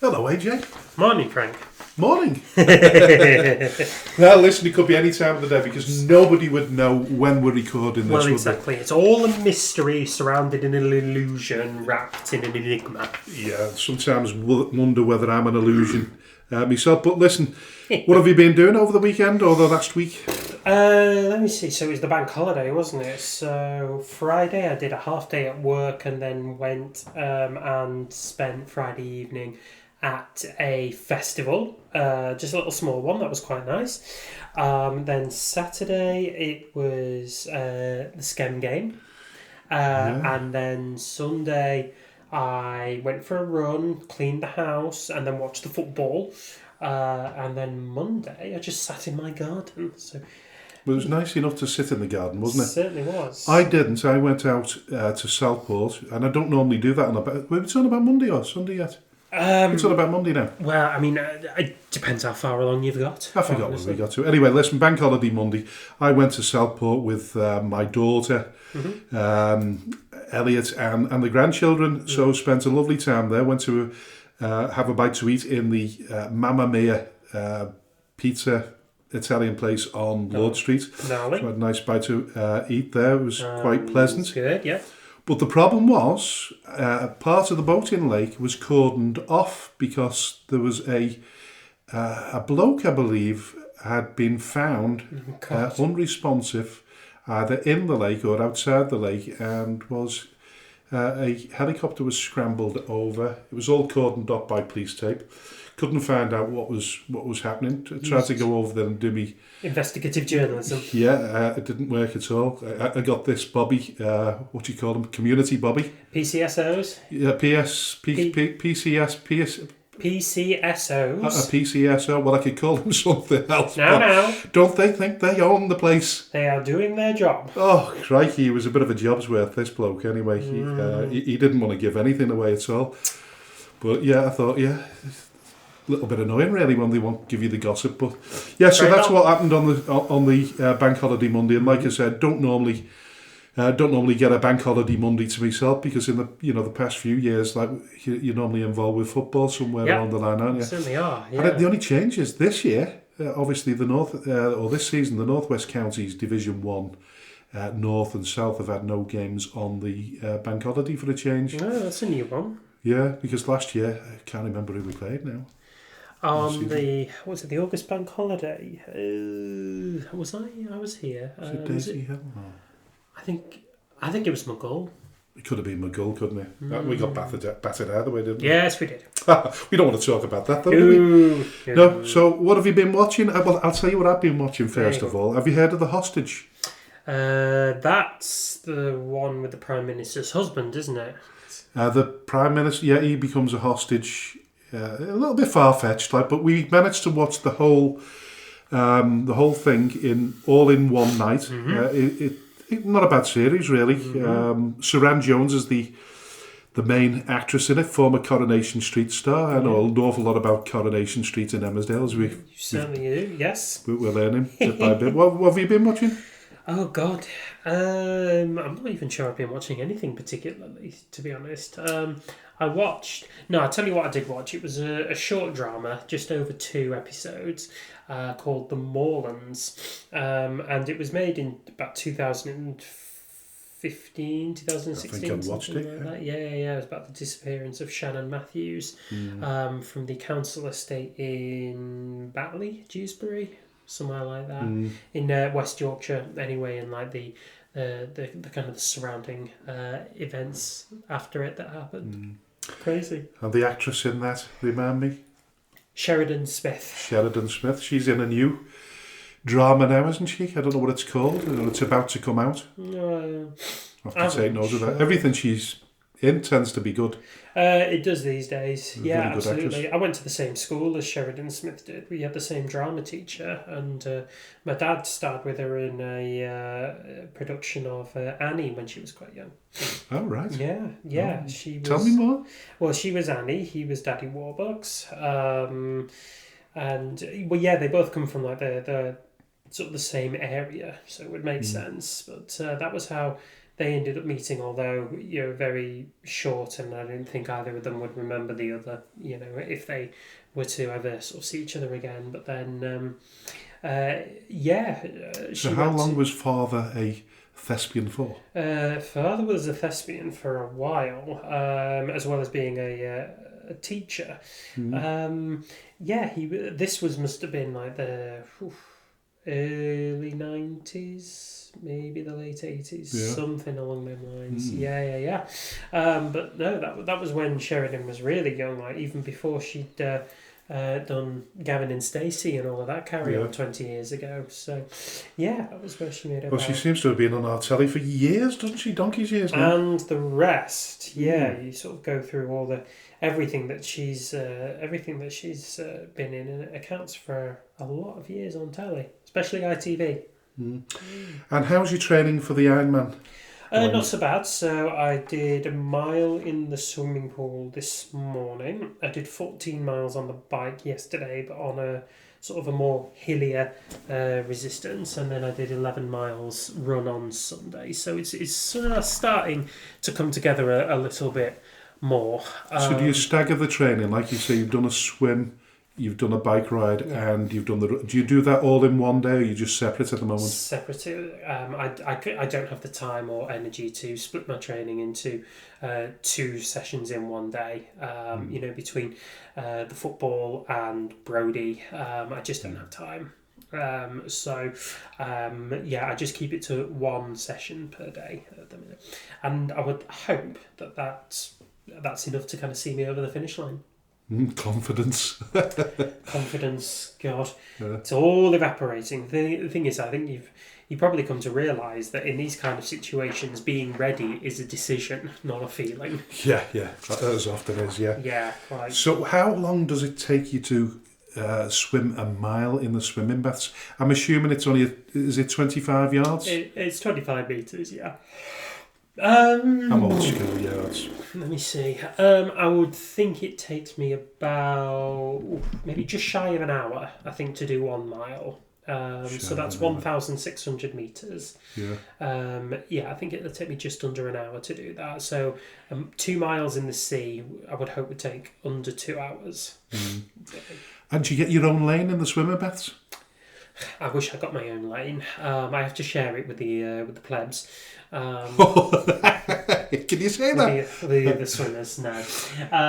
Hello, AJ. Morning, Frank. Morning. Now, listen, it could be any time of the day because nobody would know when we're recording this. Well, exactly. It's all a mystery surrounded in an illusion, wrapped in an enigma. Yeah, sometimes wonder whether I'm an illusion myself. But listen, what have you been doing over the weekend or the last week? Let me see. So it was the bank holiday, wasn't it? So Friday I did a half day at work and then went and spent Friday evening at a festival, just a little small one that was quite nice. Then Saturday it was the Skem game, and then Sunday I went for a run, cleaned the house, and then watched the football. And then Monday I just sat in my garden. So Well, it was nice enough to sit in the garden, wasn't it? Certainly was. I didn't. I went out to Southport, and I don't normally do that. It's on about Monday or Sunday yet? It's on about Monday now. Well, I mean, it depends how far along you've got. I forgot when we got to. Anyway, listen, Bank Holiday Monday. I went to Southport with my daughter, Elliot, and the grandchildren. So spent a lovely time there. Went to have a bite to eat in the Mamma Mia pizza Italian place on Lord Street. So I had a nice bite to eat there. It was quite pleasant. That's good, yeah. But the problem was, part of the boating lake was cordoned off because there was a bloke, I believe, had been found unresponsive, either in the lake or outside the lake, and was a helicopter was scrambled over. It was all cordoned off by police tape. Couldn't find out what was happening. Tried to go over there and do me investigative journalism. Yeah, it didn't work at all. I got this Bobby, what do you call them? Community Bobby. PCSOs. Yeah, PCS. PCSOs. A PCSO. Well, I could call them something else. Now. Don't they think they own the place? They are doing their job. Oh, crikey! He was a bit of a job's worth, this bloke. Anyway, he didn't want to give anything away at all. But yeah, I thought, yeah. Little bit annoying really when they won't give you the gossip, but yeah, so that's what happened on the bank holiday Monday. And like I said, don't normally get a bank holiday Monday to myself because in the past few years, like you're normally involved with football somewhere along the line, aren't you? Certainly are. Yeah. And the only change is this year, obviously this season, the Northwest Counties Division 1. North and South have had no games on the bank holiday for a change. Oh, that's a new one. Yeah, because last year I can't remember who we played now. On the August bank holiday? Was I? I was here. Was it Daisy Hill? No. I think it was McGull. It could have been McGull, couldn't it? We got battered either way, didn't we? Yes, we did. We don't want to talk about that, though, do we? No. So, what have you been watching? Well, I'll tell you what I've been watching first of all. Have you heard of The Hostage? That's the one with the Prime Minister's husband, isn't it? The Prime Minister, yeah, he becomes a hostage. A little bit far-fetched, but we managed to watch the whole thing in one night. It not a bad series, really. Saran Jones is the main actress in it, former Coronation Street star. I know an awful lot about Coronation Street in Emmerdale, as you certainly do. Yes, we're learning bit by bit. What have you been watching? Oh God, I'm not even sure I've been watching anything particularly, to be honest. I'll tell you what I did watch. It was a short drama, just over 2 episodes, called The Moorlands, and it was made in about 2015, 2016. I think I watched it. Like that. Yeah. It was about the disappearance of Shannon Matthews from the council estate in Batley, Dewsbury, somewhere like that, in West Yorkshire. Anyway, and like the kind of the surrounding events after it that happened. Crazy. And the actress in that, remind me? Sheridan Smith. She's in a new drama now, isn't she? I don't know what it's called. It's about to come out. I have to take note of that. Everything she's in tends to be good. It does these days. Yeah, really absolutely. Actress. I went to the same school as Sheridan Smith did. We had the same drama teacher, and my dad starred with her in a production of Annie when she was quite young. Oh, right. Yeah. She was. Tell me more. Well, she was Annie. He was Daddy Warbucks. They both come from like the sort of the same area, so it would make sense. But that was how they ended up meeting, although very short, and I didn't think either of them would remember the other. If they were to ever sort of see each other again. But then, So how long was father a thespian for? Father was a thespian for a while, as well as being a teacher. Must have been like the early 90s, maybe the late 80s, something along those lines. But no, that was when Sheridan was really young, like even before she'd done Gavin and Stacey and all of that on 20 years ago. So that was where she made her. Well, she seems to have been on our telly for years, doesn't she? Donkey's years now. And the rest, you sort of go through all everything that she's been in, and it accounts for a lot of years on telly, especially ITV. And how's your training for the Ironman? Not so bad. So I did a mile in the swimming pool this morning. I did 14 miles on the bike yesterday, but on a sort of a more hillier resistance, and then I did 11 miles run on Sunday. So it's starting to come together a little bit more. So do you stagger the training? Like you say, you've done a swim, you've done a bike ride, and you've done do you do that all in one day, or are you just separate at the moment? Separate. I don't have the time or energy to split my training into 2 sessions in one day. Between the football and Brodie, I just don't have time. I just keep it to 1 session per day at the minute, and I would hope that's enough to kind of see me over the finish line. Confidence. Confidence, God. It's all evaporating. The thing is, I think you probably come to realise that in these kind of situations, being ready is a decision, not a feeling. Yeah, as often is, Yeah, right. So how long does it take you to swim a mile in the swimming baths? I'm assuming it's only, is it 25 yards? It's 25 metres, yeah. I'm old school yards. Let me see. I would think it takes me about maybe just shy of an hour, I think, to do 1 mile. So that's 1,600 metres. I think it'll take me just under an hour to do that. So 2 miles in the sea, I would hope would take under 2 hours. And do you get your own lane in the swimming baths? I wish I got my own lane. I have to share it with the plebs. Can you say that? The swimmers, no.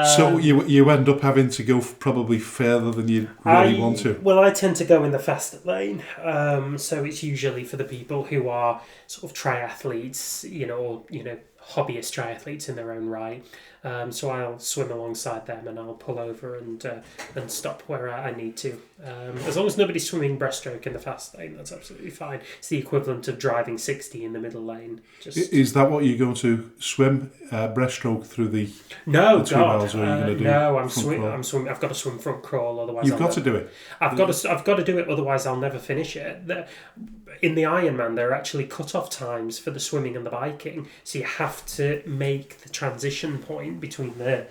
So you end up having to go probably further than you really want to. Well, I tend to go in the faster lane. So it's usually for the people who are sort of triathletes, or hobbyist triathletes in their own right. So I'll swim alongside them, and I'll pull over and stop where I need to. As long as nobody's swimming breaststroke in the fast lane, that's absolutely fine. It's the equivalent of driving 60 in the middle lane. Is that what you're going to swim breaststroke through the 2 miles? Or are you going to do? No, I'm swimming. I've got to swim front crawl, otherwise you've got to do it. I've got to do it, otherwise I'll never finish it. In the Ironman, there are actually cut-off times for the swimming and the biking, so you have to make the transition point between the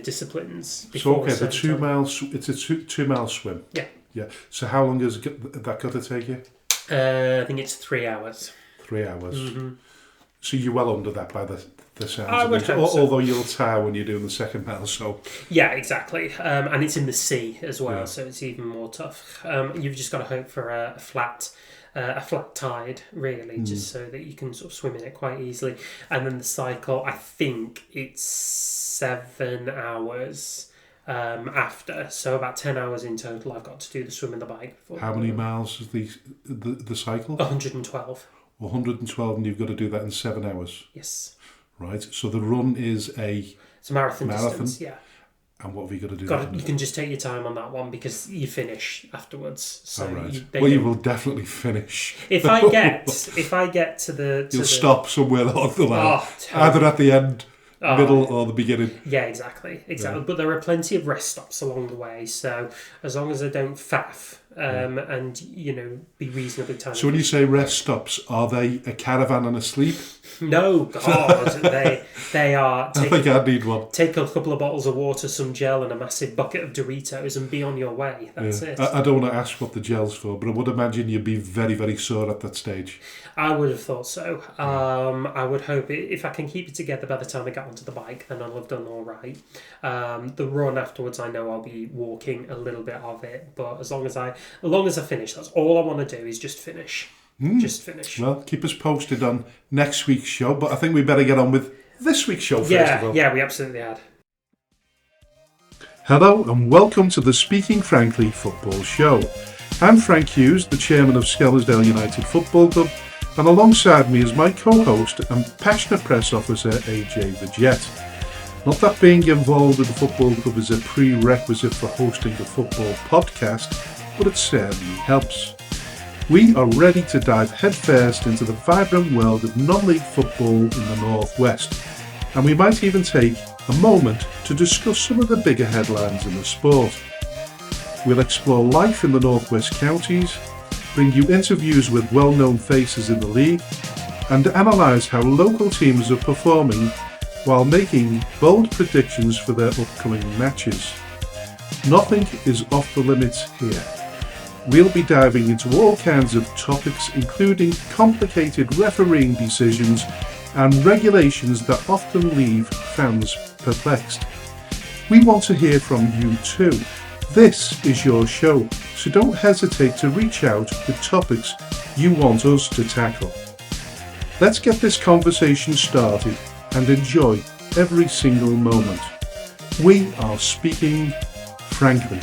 disciplines. So the 2 miles, it's a 2 mile swim. Yeah. So how long has that got to take you? I think it's 3 hours. 3 hours. Mm-hmm. So you're well under that by the sounds I of would it. hope so. Although you'll tire when you're doing the second mile. So yeah, exactly. And it's in the sea as well, so it's even more tough. You've just got to hope for a flat tide, really, just so that you can sort of swim in it quite easily. And then the cycle, I think it's 7 hours after, so about 10 hours in total. I've got to do the swim and the bike. How many miles is the cycle? 112. 112, and you've got to do that in 7 hours. Yes. Right. So the run is it's a marathon distance. Yeah. And what have you got to do? You can just take your time on that one because you finish afterwards. So you will definitely finish. If I get to the you'll stop somewhere along the line, either at the end, middle, or the beginning. Yeah, exactly. Yeah. But there are plenty of rest stops along the way. So as long as I don't faff and be reasonably time. So when you say rest stops, are they a caravan and a sleep? No, God, they are. I think I'd need one. Take a couple of bottles of water, some gel, and a massive bucket of Doritos, and be on your way. That's it. I don't want to ask what the gel's for, but I would imagine you'd be very, very sore at that stage. I would have thought so. I would hope if I can keep it together by the time I get onto the bike, then I'll have done all right. The run afterwards, I know I'll be walking a little bit of it, but as long as I finish, that's all I want to do is just finish. Just finish. Well, keep us posted on next week's show, but I think we better get on with this week's show first of all. Yeah, we absolutely had. Hello and welcome to the Speaking Frankly Football Show. I'm Frank Hughes, the chairman of Skelmersdale United Football Club, and alongside me is my co-host and passionate press officer, AJ the Jet. Not that being involved with the football club is a prerequisite for hosting a football podcast, but it certainly helps. We are ready to dive headfirst into the vibrant world of non-league football in the Northwest, and we might even take a moment to discuss some of the bigger headlines in the sport. We'll explore life in the Northwest counties, bring you interviews with well-known faces in the league, and analyse how local teams are performing while making bold predictions for their upcoming matches. Nothing is off the limits here. We'll be diving into all kinds of topics, including complicated refereeing decisions and regulations that often leave fans perplexed. We want to hear from you too. This is your show, so don't hesitate to reach out with topics you want us to tackle. Let's get this conversation started and enjoy every single moment. We are speaking frankly.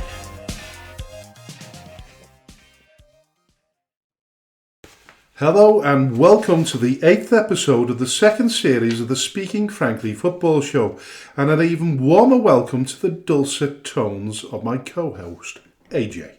Hello and welcome to the 8th episode of the second series of the Speaking Frankly Football Show, and an even warmer welcome to the dulcet tones of my co-host, AJ.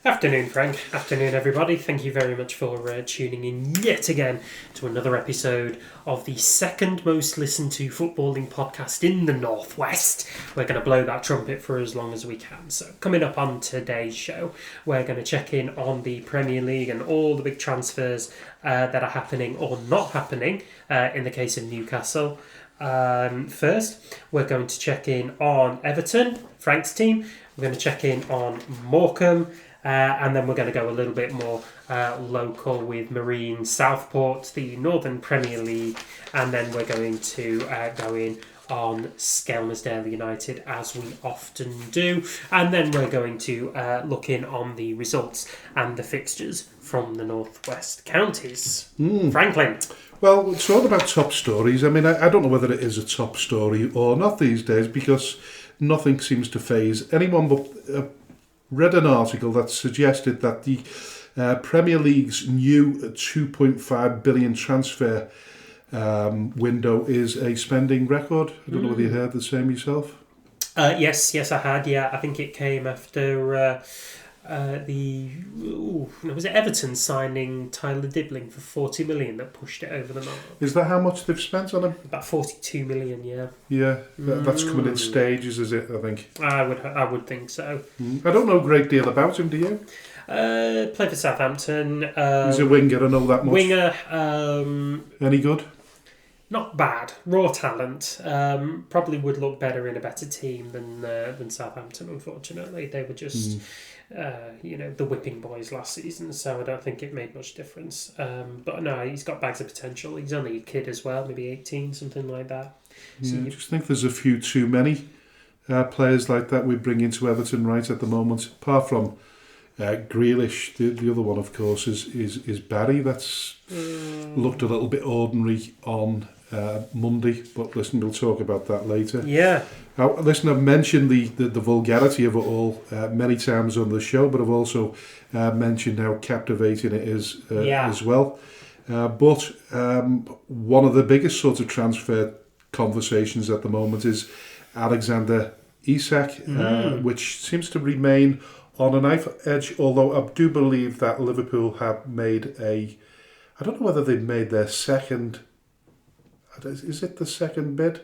Afternoon, Frank. Afternoon, everybody. Thank you very much for tuning in yet again to another episode of the second most listened to footballing podcast in the Northwest. We're going to blow that trumpet for as long as we can. So coming up on today's show, we're going to check in on the Premier League and all the big transfers that are happening or not happening in the case of Newcastle. First, we're going to check in on Everton, Frank's team. We're going to check in on Morecambe. And then we're going to go a little bit more local with Marine Southport, the Northern Premier League, and then we're going to go in on Skelmersdale United, as we often do, and then we're going to look in on the results and the fixtures from the Northwest counties. Franklin. Well, it's all about top stories. I mean, I don't know whether it is a top story or not these days, because nothing seems to faze anyone, but read an article that suggested that the Premier League's new 2.5 billion transfer window is a spending record. I don't know whether you heard the same yourself. Yes, I had. Yeah, I think it came after was it Everton signing Tyler Dibling for 40 million that pushed it over the mark? Is that how much they've spent on him? About 42 million, yeah. Yeah, that's coming in stages, is it? I think. I would think so. I don't know a great deal about him. Do you? Played for Southampton. He's a winger. I know that much. Winger. Any good? Not bad. Raw talent. Probably would look better in a better team than Southampton. Unfortunately, they were just. The whipping boys last season, so I don't think it made much difference. But no, he's got bags of potential. He's only a kid as well, maybe 18, something like that. So I just think there's a few too many players like that we bring into Everton right at the moment. Apart from Grealish, the other one, of course, is Barry. That's looked a little bit ordinary on Monday, but listen, we'll talk about that later. Yeah. Listen, I've mentioned the vulgarity of it all many times on the show, but I've also mentioned how captivating it is as well. But one of the biggest sort of transfer conversations at the moment is Alexander Isak, which seems to remain on a knife edge, although I do believe that Liverpool have made I don't know whether they've made their second. Is it the second bid?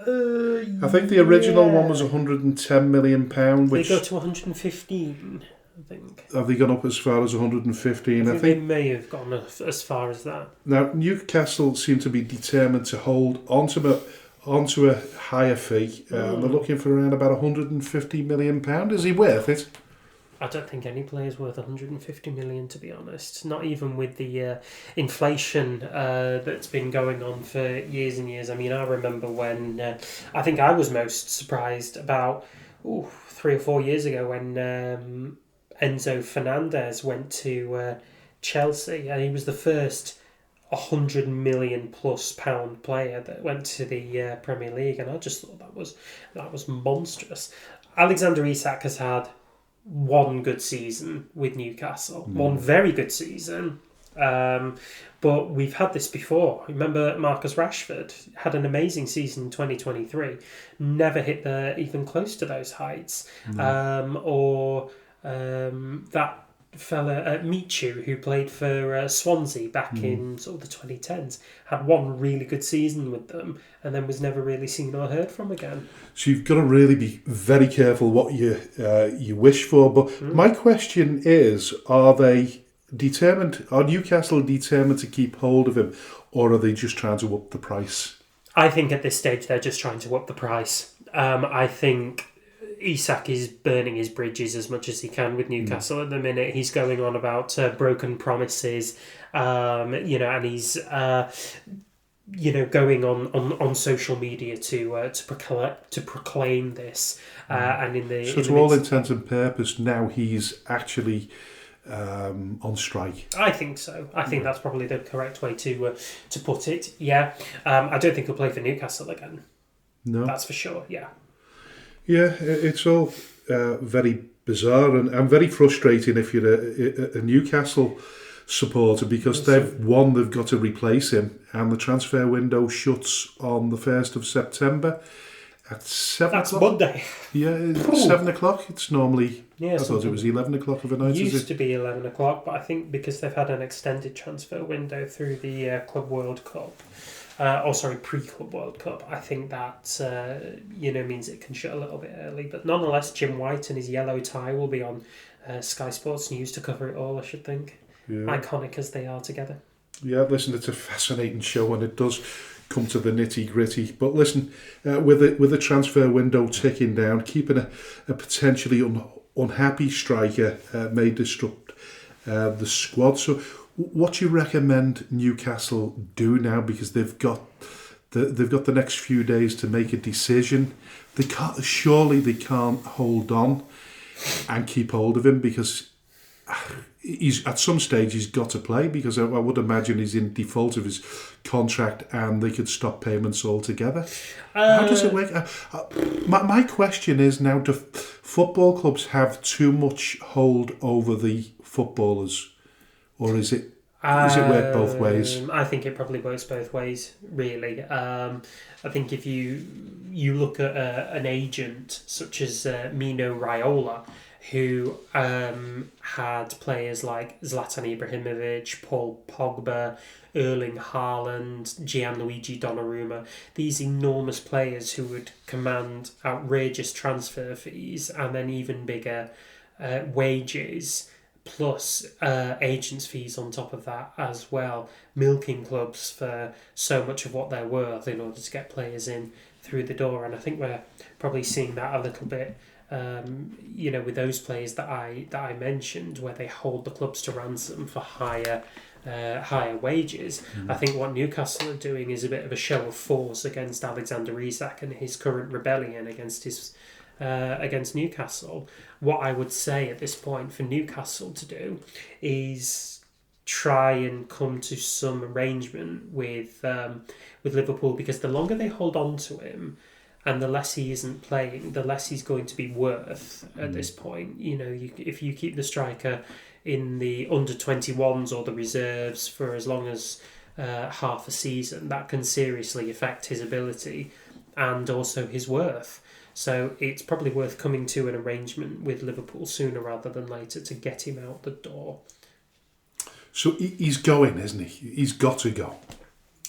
I think the original one was £110 million. Which they go to 115. I think. Have they gone up as far as 115? I think they may have gone as far as that. Now, Newcastle seem to be determined to hold onto a higher fee. They're looking for around about £150 million. Is he worth it? I don't think any player's worth 150 million, to be honest. Not even with the inflation that's been going on for years and years. I mean, I remember when I think I was most surprised about 3 or 4 years ago when Enzo Fernandez went to Chelsea, and he was the first £100 million plus player that went to the Premier League, and I just thought that was monstrous. Alexander Isak has had one good season with Newcastle, one very good season, but we've had this before. Remember, Marcus Rashford had an amazing season in 2023, never hit even close to those heights. That fella Michu, who played for Swansea back in sort of the 2010s, had one really good season with them and then was never really seen or heard from again. So you've got to really be very careful what you wish for. But my question is, are Newcastle determined to keep hold of him, or are they just trying to up the price? I think at this stage they're just trying to up the price. I think Isak is burning his bridges as much as he can with Newcastle at the minute. He's going on about broken promises, and he's going on social media to proclaim this. And to all intents and purpose, now he's actually on strike. I think so. I think that's probably the correct way to put it. Yeah, I don't think he'll play for Newcastle again. No, that's for sure. Yeah. Yeah, it's all very bizarre and very frustrating if you're a Newcastle supporter, because they've got to replace him, and the transfer window shuts on the 1st of September at 7 That's o'clock. Monday. Yeah, it's 7 o'clock. It's normally, I thought it was 11 o'clock of a night. It used to be 11 o'clock, but I think because they've had an extended transfer window through the Club World Cup, pre-Club World Cup, I think that means it can shut a little bit early. But nonetheless, Jim White and his yellow tie will be on Sky Sports News to cover it all, I should think. Yeah. Iconic as they are together. Yeah, listen, it's a fascinating show, and it does come to the nitty-gritty. But listen, with the transfer window ticking down, keeping a potentially unhappy striker may disrupt the squad. So what do you recommend Newcastle do now? Because they've got the next few days to make a decision. They can't hold on and keep hold of him, because he's at some stage he's got to play, because I would imagine he's in default of his contract and they could stop payments altogether. How does it work? My question is now, do football clubs have too much hold over the footballers? Or is it work both ways? I think it probably works both ways, really. I think if you look at an agent such as Mino Raiola, who had players like Zlatan Ibrahimovic, Paul Pogba, Erling Haaland, Gianluigi Donnarumma, these enormous players who would command outrageous transfer fees and then even bigger wages, plus agents' fees on top of that as well, milking clubs for so much of what they're worth in order to get players in through the door. And I think we're probably seeing that a little bit with those players that I mentioned, where they hold the clubs to ransom for higher wages. I think what Newcastle are doing is a bit of a show of force against Alexander Isak and his current rebellion against Newcastle. What I would say at this point for Newcastle to do is try and come to some arrangement with Liverpool, because the longer they hold on to him and the less he isn't playing, the less he's going to be worth at this point. If you keep the striker in the under-21s or the reserves for as long as half a season, that can seriously affect his ability and also his worth. So it's probably worth coming to an arrangement with Liverpool sooner rather than later to get him out the door. So he's going, isn't he? He's got to go.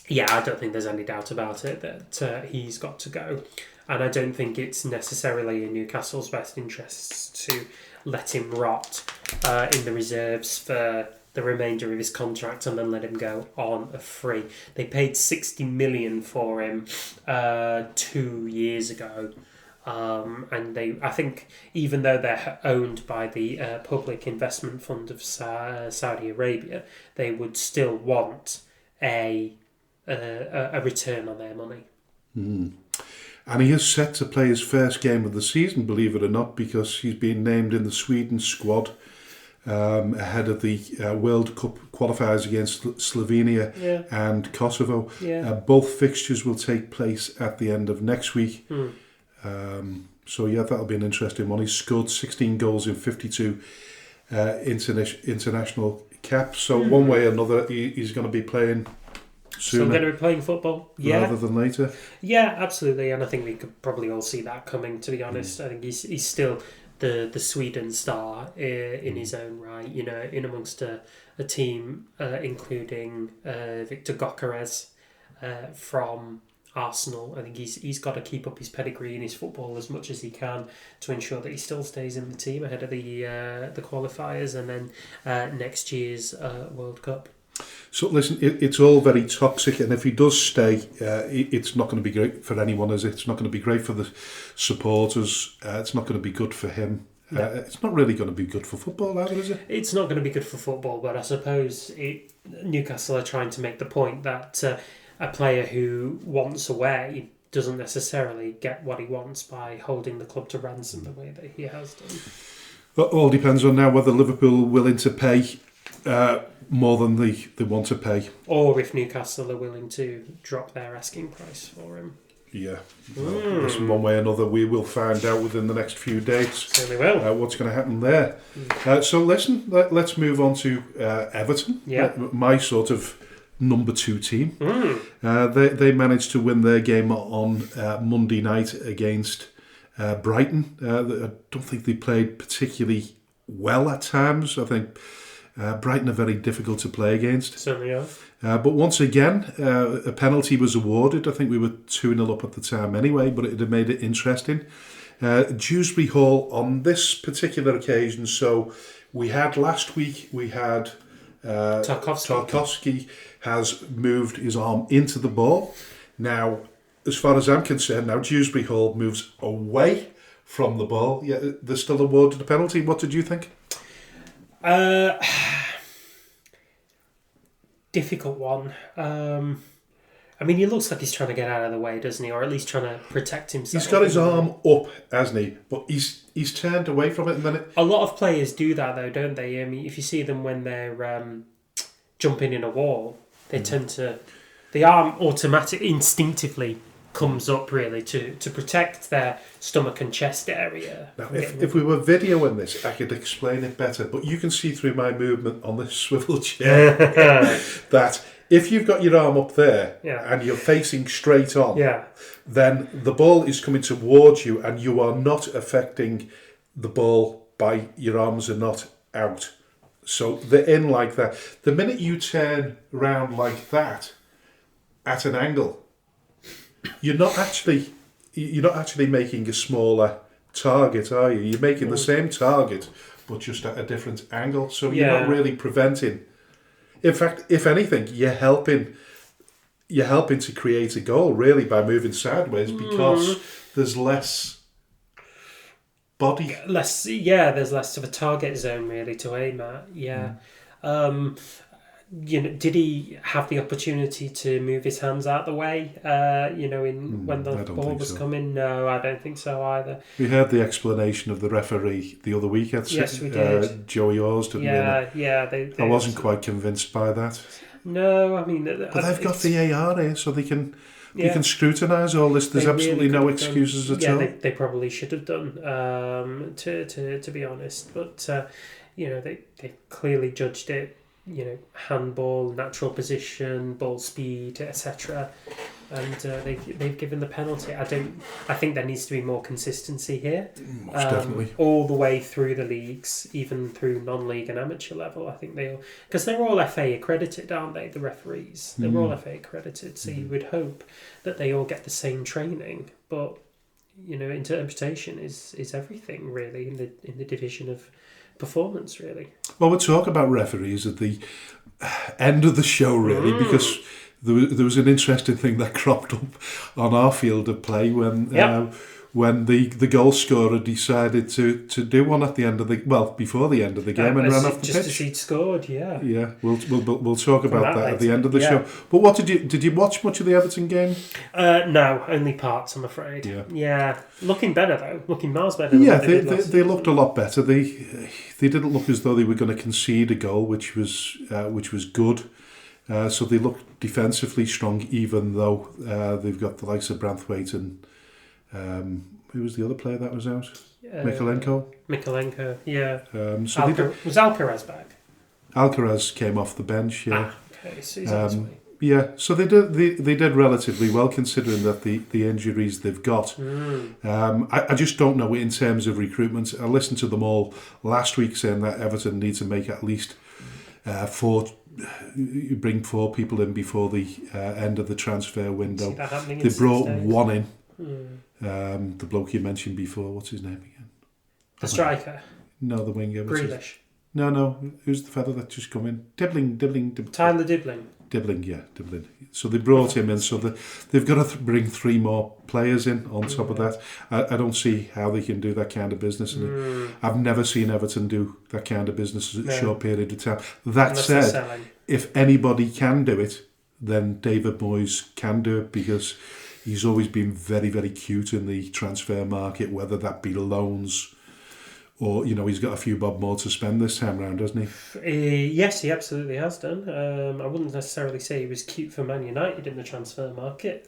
Yeah, I don't think there's any doubt about it that he's got to go. And I don't think it's necessarily in Newcastle's best interests to let him rot in the reserves for the remainder of his contract and then let him go on a free. They paid 60 million for him 2 years ago. And I think even though they're owned by the Public Investment Fund of Saudi Arabia, they would still want a return on their money. Mm. And he is set to play his first game of the season, believe it or not, because he's been named in the Sweden squad ahead of the World Cup qualifiers against Slovenia and Kosovo. Yeah. Both fixtures will take place at the end of next week. So that'll be an interesting one. He's scored 16 goals in 52 international caps. So one way or another, he's going to be playing sooner. So going to be playing football, rather than later. Yeah, absolutely. And I think we could probably all see that coming. To be honest, I think he's still the Sweden star in his own right. You know, in amongst a team including Victor Gyökeres from Arsenal. I think he's got to keep up his pedigree in his football as much as he can to ensure that he still stays in the team ahead of the qualifiers and then next year's World Cup. So listen, it's all very toxic, and if he does stay, it's not going to be great for anyone, is it? It's not going to be great for the supporters. It's not going to be good for him. No. It's not really going to be good for football either, is it? It's not going to be good for football, but I suppose Newcastle are trying to make the point that a player who wants away doesn't necessarily get what he wants by holding the club to ransom the way that he has done. It all depends on now whether Liverpool are willing to pay more than they want to pay. Or if Newcastle are willing to drop their asking price for him. Yeah. Well, listen, one way or another, we will find out within the next few days. Certainly will. What's going to happen there. So listen, let's move on to Everton. Yeah. My sort of number 2 team. They managed to win their game on Monday night against Brighton. I don't think they played particularly well at times. I think Brighton are very difficult to play against. Certainly are. But once again, a penalty was awarded. I think we were 2-0 up at the time anyway, but it had made it interesting. Dewsbury Hall on this particular occasion. So we had last week, Tarkowski has moved his arm into the ball. Now, as far as I'm concerned, now Dewsbury Hall moves away from the ball. Yeah, they're still awarded a penalty. What did you think? Difficult one. I mean, he looks like he's trying to get out of the way, doesn't he? Or at least trying to protect himself. He's got his arm up, hasn't he? But he's turned away from it. And then a lot of players do that, though, don't they? I mean, if you see them when they're jumping in a wall, they tend to... The arm automatically, instinctively comes up, really, to protect their stomach and chest area. Now, if we were videoing this, I could explain it better, but you can see through my movement on this swivel chair that if you've got your arm up there and you're facing straight on, then the ball is coming towards you and you are not affecting the ball by your arms are not out. So they're in like that. The minute you turn around like that at an angle, you're not actually making a smaller target, are you? You're making the same target, but just at a different angle. So you're not really preventing. In fact, if anything, you're helping to create a goal really by moving sideways because there's less body. There's less of a target zone really to aim at. Yeah. Did he have the opportunity to move his hands out the way? When the ball was coming? No, I don't think so either. We heard the explanation of the referee the other week at yes, we did. Joey Oars, didn't we? I wasn't quite convinced by that. No, I mean, but they've got VAR here, so they can scrutinise all this. There's absolutely no excuses at all. They probably should have done. To be honest, but they clearly judged it. Handball, natural position, ball speed, etc. And they've given the penalty. I think there needs to be more consistency here. Most definitely. All the way through the leagues, even through non-league and amateur level. I think because they're all FA accredited, aren't they? The referees, they're all FA accredited. So you would hope that they all get the same training. But interpretation is everything really in the division of performance, really. Well, we'll talk about referees at the end of the show, really, because there was an interesting thing that cropped up on our field of play when the goal scorer decided to do one at the end of before the end of the game and ran off the pitch. Just as he'd scored, yeah. Yeah, we'll talk about that at the end of the show. But what did you watch much of the Everton game? No, only parts, I'm afraid. Yeah. Looking better though, looking miles better. Yeah, they looked a lot better. They didn't look as though they were going to concede a goal, which was good. So they looked defensively strong, even though they've got the likes of Branthwaite and who was the other player that was out? Mikalenko, yeah. So was Alcaraz back? Alcaraz came off the bench, yeah. Okay, so he's on his way. Yeah, so they did relatively well considering that the injuries they've got. I just don't know in terms of recruitment. I listened to them all last week saying that Everton need to make at least bring 4 people in before the end of the transfer window. They brought one in. The bloke you mentioned before, what's his name again? The striker? No, the winger. Grealish? No, who's the fella that just come in? Dibbling. Tyler Dibbling. Dibbling. So they brought him in, so they've got to bring 3 more players in on top of that. I don't see how they can do that kind of business. And I've never seen Everton do that kind of business in a short period of time. That said, if anybody can do it, then David Moyes can do it, because he's always been very, very cute in the transfer market, whether that be loans or, he's got a few bob more to spend this time round, hasn't he? Yes, he absolutely has done. I wouldn't necessarily say he was cute for Man United in the transfer market.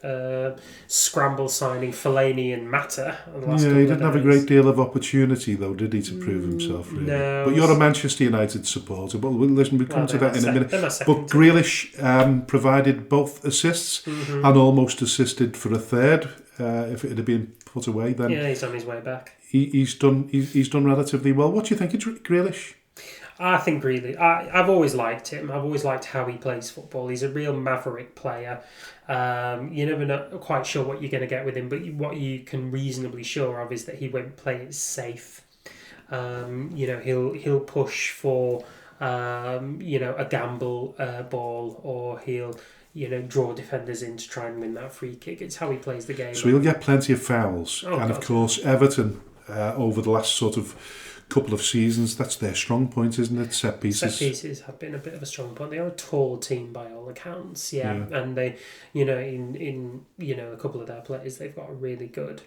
Scramble signing Fellaini and Mata. He didn't have a great deal of opportunity, though, did he, to prove himself, really? No. But you're a Manchester United supporter. Well, listen, we'll come to that in a minute. But Grealish provided both assists and almost assisted for a third. If it had been put away, then he's on his way back. He's done relatively well. What do you think of Grealish? I think Grealish. I've always liked him. I've always liked how he plays football. He's a real maverick player. You're never not quite sure what you're going to get with him, but what you can reasonably sure of is that he won't play it safe. He'll push for a gamble ball, or he'll draw defenders in to try and win that free kick. It's how he plays the game. So he'll get plenty of fouls. Of course, Everton, over the last sort of couple of seasons, that's their strong point, isn't it? Set pieces. Set pieces have been a bit of a strong point. They are a tall team by all accounts, and they, in a couple of their players, they've got a really good,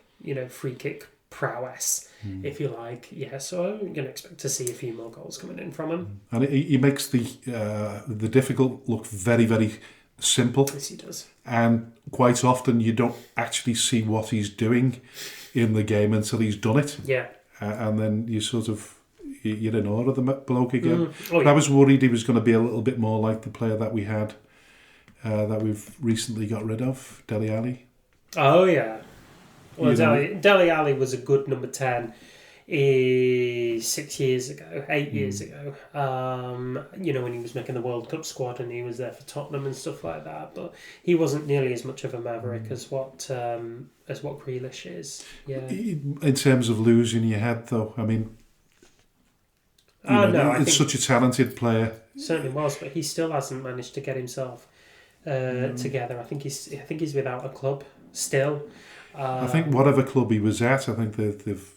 free kick prowess, if you like. Yeah, so I'm going to expect to see a few more goals coming in from him. And he makes the difficult look very, very simple. Yes, he does. And quite often you don't actually see what he's doing in the game until he's done it. Yeah. And then you're in awe of the bloke again. I was worried he was going to be a little bit more like the player that we had, that we've recently got rid of, Dele Alli. Oh, yeah. Well, Dele Alli was a good number 10 8 years ago, when he was making the World Cup squad and he was there for Tottenham and stuff like that. But he wasn't nearly as much of a maverick as what Grealish is. Yeah. In terms of losing your head, though, I mean, it's such a talented player. Certainly was, but he still hasn't managed to get himself together. I think he's without a club still. I think whatever club he was at, I think they've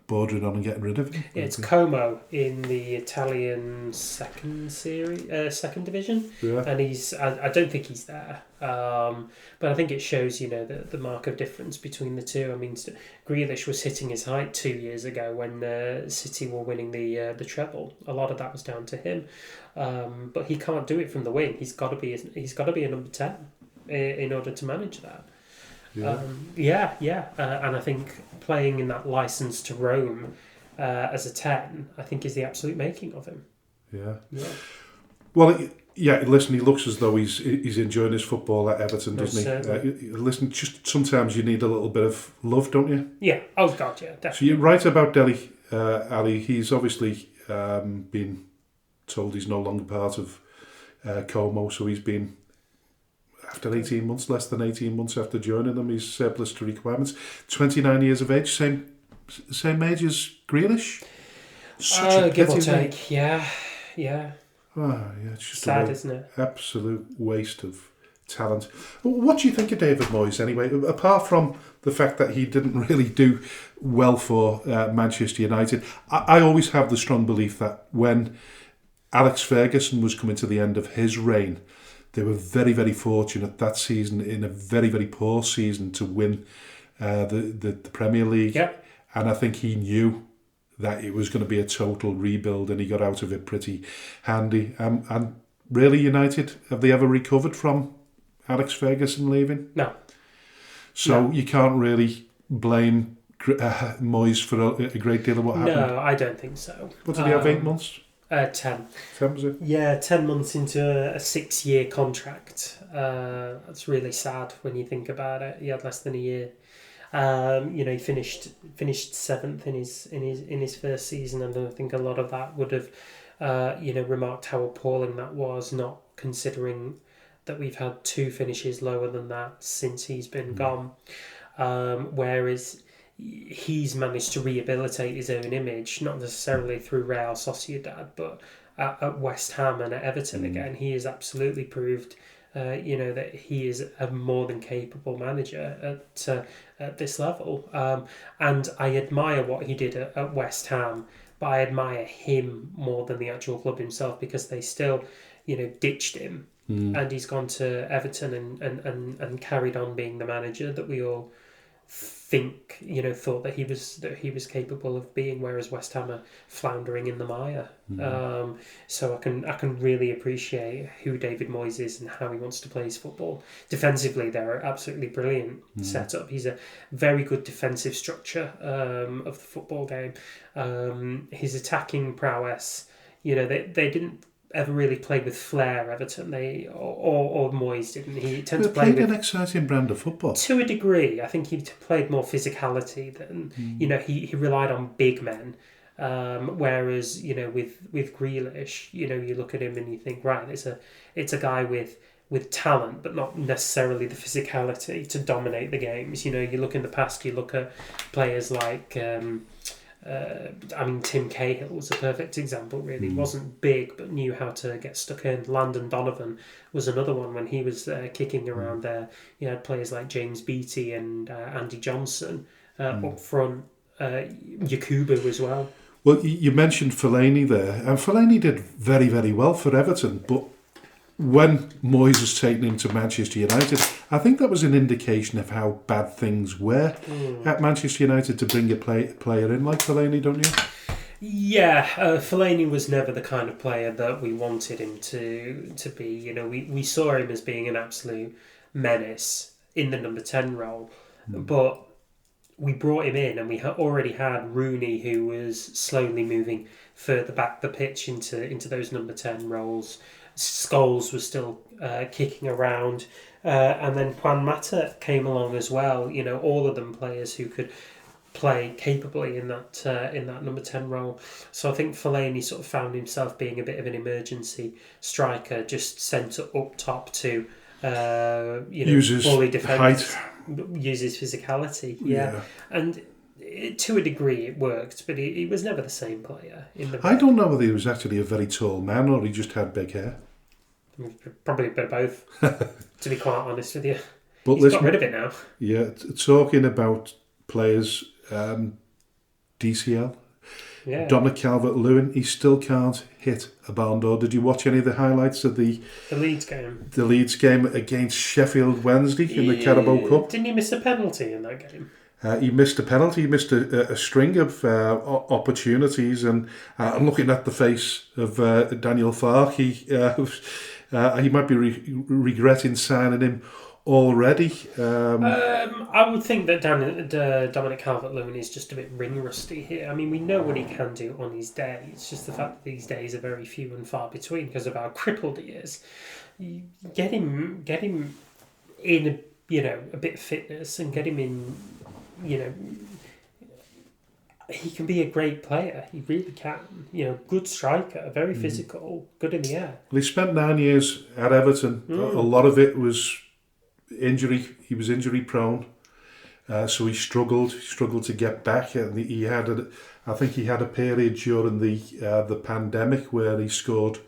bordering on and getting rid of him. Yeah, it's Como in the Italian second division, and I don't think he's there. But I think it shows, the mark of difference between the two. I mean, Grealish was hitting his height 2 years ago when City were winning the treble. A lot of that was down to him, but he can't do it from the wing. He's got to be a number 10 in order to manage that. And I think playing in that license to roam as a 10, I think, is the absolute making of him. Yeah. Well, listen, he looks as though he's enjoying his football at Everton, doesn't he? Listen, just sometimes you need a little bit of love, don't you? Yeah. Oh, God, yeah, definitely. So you're right about Dele Alli. He's obviously been told he's no longer part of Como, so he's been... After less than 18 months after joining them, he's surplus to requirements. 29 years of age, same age as Grealish. Such a give or pity, mate. take, yeah. It's just sad, isn't it? Absolute waste of talent. What do you think of David Moyes anyway? Apart from the fact that he didn't really do well for Manchester United, I always have the strong belief that when Alex Ferguson was coming to the end of his reign, they were very, very fortunate that season, in a very, very poor season, to win the Premier League. Yep. And I think he knew that it was going to be a total rebuild, and he got out of it pretty handy. And really, United, have they ever recovered from Alex Ferguson leaving? No. So you can't really blame Moyes for a great deal of what happened. No, I don't think so. What did he have, 8 months? 10. 10, was it? Yeah, 10 months into a 6-year contract. That's really sad when you think about it. He had less than a year. He finished 7th in his first season, and I think a lot of that would have, remarked how appalling that was, not considering that we've had 2 finishes lower than that since he's been gone. Whereas he's managed to rehabilitate his own image, not necessarily through Real Sociedad, but at West Ham and at Everton again. He has absolutely proved that he is a more than capable manager at this level. And I admire what he did at West Ham, but I admire him more than the actual club himself, because they still, ditched him. And he's gone to Everton and carried on being the manager that we all thought that he was capable of being, whereas West Ham are floundering in the mire. So I can really appreciate who David Moyes is and how he wants to play his football. Defensively, they're absolutely brilliant setup. He's a very good defensive structure of the football game. His attacking prowess, they didn't ever really played with flair, Everton. Or Moyes didn't. He tended to play with an exciting brand of football. To a degree, I think he played more physicality than he relied on big men. Whereas with Grealish, you look at him and you think, right, it's a guy with talent, but not necessarily the physicality to dominate the games. You look in the past, you look at players like. Tim Cahill was a perfect example, really. Wasn't big, but knew how to get stuck in. Landon Donovan was another one when he was kicking around there. You had players like James Beattie and Andy Johnson up front. Yakubu as well. Well, you mentioned Fellaini there, and Fellaini did very, very well for Everton, but when Moyes was taken him to Manchester United, I think that was an indication of how bad things were at Manchester United to bring a player in like Fellaini, don't you? Yeah, Fellaini was never the kind of player that we wanted him to be. We saw him as being an absolute menace in the number 10 role, but we brought him in and we already had Rooney, who was slowly moving further back the pitch into those number 10 roles. Scholes was still kicking around, and then Juan Mata came along as well. All of them players who could play capably in that number 10 role. So I think Fellaini sort of found himself being a bit of an emergency striker, just sent up top to fully defend, height, uses physicality. Yeah. And to a degree it worked, but he was never the same player. I don't know whether he was actually a very tall man or he just had big hair. Probably a bit of both, to be quite honest with you. But He's got rid of it now. Yeah, talking about players, DCL, Dominic Calvert-Lewin, he still can't hit a barn door. Did you watch any of the highlights of the Leeds game? The Leeds game against Sheffield Wednesday in the Carabao Cup. Didn't he miss a penalty in that game? He missed a penalty. He missed a string of opportunities, and I'm looking at the face of Daniel Farke. He might be regretting signing him already. I would think that Dominic Calvert-Lewin is just a bit ring rusty here. I mean, we know what he can do on his day. It's just the fact that these days are very few and far between because of how crippled he is. You get him in a bit of fitness and get him in. He can be a great player. He really can. Good striker, very physical, good in the air. Well, he spent 9 years at Everton. A lot of it was injury. He was injury prone. So he struggled to get back, and I think he had a period during the pandemic where he scored.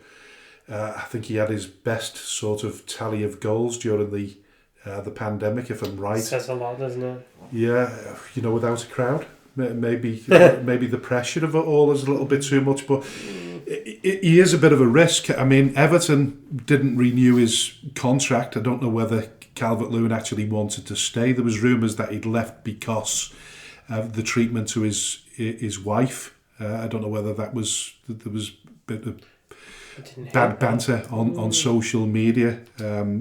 I think he had his best sort of tally of goals during the pandemic, if I'm right. Says a lot, doesn't it? Yeah, without a crowd, maybe the pressure of it all is a little bit too much, but he is a bit of a risk. I mean, Everton didn't renew his contract. I don't know whether Calvert-Lewin actually wanted to stay. There was rumours that he'd left because of the treatment to his wife. I don't know whether there was a bit of bad banter on social media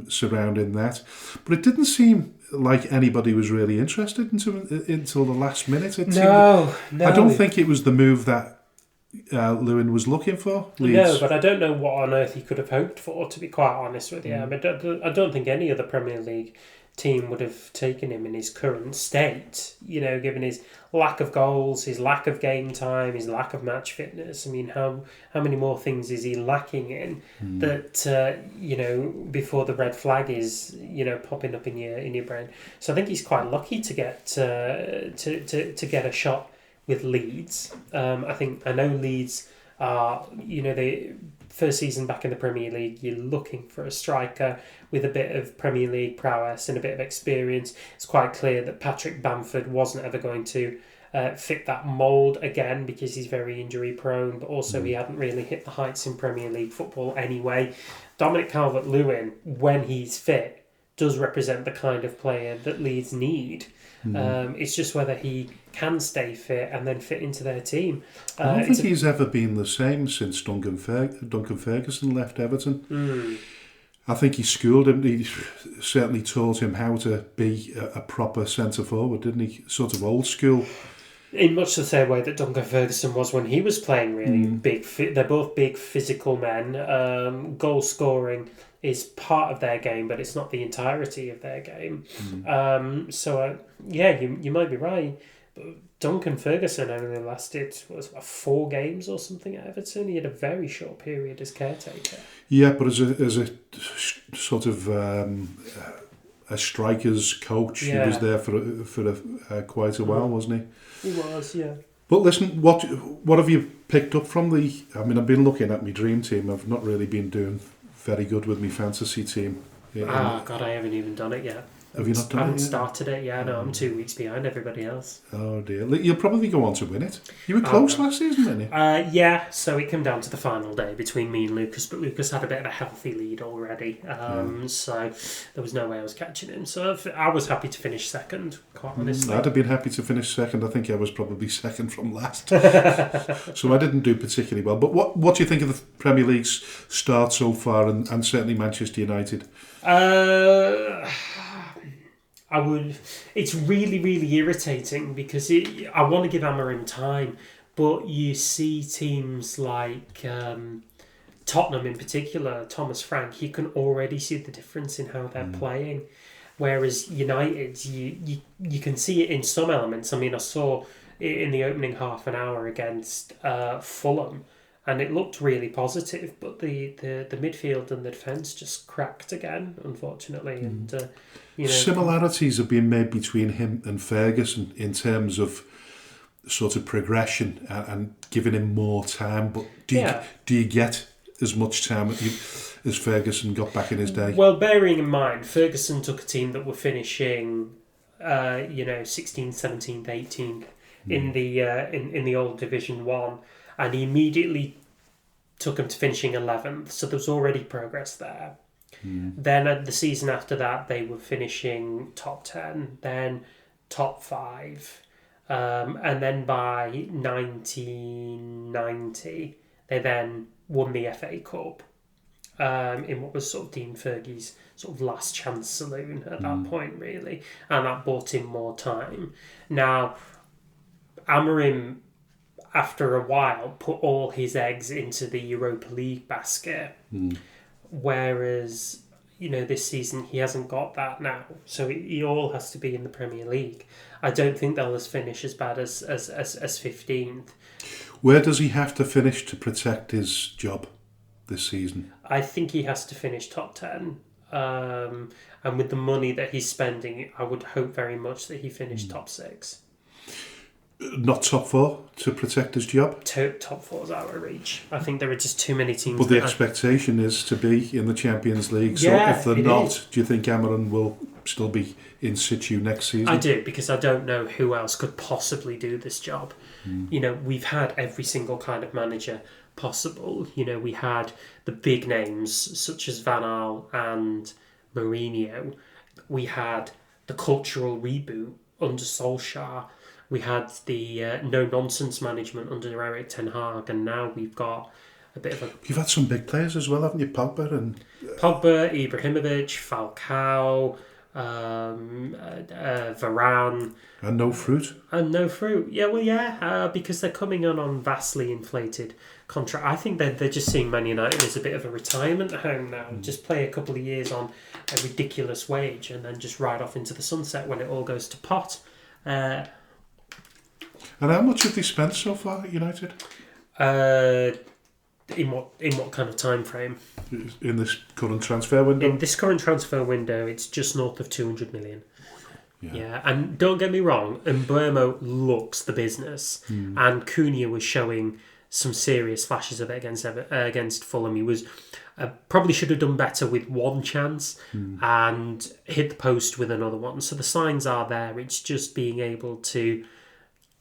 surrounding that. But it didn't seem like anybody was really interested until the last minute. No. I don't think it was the move that Lewin was looking for. Leeds. No, but I don't know what on earth he could have hoped for, to be quite honest with you. I mean, I don't think any other Premier League team would have taken him in his current state, given his lack of goals, his lack of game time, his lack of match fitness. I mean, how many more things is he lacking in that, before the red flag is, popping up in your brain. So I think he's quite lucky to get to get a shot with Leeds. I know Leeds are, the first season back in the Premier League, you're looking for a striker with a bit of Premier League prowess and a bit of experience. It's quite clear that Patrick Bamford wasn't ever going to fit that mould again because he's very injury prone, but also he hadn't really hit the heights in Premier League football anyway. Dominic Calvert-Lewin, when he's fit, does represent the kind of player that Leeds need. It's just whether he can stay fit and then fit into their team. I don't think he's ever been the same since Duncan Ferguson left Everton. I think he schooled him. He certainly taught him how to be a proper centre forward, didn't he? Sort of old school. In much the same way that Duncan Ferguson was when he was playing really big. They're both big physical men. Goal scoring is part of their game, but it's not the entirety of their game. You might be right. But Duncan Ferguson only lasted 4 games or something at Everton. He had a very short period as caretaker. Yeah, but as a sort of a striker's coach, he was there for quite a while, wasn't he? He was, yeah. But listen, what have you picked up from the? I mean, I've been looking at my dream team. I've not really been doing very good with my fantasy team. God, I haven't even done it yet. Have you not done it? I haven't started it yet. No, I'm 2 weeks behind everybody else. Oh dear. You'll probably go on to win it. You were close last season, weren't you? Yeah, so it came down to the final day between me and Lucas, but Lucas had a bit of a healthy lead already. So there was no way I was catching him. So I was happy to finish second, quite honestly. I'd have been happy to finish second. I think I was probably second from last. So I didn't do particularly well. But what do you think of the Premier League's start so far, and certainly Manchester United? It's really, really irritating because I want to give Amorim time, but you see teams like Tottenham in particular, Thomas Frank, you can already see the difference in how they're playing. Whereas United, you can see it in some elements. I mean, I saw it in the opening half an hour against Fulham, and it looked really positive, but the midfield and the defence just cracked again, unfortunately. And similarities have been made between him and Ferguson in terms of sort of progression and giving him more time. But do you get as much time as Ferguson got back in his day? Well, bearing in mind, Ferguson took a team that were finishing, 16th, 17th, 18th in the old Division 1. And he immediately took them to finishing 11th. So there was already progress there. Then the season after that, they were finishing top 10, then top 5. And then by 1990, they then won the FA Cup in what was sort of Dean Fergie's sort of last chance saloon at that point, really. And that bought him more time. Now, Amorim, after a while, put all his eggs into the Europa League basket. Whereas, this season he hasn't got that now. So he all has to be in the Premier League. I don't think they'll finish as bad as 15th. Where does he have to finish to protect his job this season? I think he has to finish top 10. and with the money that he's spending, I would hope very much that he finished top 6. Not top 4 to protect his job. Top 4's out of reach. I think there are just too many teams. But the expectation is to be in the Champions League. So if they're not, do you think Cameron will still be in situ next season? I do, because I don't know who else could possibly do this job. You know, we've had every single kind of manager possible. You know, we had the big names such as Van Gaal and Mourinho. We had the cultural reboot under Solskjaer. We had the no-nonsense management under Erik ten Hag, and now we've got a bit of a... You've had some big players as well, haven't you? Pogba, Ibrahimovic, Falcao, Varane. And no fruit. Yeah, well, yeah, because they're coming on vastly inflated contract. I think they're just seeing Man United as a bit of a retirement home now. Just play a couple of years on a ridiculous wage and then just ride off into the sunset when it all goes to pot. And how much have they spent so far at United? In what kind of time frame? In this current transfer window? In this current transfer window, it's just north of 200 million. Yeah, and don't get me wrong, Mbeumo looks the business, and Cunha was showing some serious flashes of it against Fulham. He was probably should have done better with one chance and hit the post with another one. So the signs are there. It's just being able to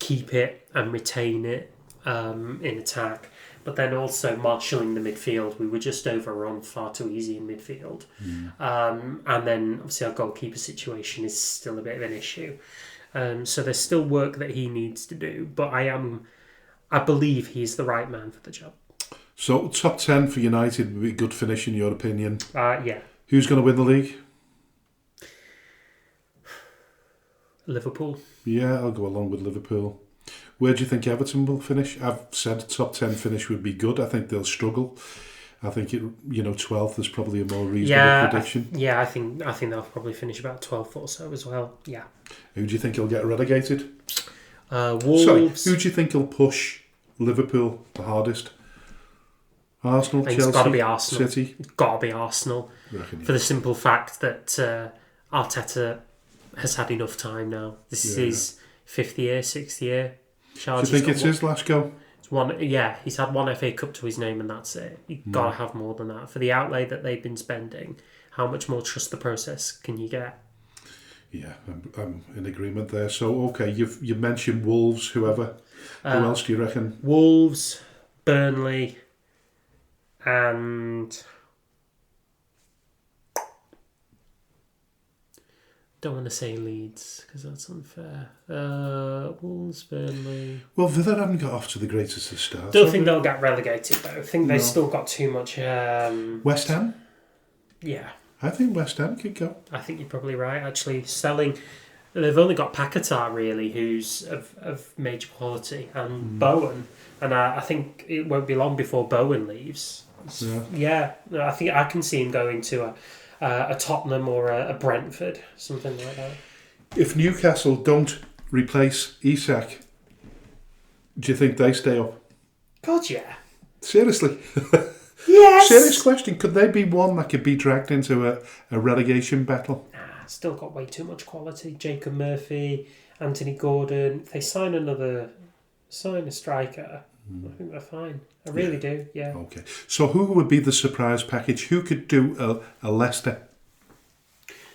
keep it and retain it in attack, but then also marshalling the midfield. We were just overrun far too easy in midfield. And then obviously our goalkeeper situation is still a bit of an issue. So there's still work that he needs to do, but I believe he's the right man for the job. So top 10 for United would be a good finish in your opinion? Yeah. Who's going to win the league? Liverpool. Yeah, I'll go along with Liverpool. Where do you think Everton will finish? I've said top 10 finish would be good. I think they'll struggle. I think 12th is probably a more reasonable prediction. I think they'll probably finish about 12th or so as well. Yeah. Who do you think will get relegated? Wolves. Sorry, who do you think will push Liverpool the hardest? Arsenal, Chelsea, it's got to be Arsenal. City? It's got to be Arsenal. For the simple fact that Arteta has had enough time now. This is his 5th year, 6th year. Do you think it's his last go? He's had one FA Cup to his name and that's it. You've got to have more than that. For the outlay that they've been spending, how much more trust the process can you get? Yeah, I'm in agreement there. So, okay, you've mentioned Wolves, whoever. Who else do you reckon? Wolves, Burnley, and... don't want to say Leeds because that's unfair. Wolves, Burnley. Well, Villa haven't got off to the greatest of starts. Don't think they'll get relegated though. I think they've still got too much. West Ham? Yeah. I think West Ham could go. I think you're probably right. Actually, selling. They've only got Paquetá really, who's of major quality, and Bowen. And I think it won't be long before Bowen leaves. Yeah. I think I can see him going to a Tottenham or a Brentford, something like that. If Newcastle don't replace Isak, do you think they stay up? God, yeah. Seriously? Yes! Serious question. Could they be one that could be dragged into a relegation battle? Still got way too much quality. Jacob Murphy, Anthony Gordon. If they sign a striker, I think they're fine. I really do, yeah. Okay. So who would be the surprise package? Who could do a Leicester?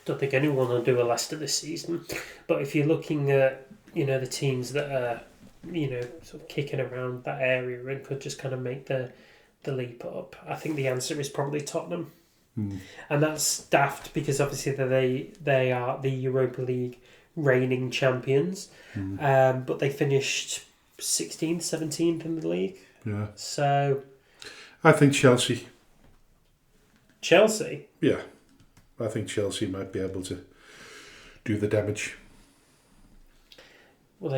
Don't think anyone will do a Leicester this season. But if you're looking at, the teams that are, sort of kicking around that area and could just kind of make the leap up, I think the answer is probably Tottenham. And that's daft because obviously they are the Europa League reigning champions. But they finished 16th, 17th in the league. Yeah. So... I think Chelsea. Chelsea? Yeah. I think Chelsea might be able to do the damage. Well,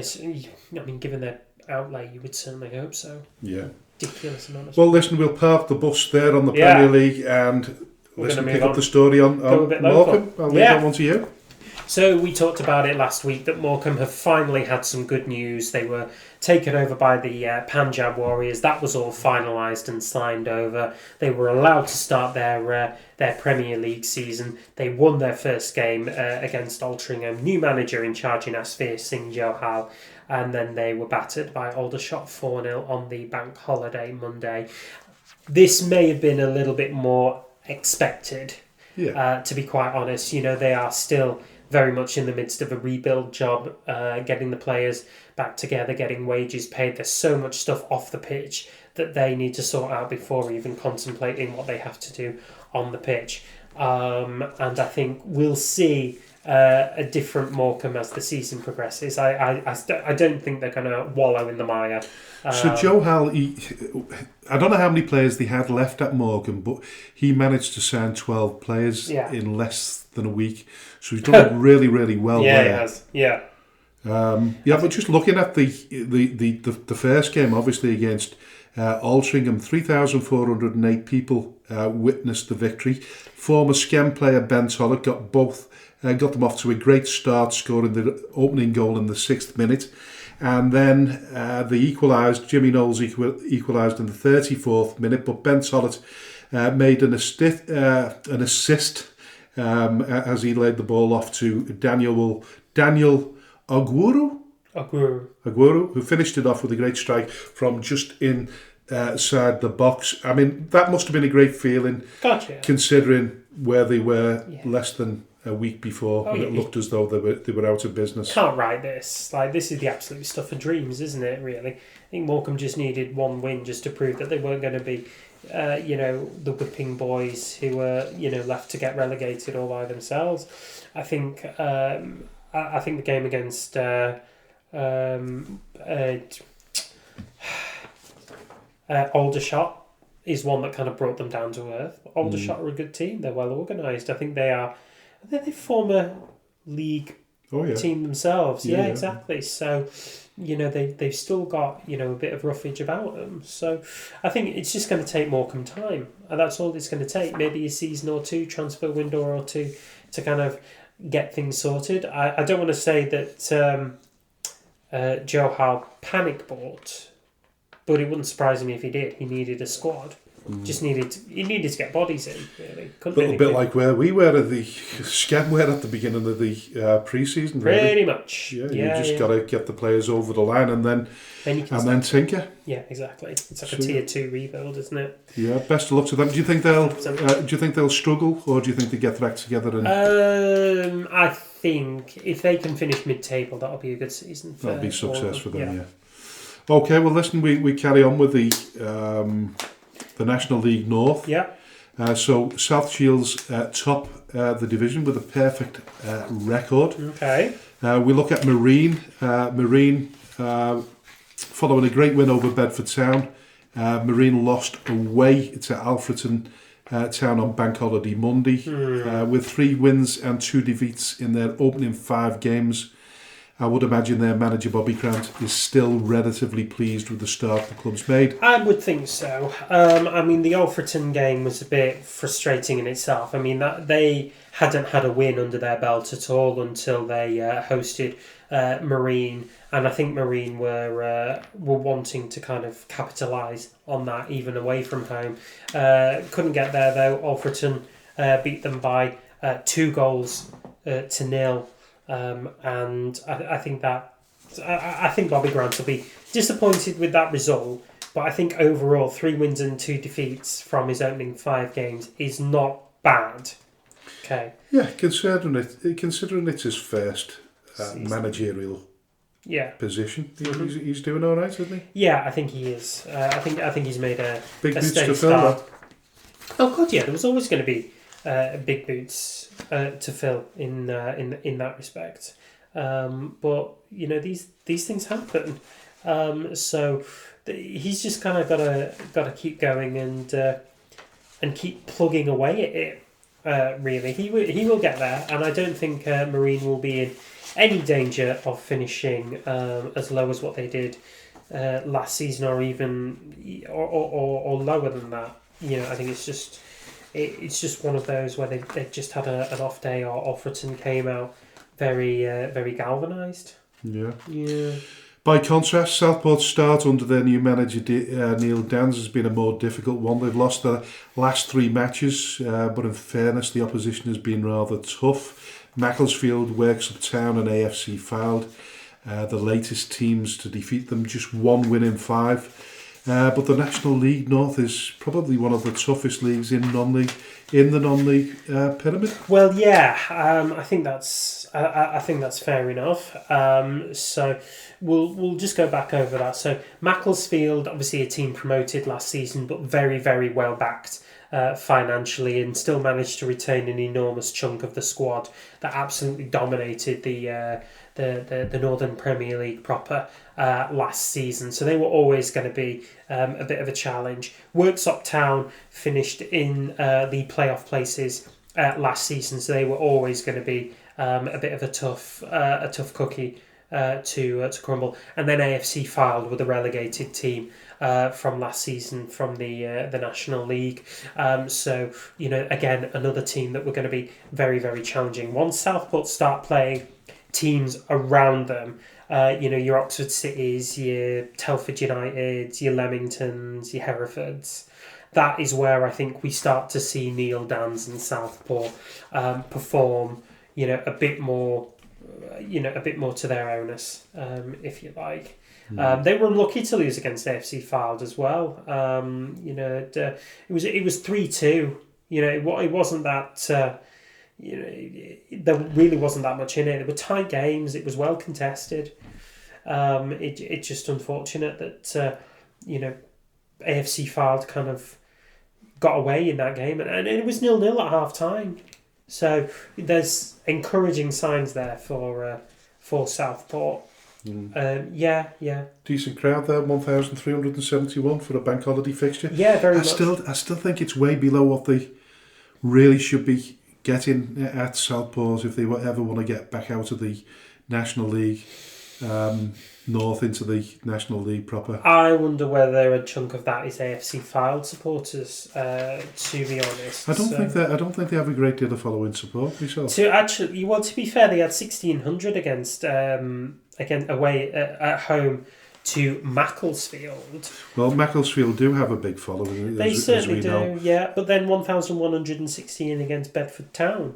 given their outlay, you would certainly hope so. Yeah. Ridiculous amount of... Well, listen, we'll park the bus there on the Premier League and pick up the story on Morecambe. I'll leave that one to you. So we talked about it last week that Morecambe have finally had some good news. They were taken over by the Punjab Warriors. That was all finalised and signed over. They were allowed to start their Premier League season. They won their first game against Altrincham. New manager in charge in Tsffs S2 and then they were battered by Aldershot 4-0 on the bank holiday Monday. This may have been a little bit more expected, to be quite honest. They are still very much in the midst of a rebuild job, getting the players back together, getting wages paid. There's so much stuff off the pitch that they need to sort out before even contemplating what they have to do on the pitch. And I think we'll see a different Morecambe as the season progresses. I don't think they're going to wallow in the mire. So Joe Hall, I don't know how many players they had left at Morecambe, but he managed to sign 12 players in less than a week. So he's done really, really well there. He has. Yeah. But just looking at the first game, obviously against Altrincham, 3,408 people witnessed the victory. Former Scam player Ben Tollett got them off to a great start, scoring the opening goal in the 6th minute. And then they equalised. Jimmy Knowles equalised in the 34th minute, but Ben Tollett made an assist as he laid the ball off to Daniel Aguero, who finished it off with a great strike from just inside the box. I mean, that must have been a great feeling, considering where they were less than a week before, when it looked as though they were out of business. Can't write this. This is the absolute stuff of dreams, isn't it, really? I think Morecambe just needed one win just to prove that they weren't going to be, the whipping boys who were, left to get relegated all by themselves. I think the game against Aldershot is one that kind of brought them down to earth. Aldershot are a good team. They're well organised. I think they're the former league team themselves. Yeah, exactly. So, they've still got, a bit of roughage about them. So I think it's just going to take Morecambe time. And that's all it's going to take. Maybe a season or two, transfer window or two, to kind of get things sorted. I don't want to say that Joe Howe panic bought, but it wouldn't surprise me if he did. He needed a squad. He needed to get bodies in, really. A little bit like where we were at the Scam were at the beginning of the pre-season. Really. Pretty much. You just got to get the players over the line and then tinker. Yeah, exactly. It's like a tier 2 rebuild, isn't it? Yeah, best of luck to them. Do you think they'll struggle, or do you think they get their act together? I think if they can finish mid-table, that'll be a good season. That'll be success for them. Yeah. Okay, well, listen, we carry on with the National League North. Yeah. So South Shields top the division with a perfect record. Okay. We look at Marine. Marine following a great win over Bedford Town. Marine lost away to Alfreton Town on Bank Holiday Monday with 3 wins and 2 defeats in their opening 5 games. I would imagine their manager Bobby Grant is still relatively pleased with the start the club's made. I would think so. The Alfreton game was a bit frustrating in itself. That they hadn't had a win under their belt at all until they hosted Marine, and I think Marine were wanting to kind of capitalise on that even away from home. Couldn't get there though. Alfreton beat them by 2 goals to 0. And I think Bobby Grant will be disappointed with that result, but I think overall 3 wins and 2 defeats from his opening 5 games is not bad. Okay. Yeah, considering it's his first managerial position, he's doing all right, isn't he? Yeah, I think he is. I think he's made a big boots steady to fill. Start. Oh God, yeah, there was always going to be big boots to fill in that respect, but these things happen, so he's just kind of got to keep going and keep plugging away at it. Really, he will get there, and I don't think Marine will be in any danger of finishing as low as what they did last season, or even or lower than that. I think it's just one of those where they've just had an off day, or Alfreton came out very very galvanised. Yeah. By contrast, Southport's start under their new manager Neil Dans has been a more difficult one. They've lost their last 3 matches, but in fairness, the opposition has been rather tough. Macclesfield, Works Uptown and AFC Fylde, the latest teams to defeat them, just 1 win in 5. But the National League North is probably one of the toughest leagues in the non-league pyramid. Well, yeah, I think that's fair enough. So we'll just go back over that. So Macclesfield, obviously a team promoted last season, but very, very well backed financially, and still managed to retain an enormous chunk of the squad that absolutely dominated the Northern Premier League proper last season. So they were always going to be a bit of a challenge. Works Uptown finished in the playoff places last season, so they were always going to be a bit of a tough cookie to crumble. And then AFC Fylde were the relegated team from last season from the National League. So, again, another team that were going to be very, very challenging. Once Southport start playing teams around them, your Oxford Cities, your Telford United, your Leamingtons, your Herefords, that is where I think we start to see Neil Dans and Southport perform, a bit more to their owners, if you like. They were unlucky to lose against AFC Fylde as well. It was 3-2. It wasn't that. There really wasn't that much in it. There were tight games. It was well contested. It's just unfortunate that AFC Fylde kind of got away in that game, and it was 0-0 at half time. So there's encouraging signs there for Southport. Yeah. Decent crowd there, 1,371 for a bank holiday fixture. Yeah, very much. I still think it's way below what they really should be getting at Southport if they ever want to get back out of the National League North into the National League proper. I wonder whether a chunk of that is AFC Fylde supporters. To be honest, I don't think they have a great deal of following support myself. To be fair, they had 1,600 against away at home to Macclesfield. Well, Macclesfield do have a big following. They certainly as we know. Yeah. But then 1,116 against Bedford Town.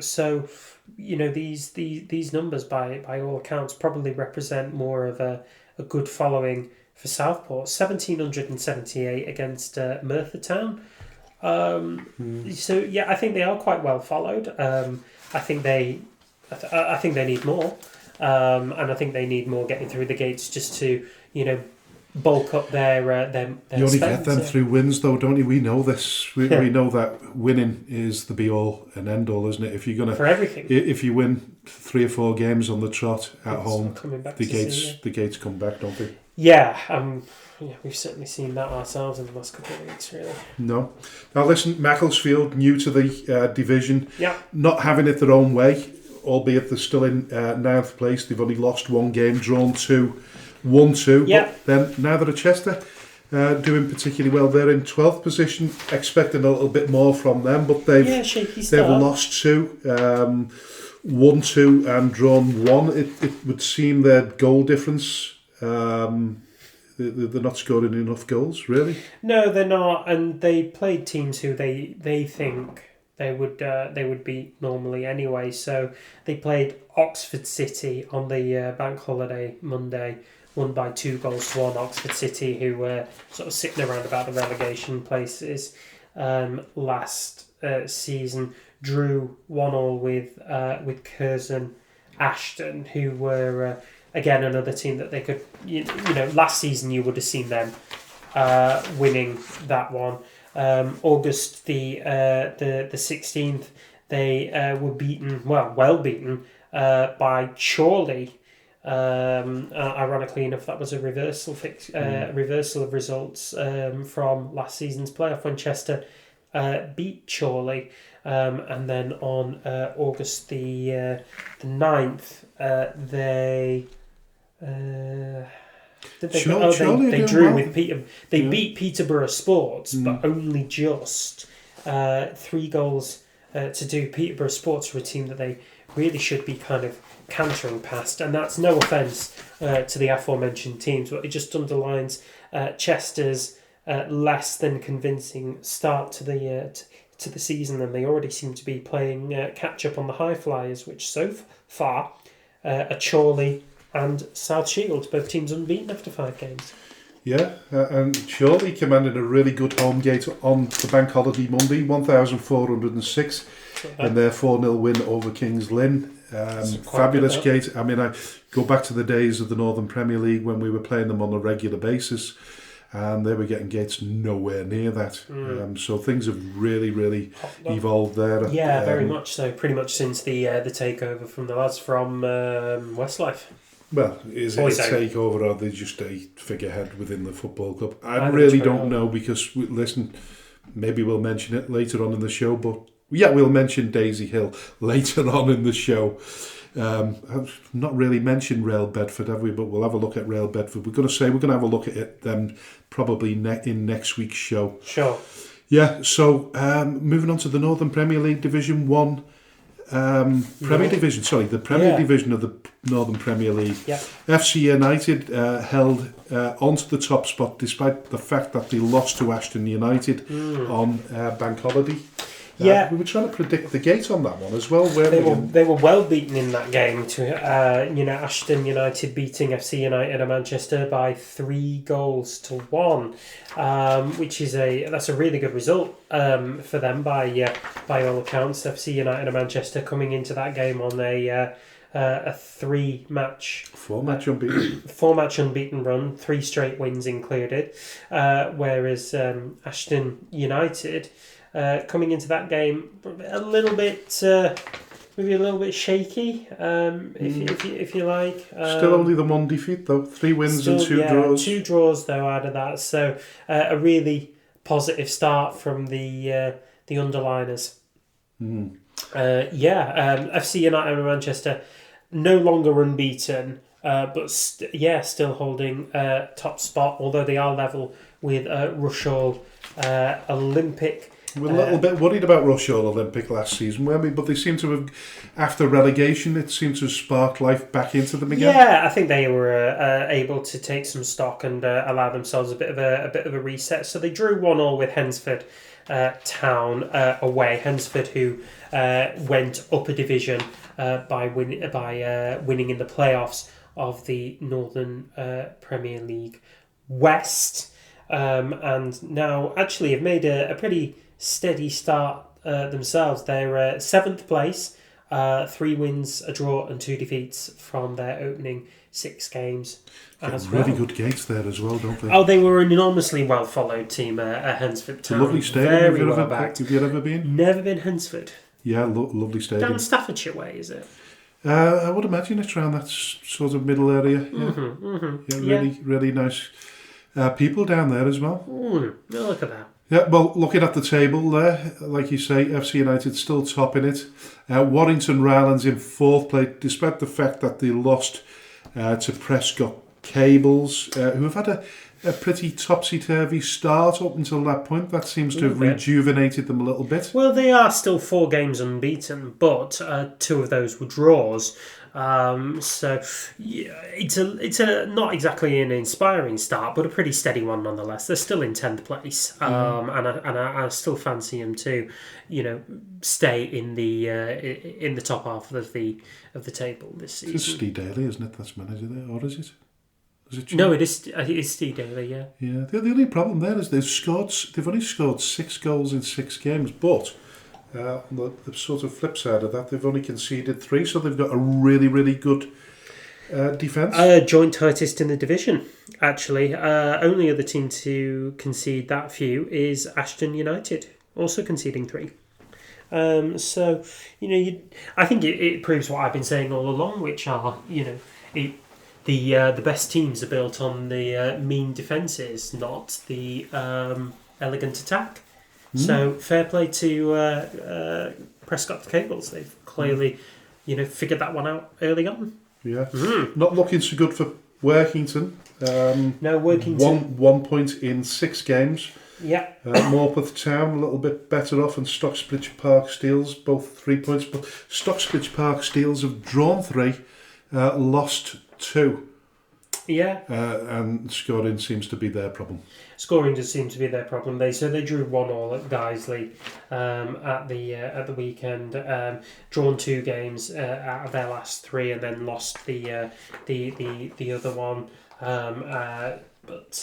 So, these numbers by all accounts probably represent more of a good following for Southport. 1,778 against Merthyr Town. So yeah, I think they are quite well followed. I think they need more. And I think they need more getting through the gates just to, bulk up their You only get them through wins, though, don't you? We know this. We know that winning is the be-all and end-all, isn't it? If you're gonna for everything, if you win 3 or 4 games on the trot at home, the gates come back, don't they? Yeah, we've certainly seen that ourselves in the last couple of weeks, really. No. Now listen, Macclesfield, new to the division, yeah, not having it their own way, albeit they're still in 9th place. They've only lost 1 game, drawn 2, 1-2. Yeah. But then now they're at Chester, doing particularly well. They're in 12th position, expecting a little bit more from them, but they've lost 2, 1-2 and drawn 1. It would seem their goal difference, they're not scoring enough goals, really. No, they're not, and they played teams who they think they would beat normally anyway. So they played Oxford City on the bank holiday Monday, won by 2-1. Oxford City, who were sort of sitting around about the relegation places last season, drew 1-1 with Curzon Ashton, who were again another team that they could last season you would have seen them winning that one. August the 16th, they were beaten, well beaten by Chorley. Ironically enough, that was a reversal of results from last season's playoff when Chester beat Chorley, and then on August the 9th, they. They drew with Peter. They beat Peterborough Sports, but only just 3 goals to do. Peterborough Sports were a team that they really should be kind of cantering past, and that's no offence to the aforementioned teams, but it just underlines Chester's less than convincing start to the season, and they already seem to be playing catch up on the high flyers, which so far are Chorley and South Shields, both teams unbeaten after 5 games. Yeah, and Chorley commanded a really good home gate on the bank holiday Monday, 1,406 in their 4-0 win over Kings Lynn. Fabulous gate. I mean, I go back to the days of the Northern Premier League when we were playing them on a regular basis, and they were getting gates nowhere near that. So things have really, really evolved there. Yeah, very much so. Pretty much since the takeover from the lads from Westlife. Well, is it a takeover, or are they just a figurehead within the football club? I really don't know, because, listen, maybe we'll mention it later on in the show, but yeah, we'll mention Daisy Hill later on in the show. I've not really mentioned Rail Bedford, have we? But we'll have a look at Rail Bedford. We're going to have a look at it probably in next week's show. Sure. Yeah, so moving on to the Northern Premier League Division 1. The Premier Division of the Northern Premier League. Yeah. FC United held onto the top spot despite the fact that they lost to Ashton United on bank holiday. We were trying to predict the gate on that one as well. They were well beaten in that game. Ashton United beating FC United and Manchester by 3-1, which is that's a really good result for them by all accounts. FC United and Manchester coming into that game on a 4-match unbeaten run, 3 straight wins included, whereas Ashton United. Coming into that game, a little bit, maybe a little bit shaky, if you like. Still only the 1 defeat though, 3 wins and 2 draws. 2 draws though out of that, so a really positive start from the underliners. FC United and Manchester no longer unbeaten, but still holding top spot, although they are level with Rushall Olympic. We're a little bit worried about Rushall Olympic last season, weren't we? But they seem to have, after relegation, it seemed to have sparked life back into them again. Yeah, I think they were able to take some stock and allow themselves a bit of a reset. So they drew 1-1 with Hensford Town away. Hensford, who went up a division by winning in the playoffs of the Northern Premier League West, and now actually have made a pretty steady start themselves. They're 7th place, 3 wins, a draw and 2 defeats from their opening 6 games. Really good gates there as well, don't they? Oh, they were an enormously well followed team at Hensford Town. Lovely stadium. Very well backed. Have you ever been? Never been Hensford. Yeah, lovely stadium. Down Staffordshire way, is it? I would imagine it's around that sort of middle area. Yeah, really nice people down there as well. Look at that. Yeah, well, looking at the table there, like you say, FC United still topping it. Warrington Rylands in 4th place, despite the fact that they lost to Prescot Cables, who have had a pretty topsy-turvy start up until that point. That seems to have rejuvenated them a little bit. Well, they are still 4 games unbeaten, but 2 of those were draws. So it's a not exactly an inspiring start, but a pretty steady one nonetheless. They're still in 10th place, and I still fancy them to, stay in the top half of the table this season. It's Steve Daly, isn't it? That's manager there, or is it? No, it is Steve Daly. Yeah. Yeah. The only problem there is they've only scored 6 goals in 6 games, but. On the sort of flip side of that, they've only conceded 3, so they've got a really, really good defence. Joint tightest in the division, actually. Only other team to concede that few is Ashton United, also conceding 3. So, I think it proves what I've been saying all along, which are, the best teams are built on the mean defences, not the elegant attack. So fair play to Prescot Cables. They've clearly, figured that one out early on. Yeah, not looking so good for Workington. No, Workington. 1 point in 6 games. Yeah. Morpeth Town a little bit better off, and Stocksbridge Park Steels both 3 points. But Stocksbridge Park Steels have drawn 3 lost 2. Yeah. And scoring seems to be their problem. Scoring does seem to be their problem. They drew 1-1 at Guiseley at the weekend. Drawn 2 games out of their last 3, and then lost the other one. But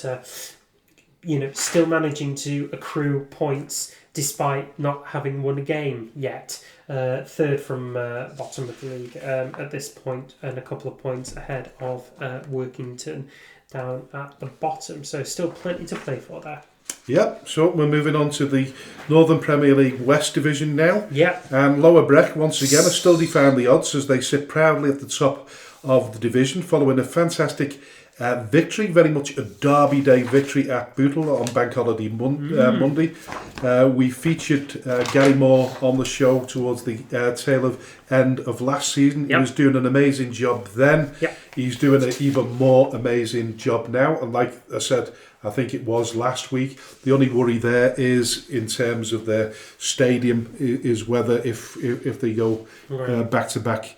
still managing to accrue points despite not having won a game yet. 3rd from bottom of the league at this point, and a couple of points ahead of Workington down at the bottom. So still plenty to play for there. Yep, so we're moving on to the Northern Premier League West Division now. Yep. And Lower Breck, once again, are still defying the odds as they sit proudly at the top of the division following a fantastic victory, very much a Derby Day victory at Bootle on Bank Holiday Monday. We featured Gary Moore on the show towards the end of last season. Yep. He was doing an amazing job then. Yep. He's doing an even more amazing job now. And like I said, I think it was last week, the only worry there is in terms of their stadium is whether if they go back-to-back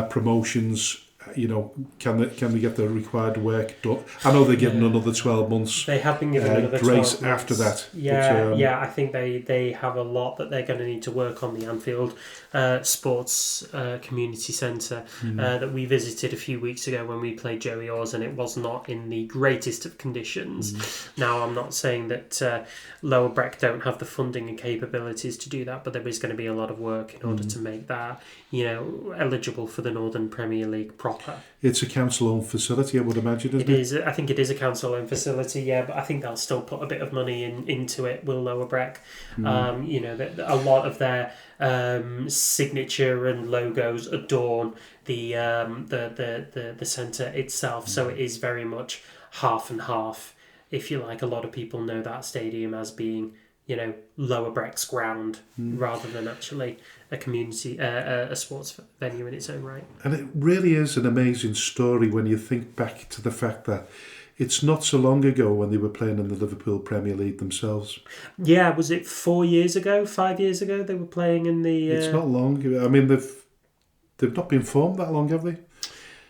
promotions, can they get the required work done? I know they're given another 12 months. They have been given another grace 12 months after that. Yeah, I think they have a lot that they're going to need to work on. The Anfield Sports Community Centre that we visited a few weeks ago when we played Joey Oars, and it was not in the greatest of conditions. Now, I'm not saying that Lower Breck don't have the funding and capabilities to do that, but there is going to be a lot of work in order to make that eligible for the Northern Premier League proper. It's a council-owned facility, I would imagine, isn't it? It is. I think it is a council-owned facility, yeah, but I think they'll still put a bit of money into it, will Lower Breck. A lot of their signature and logos adorn the centre itself, so it is very much half and half, if you like. A lot of people know that stadium as being Lower Breck's ground rather than actually a community, a sports venue in its own right. And it really is an amazing story when you think back to the fact that it's not so long ago when they were playing in the Liverpool Premier League themselves. Yeah, was it 4 years ago, 5 years ago they were playing in the... It's not long. I mean, they've not been formed that long, have they?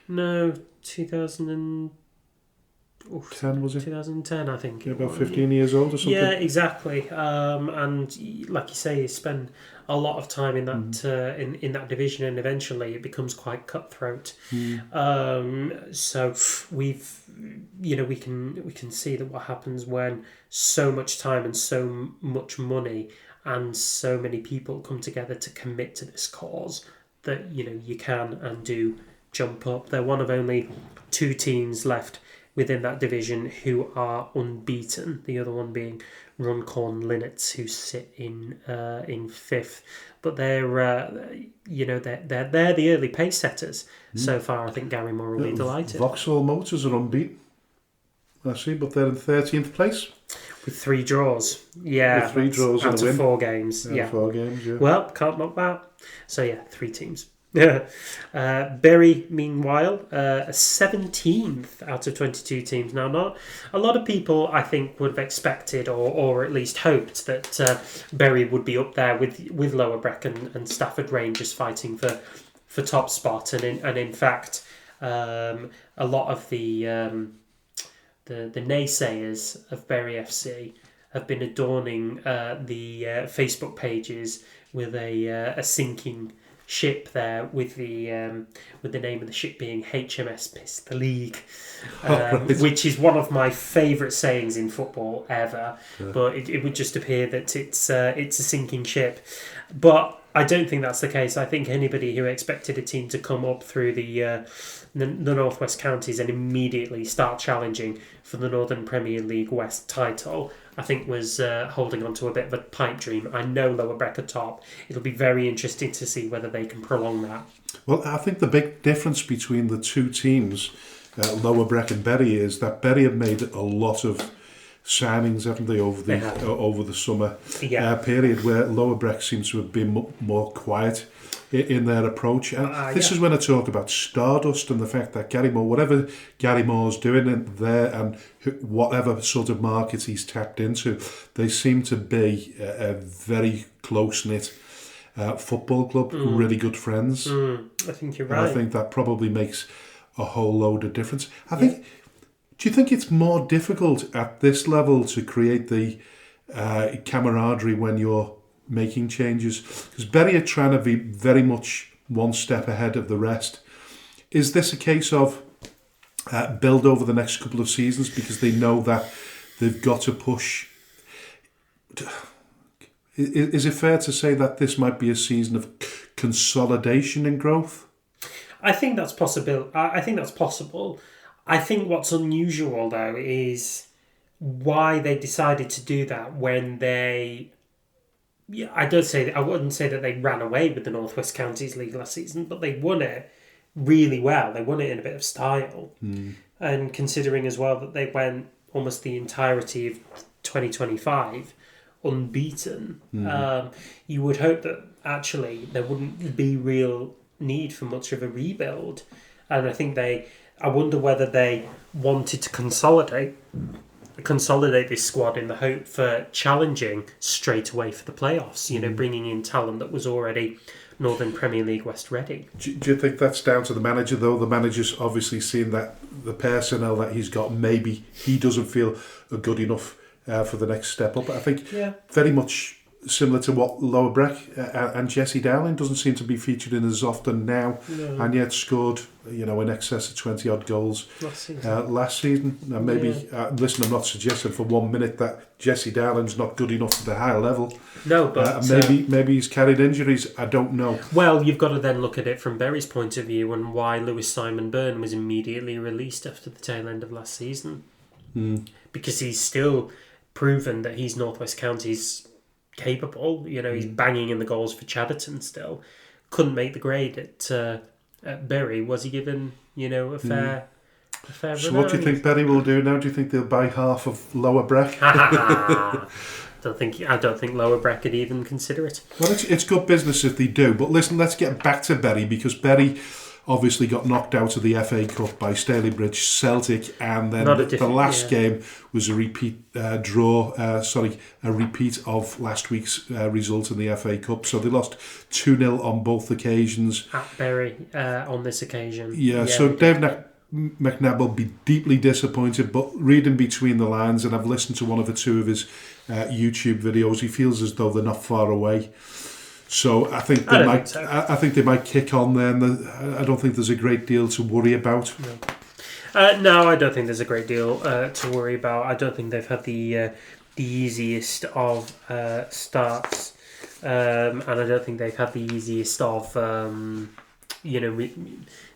No, 2010, was it? 2010, I think. Yeah, about 15 years old or something? Yeah, exactly. And like you say, you spend a lot of time in that in that division, and eventually it becomes quite cutthroat. So we can see that what happens when so much time and so much money and so many people come together to commit to this cause, that you can and do jump up. They're one of only 2 teams left within that division who are unbeaten. The other one being Runcorn Linnets, who sit in 5th. But they're they're the early pace setters so far. I think Gary Moore will be delighted. Vauxhall Motors are unbeaten, I see, but they're in 13th place with 3 draws. Yeah, with 3 draws and a win. 4 games. Yeah, 4 games. Yeah. Well, can't knock that. So yeah, 3 teams. Bury, meanwhile, 17th out of 22 teams. Now, not a lot of people, I think, would have expected or at least hoped that Bury would be up there with Lower Breck and Stafford Rangers fighting for top spot. And in fact, a lot of the naysayers of Bury FC have been adorning the Facebook pages with a sinking ship there, with the name of the ship being HMS Piss the League, which is one of my favourite sayings in football ever. Yeah. But it would just appear that it's a sinking ship. But I don't think that's the case. I think anybody who expected a team to come up through the Northwest Counties and immediately start challenging for the Northern Premier League West title, I think was holding on to a bit of a pipe dream. I know Lower Breck are top. It'll be very interesting to see whether they can prolong that. Well, I think the big difference between the 2 teams, Lower Breck and Bury, is that Bury have made a lot of signings, haven't they, over the summer period, where Lower Breck seems to have been more quiet in their approach. And this is when I talk about stardust and the fact that Gary Moore, whatever Gary Moore's doing in there and whatever sort of market he's tapped into, they seem to be a very close-knit football club, really good friends. I think you're right. And I think that probably makes a whole load of difference. Do you think it's more difficult at this level to create the camaraderie when you're making changes? Because Bury are trying to be very much one step ahead of the rest. Is this a case of build over the next couple of seasons because they know that they've got to push? Is it fair to say that this might be a season of consolidation and growth? I think that's possible. I think that's possible. I think what's unusual though is why they decided to do that when they. Yeah, I wouldn't say that they ran away with the North West Counties League last season, but they won it really well. They won it in a bit of style, and considering as well that they went almost the entirety of 2025 unbeaten, you would hope that actually there wouldn't be real need for much of a rebuild. And I wonder whether they wanted to consolidate this squad in the hope for challenging straight away for the playoffs, bringing in talent that was already Northern Premier League West ready. Do you think that's down to the manager, though? The manager's obviously seen that the personnel that he's got, maybe he doesn't feel good enough for the next step up. I think very much similar to what Lower Breck and Jesse Dowling doesn't seem to be featured in as often now, and yet scored in excess of 20 odd goals last season. And maybe listen, I'm not suggesting for 1 minute that Jesse Dowling's not good enough at the higher level. No, but maybe he's carried injuries. I don't know. Well, you've got to then look at it from Bury's point of view and why Lewis Simon Byrne was immediately released after the tail end of last season, because he's still proven that he's North West Counties capable. He's banging in the goals for Chadderton still. Couldn't make the grade at Bury. Was he given a fair run? So what do you think Bury will do now? Do you think they'll buy half of Lower Breck? I don't think Lower Breck could even consider it. Well, it's good business if they do. But listen, let's get back to Bury, because Bury obviously got knocked out of the FA Cup by Stalybridge Celtic, and then the last game was a repeat a repeat of last week's result in the FA Cup. So they lost 2-0 on both occasions. At Bury on this occasion. So Dave McNabb will be deeply disappointed, but reading between the lines, and I've listened to one of the two of his YouTube videos, he feels as though they're not far away. So I think they might kick on there, and I don't think there's a great deal to worry about. No, I don't think there's a great deal to worry about. I don't think they've had the easiest of starts, and I don't think they've had the easiest of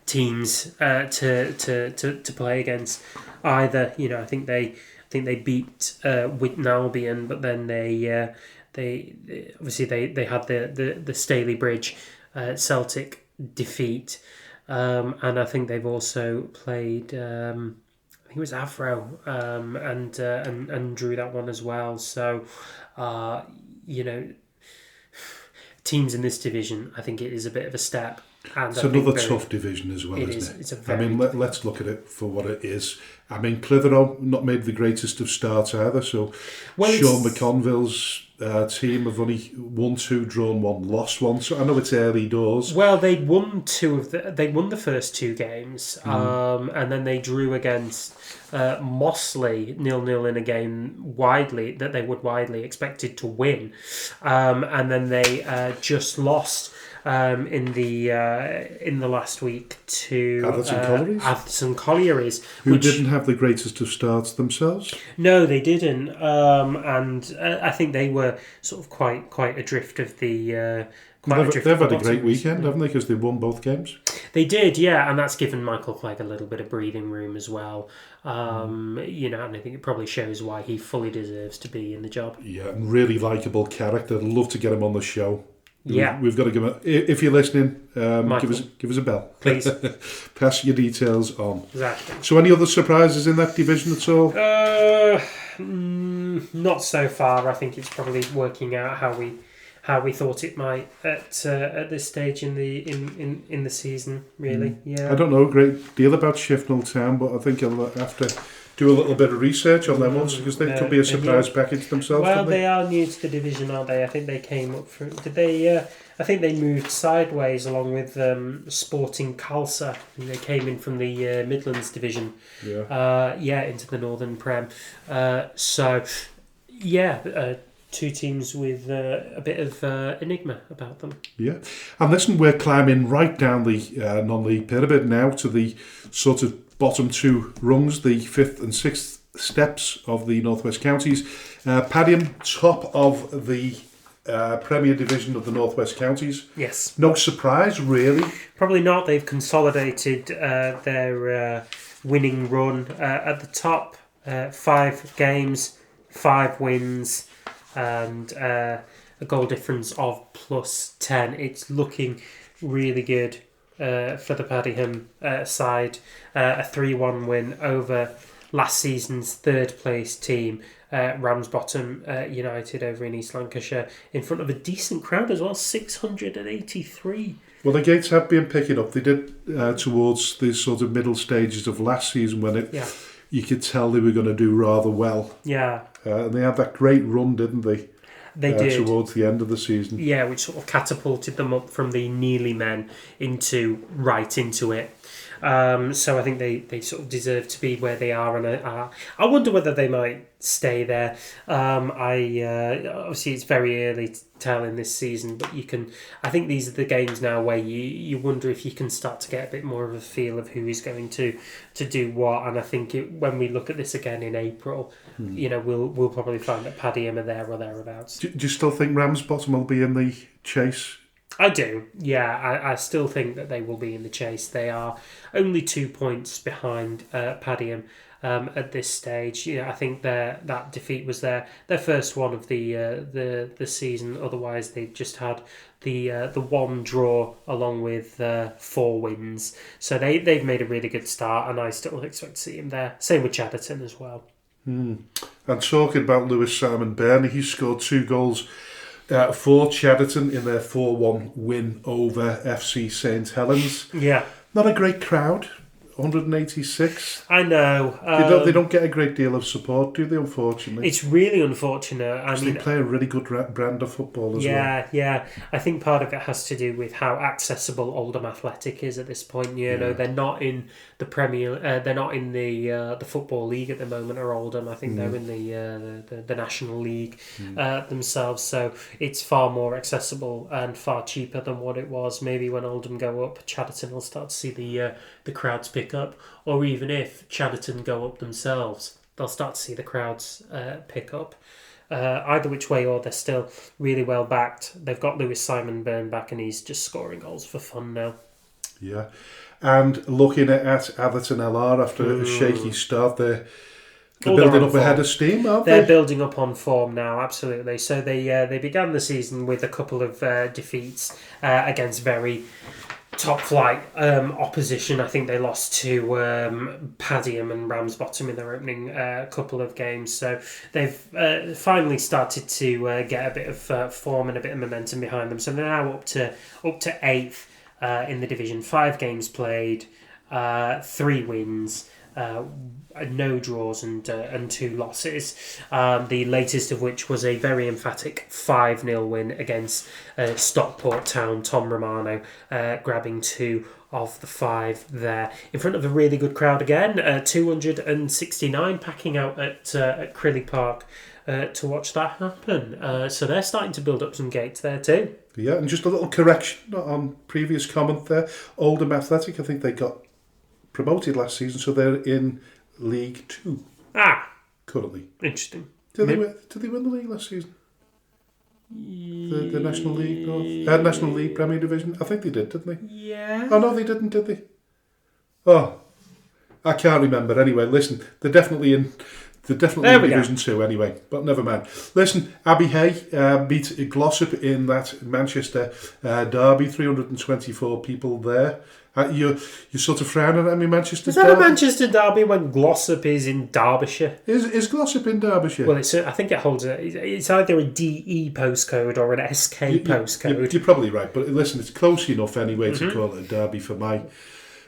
teams to play against either. I think they beat Witton Albion, but then they obviously had the Stalybridge Celtic defeat, and I think they've also played I think it was Avro and drew that one as well. So teams in this division, I think it is a bit of a step. And it's another tough division as well, isn't it? Let's look at it for what it is. Clitheroe not made the greatest of starts either. So Sean McConville's team have only won 2, drawn 1, lost 1. So I know it's early doors. Well, they won the first 2 games, and then they drew against Mossley 0-0 in a game that they would widely expected to win, and then they just lost in the last week to Atherton Collieries, who didn't have the greatest of starts themselves. No, they didn't, and I think they were sort of quite adrift of the. They've had a great weekend, haven't they? Because they won both games. They did, yeah, and that's given Michael Clegg a little bit of breathing room as well. And I think it probably shows why he fully deserves to be in the job. Yeah, and really likeable character. I'd love to get him on the show. Yeah, we've got to give him. If you're listening, give us a bell, please. Pass your details on. Exactly. So, any other surprises in that division at all? Not so far. I think it's probably working out how we thought it might at this stage in the season. Really, yeah. I don't know a great deal about Shifnal Town, but I think after do a little bit of research on them ones because they could be a surprise package themselves. Well, they are new to the division, aren't they? I think they came up from. Did they? I think they moved sideways along with Sporting Calsa. They came in from the Midlands division. Into the Northern Prem. Two teams with a bit of enigma about them. Yeah. And listen, we're climbing right down the non-league pyramid now to the sort of bottom two rungs, the 5th and 6th steps of the North West Counties. Padiham, top of the Premier Division of the North West Counties. Yes. No surprise, really. Probably not. They've consolidated their winning run at the top. 5 games, 5 wins, and a goal difference of +10. It's looking really good for the Padiham side. A 3-1 win over last season's 3rd place team, Ramsbottom United over in East Lancashire, in front of a decent crowd as well, 683. Well, the gates have been picking up. They did towards the sort of middle stages of last season when you could tell they were going to do rather well. Yeah. And they had that great run, didn't they? They did. Towards the end of the season. Yeah, which sort of catapulted them up from the Nearly men right into it. So I think they sort of deserve to be where they are, and I wonder whether they might stay there. Obviously it's very early to tell in this season, but I think these are the games now where you wonder if you can start to get a bit more of a feel of who is going to do what. And I think when we look at this again in April, we'll probably find that Padiham are there or thereabouts. Do you still think Ramsbottom will be in the chase? I do, yeah. I still think that they will be in the chase. They are only 2 points behind Padiham at this stage. I think that defeat was their first one of the season. Otherwise, they've just had the one draw along with 4 wins. So they've made a really good start, and I still expect to see him there. Same with Chadderton as well. And talking about Lewis Simon Burnley, he scored 2 goals. For Chadderton in their 4-1 win over FC St Helens. Yeah. Not a great crowd, 186. I know. They don't get a great deal of support, do they, unfortunately? It's really unfortunate. They play a really good brand of football as well. Yeah. I think part of it has to do with how accessible Oldham Athletic is at this point. They're not in the Premier. They're not in the Football League at the moment, or Oldham. I think they're in the National League themselves. So it's far more accessible and far cheaper than what it was. Maybe when Oldham go up, Chadderton will start to see the crowds pick up, or even if Chadderton go up themselves, they'll start to see the crowds pick up. Either which way, or they're still really well backed. They've got Lewis Simon Byrne back, and he's just scoring goals for fun now. Yeah, and looking at Everton LR after a shaky start, they're building up a head of steam, aren't they? They're building up on form now, absolutely. So they began the season with a couple of defeats against very top flight opposition. I think they lost to Padiham and Ramsbottom in their opening couple of games. So they've finally started to get a bit of form and a bit of momentum behind them. So they're now up to 8th in the division. 5 games played, 3 wins. No draws and 2 losses. The latest of which was a very emphatic 5-0 win against Stockport Town. Tom Romano grabbing 2 of the 5 there in front of a really good crowd again. 269 packing out at Crilly Park to watch that happen. So they're starting to build up some gates there too. Yeah, and just a little correction on previous comment there. Oldham Athletic, I think they got promoted last season, so they're in League 2. Currently. Interesting. Did they win the league last season? The National League National League Premier Division? I think they did, didn't they? Yeah. Oh no, they didn't, did they? Oh, I can't remember. Anyway, listen, they're definitely in Division 2 anyway, but never mind. Listen, Abbey Hay beat Glossop in that Manchester derby, 324 people there. You're sort of frowning at me, Manchester derby. Is that derby? a Manchester derby when Glossop is in Derbyshire? Is Glossop in Derbyshire? Well, I think it holds it's either a DE postcode or an SK postcode. You're probably right, but listen, it's close enough anyway to call it a derby for my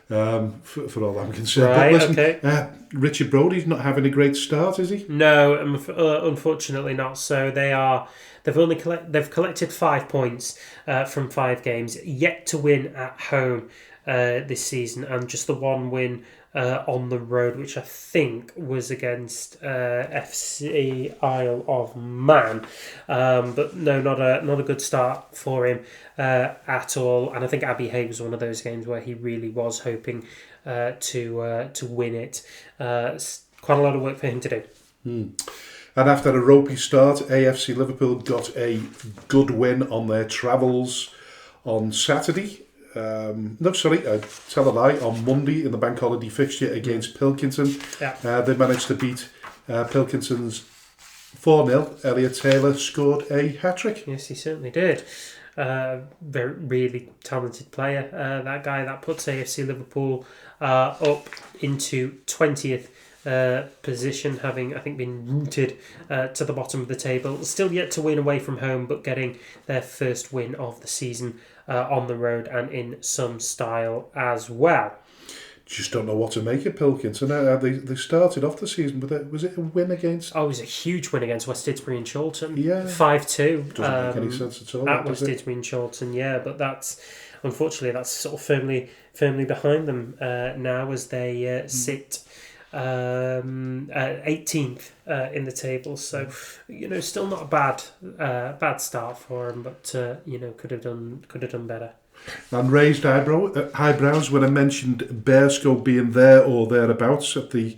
for all I'm concerned. Right, But listen, okay. Richard Brodie's not having a great start, is he? No, unfortunately not. So they've collected 5 points from 5 games, yet to win at home this season, and just the one win on the road, which I think was against FC Isle of Man. But no, not a good start for him at all. And I think Abbey Hay was one of those games where he really was hoping to win it. Quite a lot of work for him to do. And after a ropey start, AFC Liverpool got a good win on their travels on Saturday. I tell a lie, on Monday in the bank holiday fixture against Pilkington. Yeah. They managed to beat Pilkington's 4-0. Elliot Taylor scored a hat-trick. Yes, he certainly did. Very really talented player. That guy that puts AFC Liverpool up into 20th position, having I think been rooted to the bottom of the table. Still yet to win away from home, but getting their first win of the season on the road and in some style as well. Just don't know what to make of Pilkington. They started off the season, but was it a win against? Oh, it was a huge win against West Didsbury and Chorlton. Yeah. 5-2. Doesn't make any sense at all. At West Didsbury and Chorlton, yeah. But unfortunately, that's sort of firmly behind them now as they sit 18th in the table. So, still not a bad start for them, but could have done better. And raised eyebrows when I mentioned Bearscough being there or thereabouts at the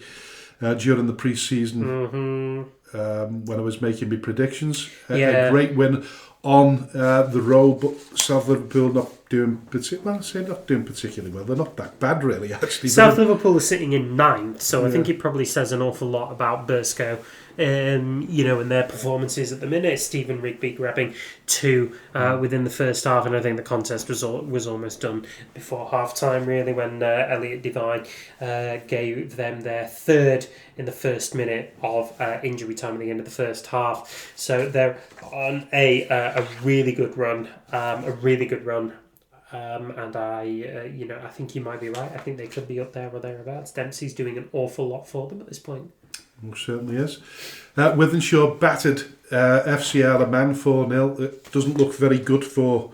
during the pre-season when I was making my predictions. A great win on the road, but South Liverpool not doing particularly well. They're not that bad, really, actually. South Liverpool is sitting in 9th, so I think it probably says an awful lot about Bearscough. And their performances at the minute. Stephen Rigby grabbing 2 within the first half, and I think the contest was almost done before half time, really, when Elliot Devine gave them their 3rd in the first minute of injury time at the end of the first half. So they're on a really good run, and I think you might be right. I think they could be up there or thereabouts. Dempsey's doing an awful lot for them at this point. Certainly is. Wythenshawe battered FC Isle of Man 4-0. It doesn't look very good for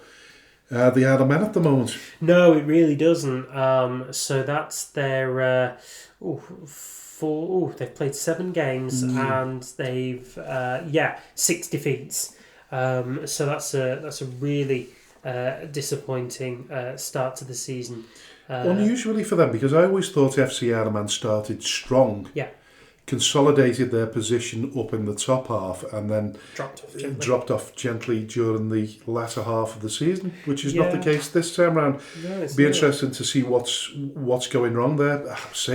the Isle of Man at the moment. No, it really doesn't. So that's their... they've played 7 games and they've 6 defeats. So that's a really disappointing start to the season. Unusually for them, because I always thought FC Isle of Man started strong. Yeah. Consolidated their position up in the top half and then dropped off gently during the latter half of the season, which is not the case this time around. No, it'll be interesting to see what's going wrong there.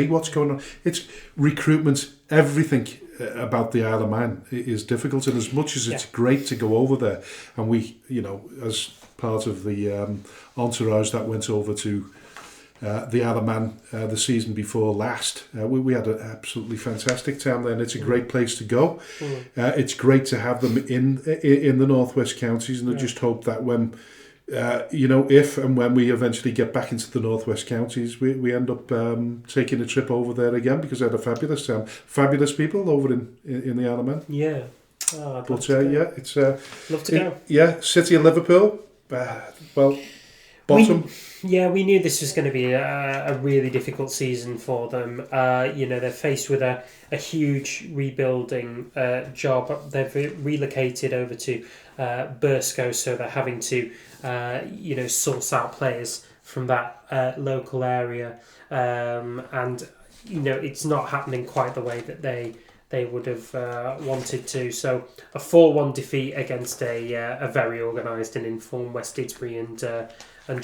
What's going on. It's recruitment. Everything about the Isle of Man is difficult, and as much as it's great to go over there, and we, as part of the entourage that went over to the Isle of Man the season before last. We had an absolutely fantastic time there, and it's a great place to go. It's great to have them in the Northwest Counties, and I just hope that when, if and when we eventually get back into the Northwest Counties, we end up taking a trip over there again, because I had a fabulous time. Fabulous people over in the Isle of Man. Yeah. It's love to go. Yeah, City of Liverpool. Bottom. We knew this was going to be a really difficult season for them. They're faced with a huge rebuilding job. They've relocated over to Bearscough, so they're having to, source out players from that local area. It's not happening quite the way that they would have wanted to. So a 4-1 defeat against a very organised and informed West Didsbury and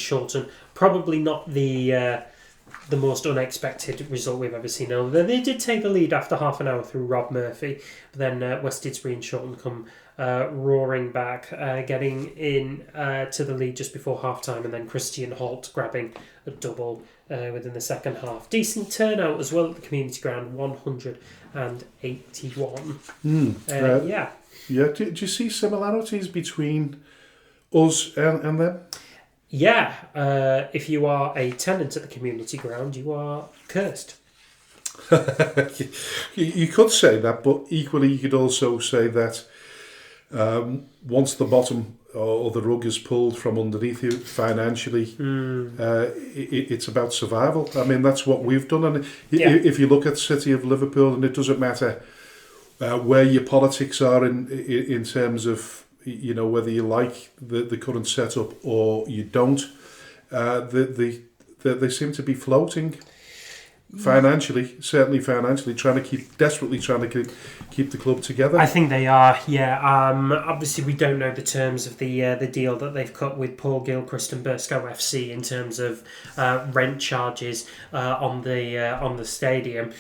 Chorlton. Probably not the most unexpected result we've ever seen. Although they did take the lead after half an hour through Rob Murphy, but then West Didsbury and Chorlton come roaring back, getting in to the lead just before half time, and then Christian Holt grabbing a double within the second half. Decent turnout as well at the community ground, 181. Yeah. Do you see similarities between us and them? if you are a tenant at the community ground, you are cursed. You could say that, but equally you could also say that once the bottom or the rug is pulled from underneath you financially, it's about survival. I mean, that's what we've done. And if you look at the City of Liverpool, and it doesn't matter where your politics are in terms of, whether you like the current setup or you don't, they seem to be floating. Certainly financially, desperately trying to keep the club together. I think they are, yeah. Obviously, we don't know the terms of the deal that they've cut with Paul Gilchrist and Prescot FC in terms of rent charges on the stadium.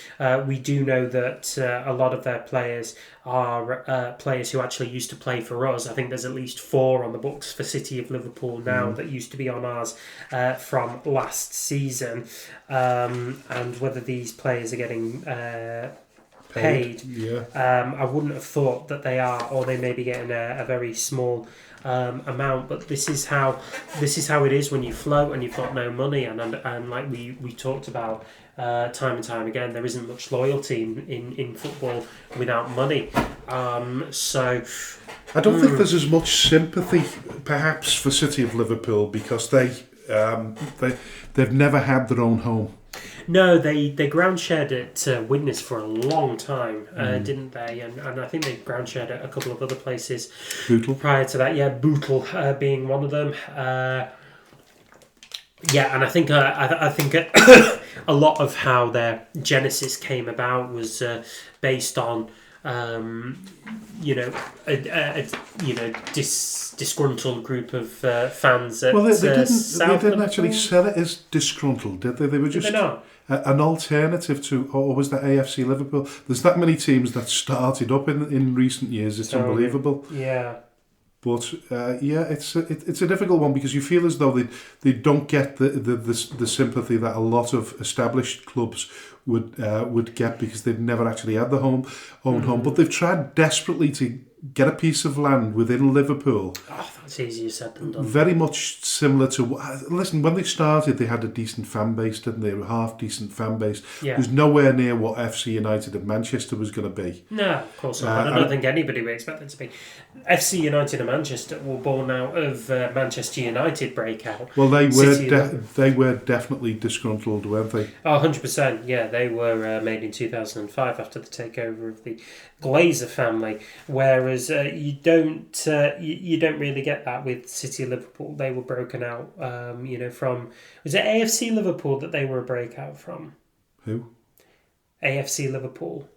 We do know that a lot of their players are players who actually used to play for us. I think there's at least 4 on the books for City of Liverpool now that used to be on ours from last season. And whether these players are getting paid, I wouldn't have thought that they are, or they may be getting a very small amount. But this is how it is when you float and you've got no money, and like we talked about time and time again, there isn't much loyalty in football without money. So I don't think there's as much sympathy perhaps for City of Liverpool because they've never had their own home. No, they ground shared at Widnes for a long time, didn't they? And I think they ground shared at a couple of other places. Bootle. Prior to that, Bootle being one of them. And I think a lot of how their genesis came about was based on disgruntled group of fans at they didn't actually sell it as disgruntled, did they? They were just an alternative to, or was that AFC Liverpool? There's that many teams that started up in recent years. It's unbelievable. Yeah. But it's a difficult one because you feel as though they don't get the sympathy that a lot of established clubs would get because they've never actually had the own home. But they've tried desperately to get a piece of land within Liverpool. Oh, that's easier said than done. Very much similar to... Listen, when they started, they had a decent fan base, didn't they? A half-decent fan base. Yeah. It was nowhere near what FC United and Manchester was going to be. No, of course not. I don't think anybody would expect it to be. FC United and Manchester were born out of Manchester United breakout. Well, they were definitely disgruntled, weren't they? Oh, 100%. Yeah, they were made in 2005 after the takeover of the Glazer family, whereas you don't really get that with City of Liverpool. They were broken out, from... Was it AFC Liverpool that they were a breakout from? Who? AFC Liverpool.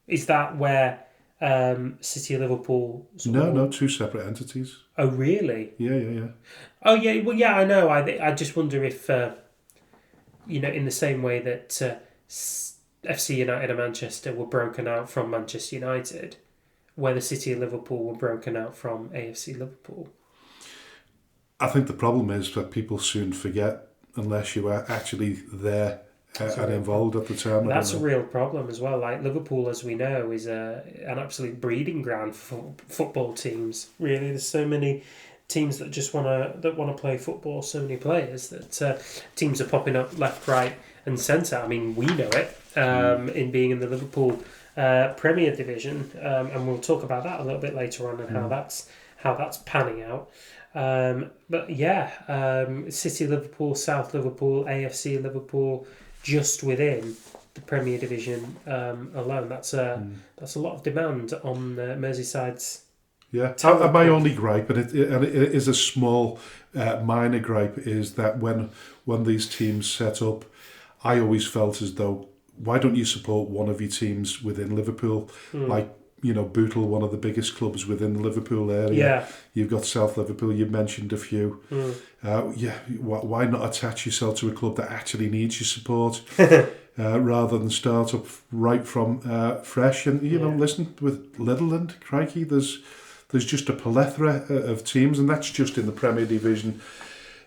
Is that where City of Liverpool... No, 2 separate entities. Oh, really? Yeah. Oh, yeah, well, yeah, I know. I just wonder if, in the same way that FC United and Manchester were broken out from Manchester United, where the City of Liverpool were broken out from AFC Liverpool. I think the problem is that people soon forget unless you are actually there and involved at the time. That's a real problem as well. Like Liverpool, as we know, is an absolute breeding ground for football teams. Really, there's so many teams that just want to play football. So many players that teams are popping up left, right, and centre. I mean, we know it in being in the Liverpool Premier Division, and we'll talk about that a little bit later on and how that's panning out. But City Liverpool, South Liverpool, AFC Liverpool, just within the Premier Division alone. That's a lot of demand on Merseyside's. Yeah, my only gripe, and it is a small, minor gripe, is that when these teams set up, I always felt as though, why don't you support one of your teams within Liverpool? Like, Bootle, one of the biggest clubs within the Liverpool area. Yeah. You've got South Liverpool, you mentioned a few. Why not attach yourself to a club that actually needs your support rather than start up right from fresh? And, listen, with Litherland, crikey, there's just a plethora of teams, and that's just in the Premier Division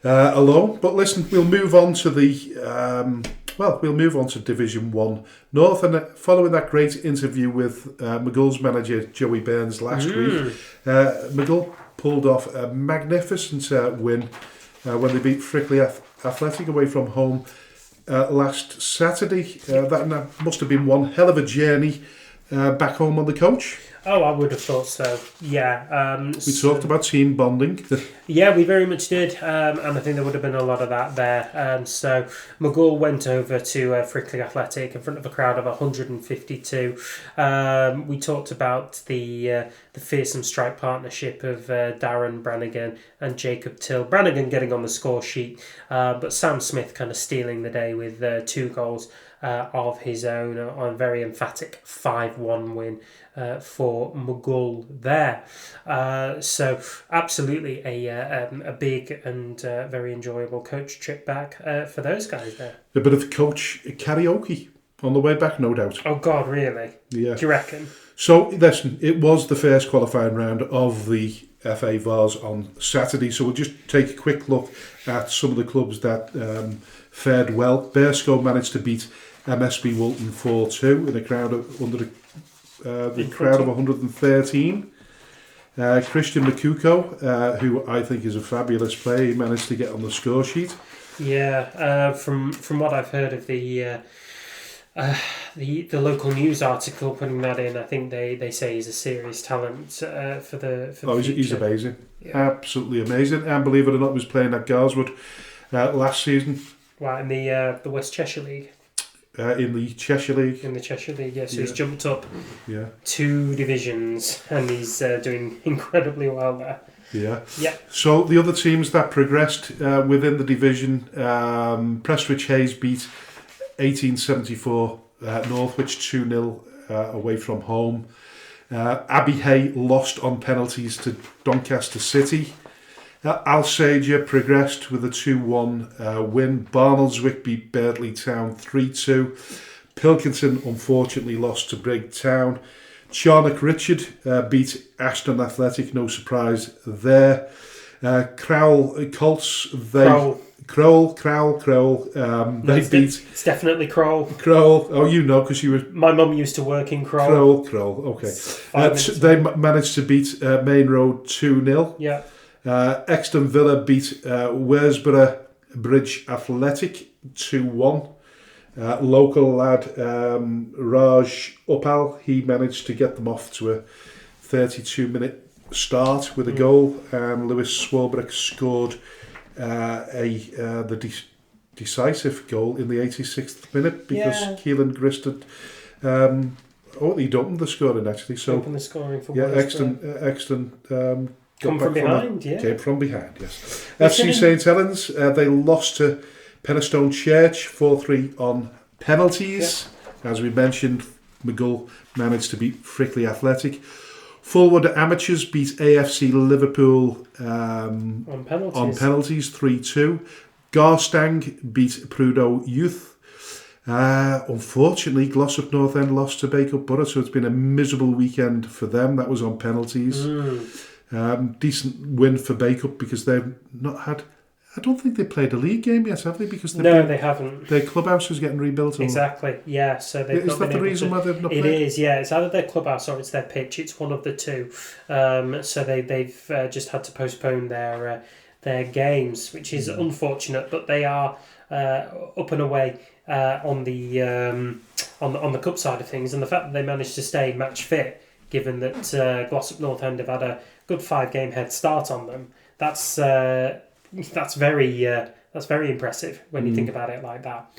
alone. But listen, we'll move on to Division 1 North, and following that great interview with McGull's manager Joey Burns last week, McGull pulled off a magnificent win when they beat Frickley Athletic away from home last Saturday. That must have been one hell of a journey back home on the coach. Oh, I would have thought so. Yeah. We talked about team bonding. Yeah, we very much did, and I think there would have been a lot of that there. So McGull went over to Frickley Athletic in front of a crowd of 152. We talked about the fearsome strike partnership of Darren Brannigan and Jacob Till. Brannigan getting on the score sheet, but Sam Smith kind of stealing the day with 2 goals of his own on a very emphatic 5-1 win for McGull there. So absolutely a big and very enjoyable coach trip back for those guys there. A bit of coach karaoke on the way back, no doubt. Oh God, really? Yeah. Do you reckon? So listen, it was the first qualifying round of the FA Vars on Saturday, so we'll just take a quick look at some of the clubs that fared well. Bearscough managed to beat MSB Walton 4-2 in a crowd of crowd of 113. Christian Makuko, who I think is a fabulous player, he managed to get on the score sheet. Yeah, from what I've heard of the local news article putting that in, I think they say he's a serious talent for the future. He's amazing, absolutely amazing. And believe it or not, he was playing at Garswood last season. Wow, in the West Cheshire League. In the Cheshire League. In the Cheshire League, yes. Yeah, so he's jumped up 2 divisions and he's doing incredibly well there. Yeah. Yeah. So the other teams that progressed within the division, Prestwich Hayes beat 1874 Northwich 2-0 away from home. Abbey Hay lost on penalties to Doncaster City. Alsager progressed with a 2-1 win. Barnoldswick beat Birdley Town 3-2. Pilkington unfortunately lost to Brigg Town. Charnock Richard beat Ashton Athletic, no surprise there. Crowell Colts, Crowell. They beat. It's definitely Crowell. Crowell. Oh, you know, because you were. My mum used to work in Crowell. Crowell. Okay. They managed to beat Main Road 2-0. Yeah. Exton Villa beat Worsborough Bridge Athletic 2-1. Local lad Raj Uppal, he managed to get them off to a 32-minute start with a goal. Lewis Swarbrick scored the decisive goal in the 86th minute because Keelan Grist had he'd opened the scoring actually. So opened the scoring for Exton came from behind, yes. FC St Helens, they lost to Penistone Church 4-3 on penalties. Yeah. As we mentioned, McGull managed to beat Frickley Athletic. Fulwood Amateurs beat AFC Liverpool on penalties 3-2. Garstang beat Prudo Youth. Unfortunately, Glossop North End lost to Bacup Borough, so it's been a miserable weekend for them. That was on penalties. Decent win for Bacup because they've not had... I don't think they played a league game yet, have they? Because they haven't. Their clubhouse is getting rebuilt. Exactly, yeah. So they've is that the reason why they've not played? It is, yeah. It's either their clubhouse or it's their pitch. It's one of the two. So they've just had to postpone their games, which is unfortunate. But they are up and away on the cup side of things, and the fact that they managed to stay match fit, given that Glossop North End have had a good 5-game head start on them. That's very impressive when you think about it like that.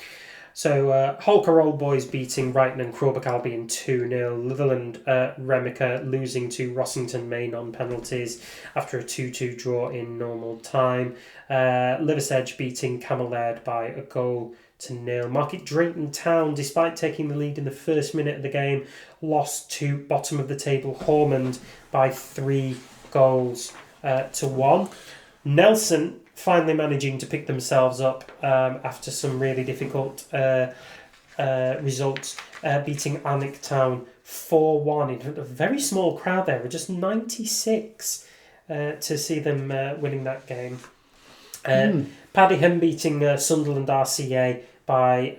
So Holker Old Boys beating Brighton and Crawbrook Albion 2-0. Litherland Remica losing to Rossington Main on penalties after a 2-2 draw in normal time. Liversedge beating Camelaird by a goal to 0. Market Drayton Town, despite taking the lead in the first minute of the game, lost to bottom of the table Hormond by 3 goals to 1. Nelson finally managing to pick themselves up after some really difficult results, beating Alnwick Town 4-1 in front of a very small crowd there, with just 96 to see them winning that game. Padiham beating Sunderland RCA by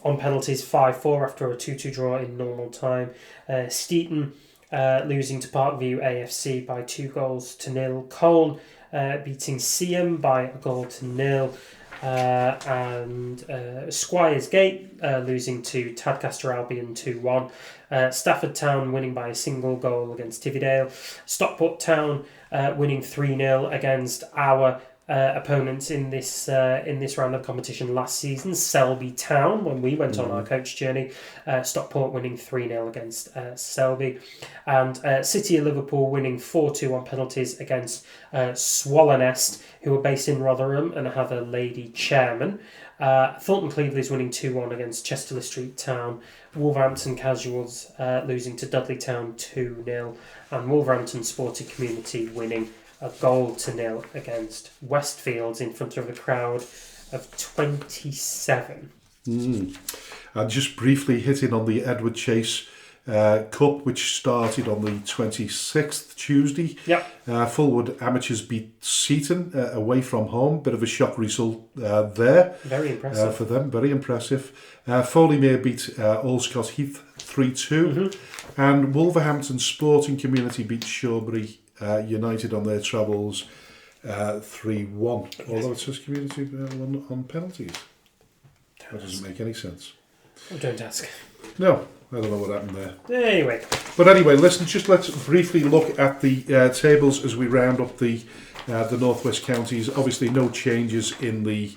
on penalties 5-4 after a 2-2 draw in normal time. Steeton losing to Parkview AFC by 2 goals to 0. Colne beating Seaham by a goal to nil. And Squires Gate losing to Tadcaster Albion 2-1. Stafford Town winning by a single goal against Tividale. Stockport Town winning 3-0 against our opponents in this round of competition last season, Selby Town, when we went on our coach journey. Stockport winning 3-0 against Selby. And City of Liverpool winning 4-2 on penalties against Swallownest, who are based in Rotherham and have a lady chairman. Thornton Cleveland's winning 2-1 against Chesterley Street Town. Wolverhampton Casuals losing to Dudley Town 2-0. And Wolverhampton Sporting Community winning a goal to nil against Westfields in front of a crowd of 27. And just briefly hitting on the Edward Chase Cup, which started on the 26th, Tuesday. Yep. Fulwood Amateurs beat Seaton away from home. Bit of a shock result there. Very impressive. For them, very impressive. Folleymere beat Allscott Heath 3-2. And Wolverhampton Sporting Community beat Shawbury United on their travels 3-1. Although it says community on penalties. That doesn't make any sense. Oh, don't ask. No, I don't know what happened there. Anyway. But anyway, let's briefly look at the tables as we round up the Northwest counties. Obviously, no changes in the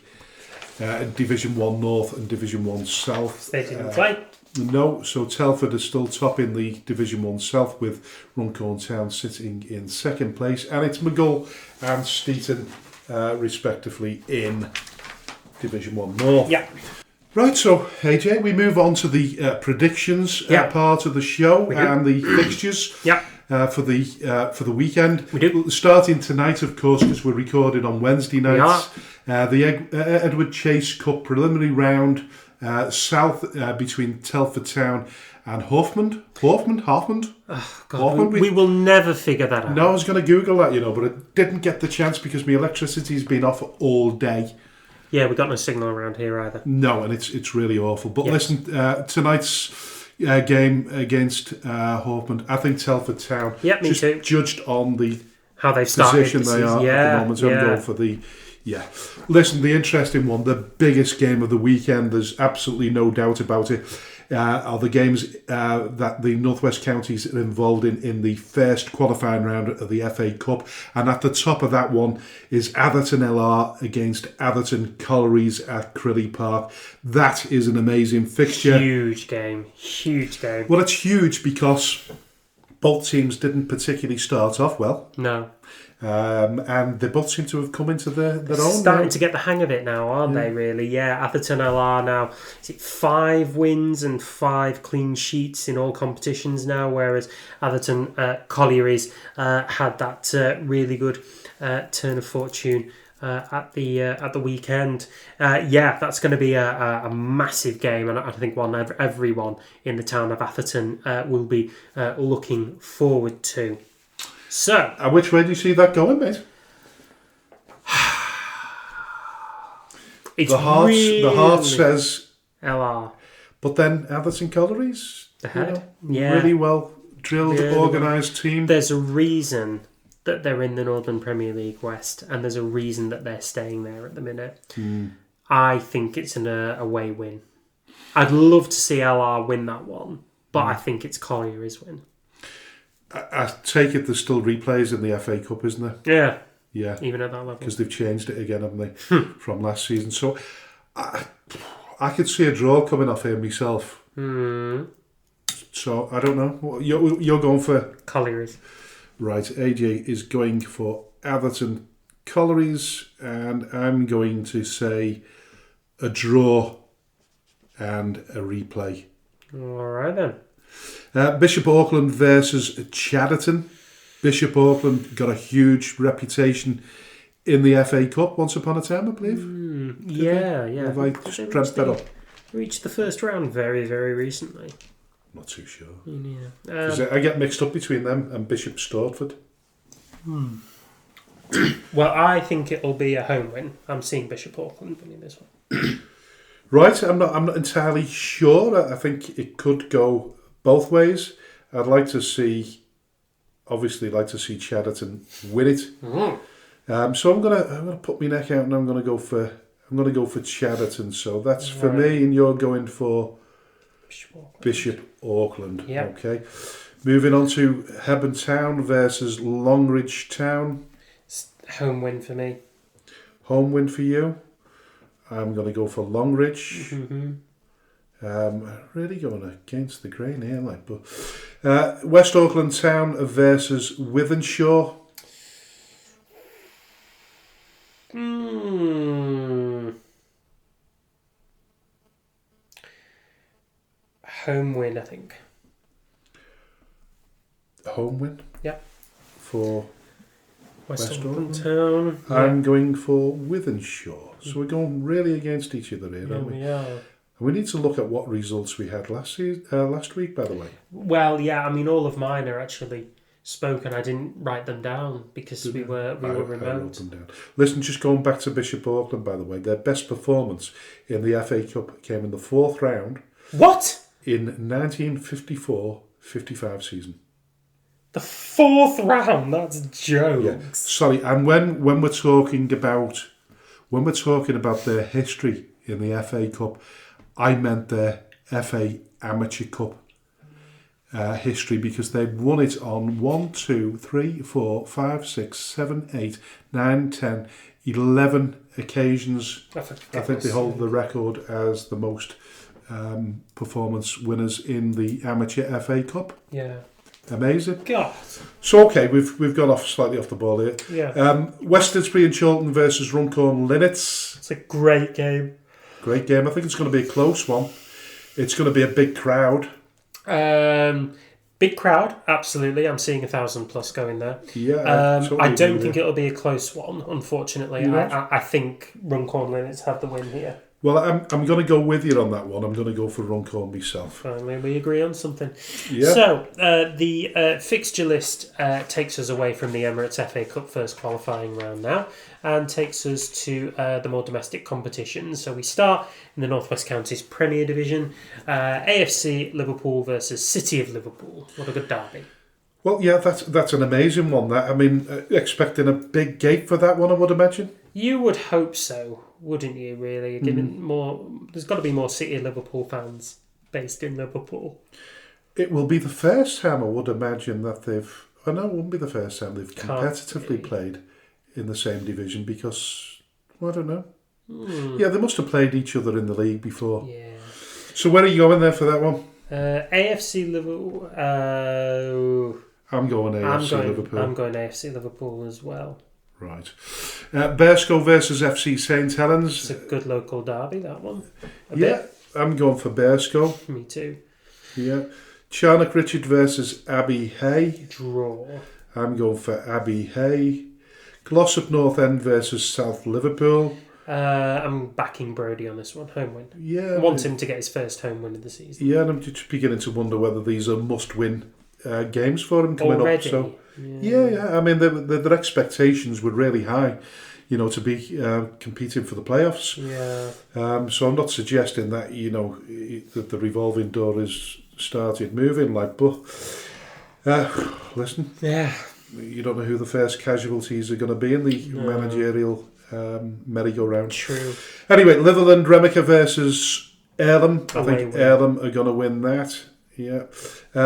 Division 1 North and Division 1 South. They didn't play. No, so Telford is still top in the Division 1 South, with Runcorn Town sitting in second place, and it's McGull and Steeton respectively in Division 1 North. Yeah. Right, so AJ, we move on to the predictions part of the show and the fixtures for the weekend. We do. Starting tonight, of course, because we're recording on Wednesday nights. The Edward Chase Cup preliminary round. South between Telford Town and Hoffman. Oh, God, we will never figure that out. No, I was going to Google that, but I didn't get the chance because my electricity's been off all day. Yeah, we got no signal around here either. No, and it's really awful. But listen, tonight's game against Hoffman, I think Telford Town. Yeah, me too. Judged on the how they've started position they are at the moment. So I'm going for the. Yeah. Listen, the interesting one, the biggest game of the weekend, there's absolutely no doubt about it, are the games that the Northwest counties are involved in the first qualifying round of the FA Cup. And at the top of that one is Atherton LR against Atherton Collieries at Crilly Park. That is an amazing fixture. Huge game. Well, it's huge because both teams didn't particularly start off well. No. And they both seem to have come into their own. Starting to get the hang of it now, aren't they, really? Yeah, Atherton LR now, is it 5 wins and 5 clean sheets in all competitions now, whereas Atherton Collieries had that really good turn of fortune at the weekend. That's going to be a massive game, and I think one everyone in the town of Atherton will be looking forward to. So, which way do you see that going, mate? It's the heart says LR, but then Atherton Collieries, the head, really well drilled, organised team. There's a reason that they're in the Northern Premier League West, and there's a reason that they're staying there at the minute. I think it's an away win. I'd love to see LR win that one, but I think it's Collieries win. I take it there's still replays in the FA Cup, isn't there? Yeah. Even at that level. Because they've changed it again, haven't they, from last season. So I could see a draw coming off here myself. So I don't know. You're going for... Collieries. Right, AJ is going for Atherton Collieries, and I'm going to say a draw and a replay. All right then. Bishop Auckland versus Chadderton. Bishop Auckland got a huge reputation in the FA Cup once upon a time, I believe. Yeah. Have I just dreamt that up? Reached the first round very, very recently. Not too sure. Yeah. I get mixed up between them and Bishop Stortford. Well, I think it'll be a home win. I'm seeing Bishop Auckland winning this one. Right, I'm not entirely sure. I think it could go both ways. I'd like to see Chadderton win it. So I'm gonna put my neck out and I'm gonna go for Chadderton. So that's for me, and you're going for Bishop Auckland. Yep. Okay. Moving on to Hebburn Town versus Longridge Town. Home win for me. Home win for you. I'm going to go for Longridge. Really going against the grain here, but West Auckland Town versus Wythenshawe. Home win, I think. Home win? Yep. For West Auckland Town. I'm going for Wythenshawe. So we're going really against each other here, aren't we? We are. And we need to look at what results we had last week, by the way. Well, yeah, I mean, all of mine are actually spoken. I didn't write them down because we were remote. I wrote them down. Listen, just going back to Bishop Auckland, by the way, their best performance in the FA Cup came in the 4th round. What? In 1954-55 season. The 4th round? That's jokes. Yeah. Sorry, and when we're talking about their history in the FA Cup, I meant their FA Amateur Cup history, because they won it on 1, 2, 3, 4, 5, 6, 7, 8, 9, 10, 11 occasions. I think they hold the record as the most performance winners in the Amateur FA Cup. Yeah. Amazing. God. So okay, we've got slightly off the ball here. Yeah. Westonsbury and Chorlton versus Runcorn Linnets. It's a great game. Great game. I think it's going to be a close one. It's going to be a big crowd. Big crowd, absolutely. I'm seeing 1,000+ going there. Yeah. Totally I don't think it'll be a close one, unfortunately. I think Runcorn Linnets have the win here. Well, I'm going to go with you on that one. I'm going to go for Runcorn myself. Finally, we agree on something. Yeah. So, the fixture list takes us away from the Emirates FA Cup first qualifying round now and takes us to the more domestic competitions. So we start in the North West Counties Premier Division. AFC Liverpool versus City of Liverpool. What a good derby. Well, yeah, that's an amazing one. That, I mean, expecting a big gate for that one, I would imagine. You would hope so, wouldn't you, really? Given there's got to be more City of Liverpool fans based in Liverpool. It will be the first time, I would imagine, that they've... Oh, no, it wouldn't be the first time they've competitively played in the same division, because, well, I don't know. Yeah, they must have played each other in the league before. Yeah. So where are you going there for that one? AFC Liverpool... I'm going AFC Liverpool. I'm going AFC Liverpool as well. Right. Bearscough versus FC St Helens. It's a good local derby, that one. I'm going for Bearscough. Me too. Yeah. Charnock Richard versus Abbey Hay. Draw. I'm going for Abbey Hay. Glossop North End versus South Liverpool. I'm backing Brodie on this one. Home win. Yeah. I want him to get his first home win of the season. Yeah, and I'm just beginning to wonder whether these are must-win games for him coming already? Up. So, yeah. I mean, their expectations were really high, to be competing for the playoffs. Yeah. So I'm not suggesting that that the revolving door is started moving, but listen. Yeah. You don't know who the first casualties are going to be in the managerial merry-go-round. True. Anyway, Litherland Remica versus Earlham. I think win. Earlham are going to win that. Yeah.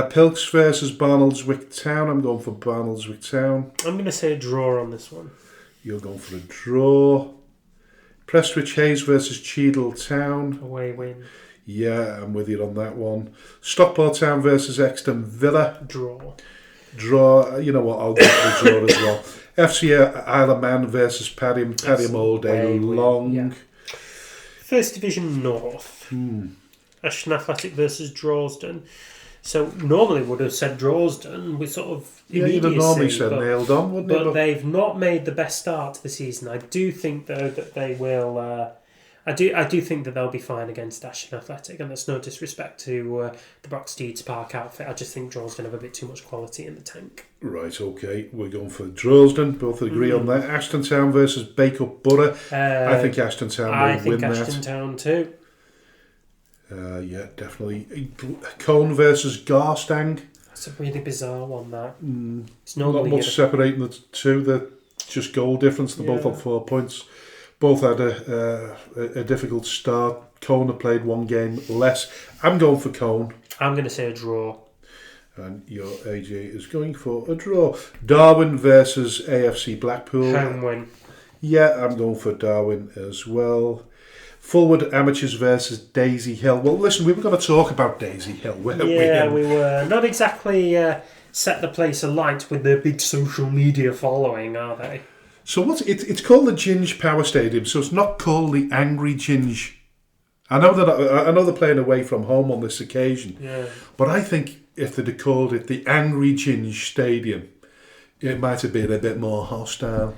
Pilks versus Barnoldswick Town. I'm going for Barnoldswick Town. I'm going to say a draw on this one. You're going for a draw. Prestwich Hayes versus Cheadle Town. Away win. Yeah, I'm with you on that one. Stockport Town versus Exton Villa. Draw. You know what? I'll go for the draw as well. FC Isle of Man versus Padiham. Padiham all day long. Yeah. First Division North. Ashton Athletic versus Drorsden. So normally would have said Drorsden with sort of immediacy. You'd have normally said nailed on, wouldn't it? But they've not made the best start to the season. I do think though that they will. I do think that they'll be fine against Ashton Athletic, and that's no disrespect to the Broxteeds Park outfit. I just think Drorsden have a bit too much quality in the tank. Right, okay. We're going for Drorsden. Both agree on that. Ashton Town versus Bacup Borough. I think Ashton Town will win that. I think Ashton Town too. Yeah, definitely. Cone versus Garstang. That's a really bizarre one, that. It's normally not much separating the two. just goal difference. They're both on 4 points. Both had a difficult start. Cone have played one game less. I'm going for Cone. I'm going to say a draw. And your AJ is going for a draw. Darwin versus AFC Blackpool. Home win. Yeah, I'm going for Darwin as well. Fulwood Amateurs versus Daisy Hill. Well, listen, we were going to talk about Daisy Hill, weren't we? Yeah, we were. Not exactly set the place alight with their big social media following, are they? So it's called the Ginge Power Stadium, so it's not called the Angry Ginge. I know they're playing away from home on this occasion, but I think if they'd have called it the Angry Ginge Stadium, it might have been a bit more hostile.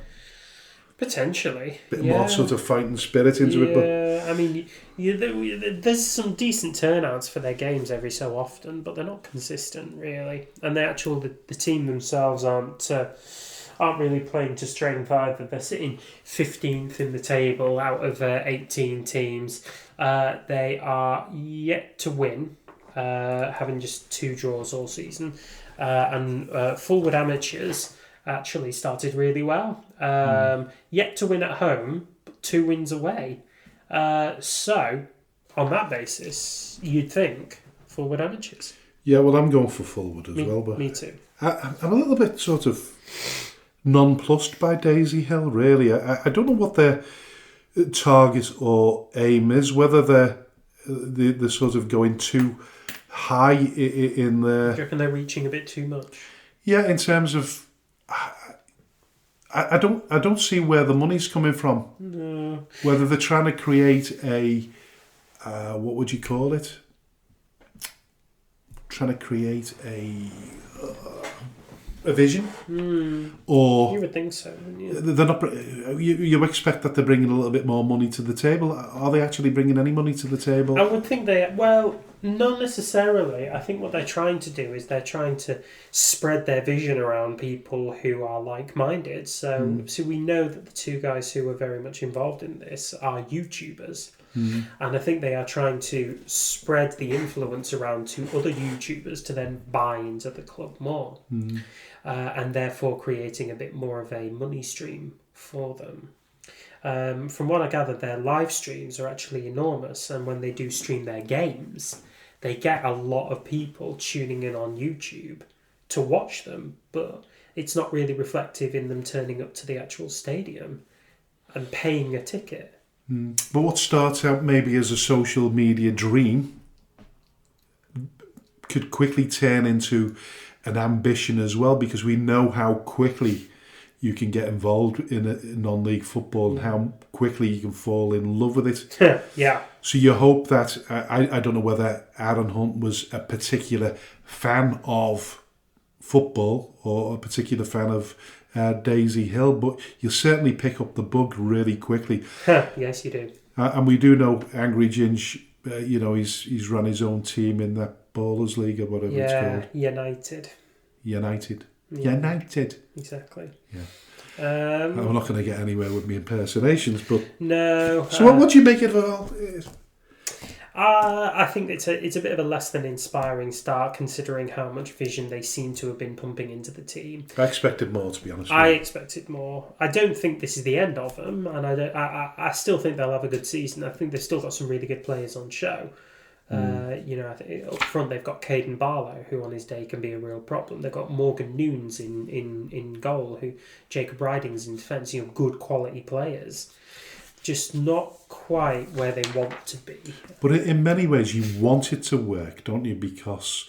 Potentially. A bit more sort of fighting spirit into it. But I mean, there's some decent turnouts for their games every so often, but they're not consistent, really. And the team themselves aren't really playing to strength either. They're sitting 15th in the table out of 18 teams. They are yet to win, having just 2 draws all season. And Fulwood Amateurs actually started really well. Yet to win at home, but 2 wins away. So, on that basis, you'd think Fulwood Amateurs. Yeah, well, I'm going for Fulwood as well. But me too. I'm a little bit sort of nonplussed by Daisy Hill, really. I don't know what their target or aim is, whether they're sort of going too high in their... Do you reckon they're reaching a bit too much? Yeah, in terms of... I don't see where the money's coming from. No. Whether they're trying to create a... what would you call it? Trying to create a vision, or you would think so, wouldn't you? They're not. You expect that they're bringing a little bit more money to the table. Are they actually bringing any money to the table? I would think they. Well, not necessarily. I think what they're trying to do is they're trying to spread their vision around people who are like-minded. So we know that the 2 guys who are very much involved in this are YouTubers. And I think they are trying to spread the influence around to other YouTubers to then buy into the club more. And therefore creating a bit more of a money stream for them. From what I gather, their live streams are actually enormous, and when they do stream their games, they get a lot of people tuning in on YouTube to watch them, but it's not really reflective in them turning up to the actual stadium and paying a ticket. But what starts out maybe as a social media dream could quickly turn into an ambition as well, because we know how quickly you can get involved in non-league football and how quickly you can fall in love with it. Yeah. So you hope that... I don't know whether Aaron Hunt was a particular fan of football or a particular fan of Daisy Hill, but you'll certainly pick up the bug really quickly. Yes, you do. And we do know Angry Ginge, he's run his own team in that Ballers League or whatever it's called. United. Yeah. United. Exactly. Yeah. I'm not going to get anywhere with my impersonations, but... No. So what do you make of it all? I think it's a bit of a less than inspiring start, considering how much vision they seem to have been pumping into the team. I expected more, to be honest. I expected more. I don't think this is the end of them, and I still think they'll have a good season. I think they've still got some really good players on show. I think up front they've got Caden Barlow, who on his day can be a real problem. They've got Morgan Nunes in goal, who Jacob Ridings in defence. Good quality players. Just not quite where they want to be. But in many ways, you want it to work, don't you? Because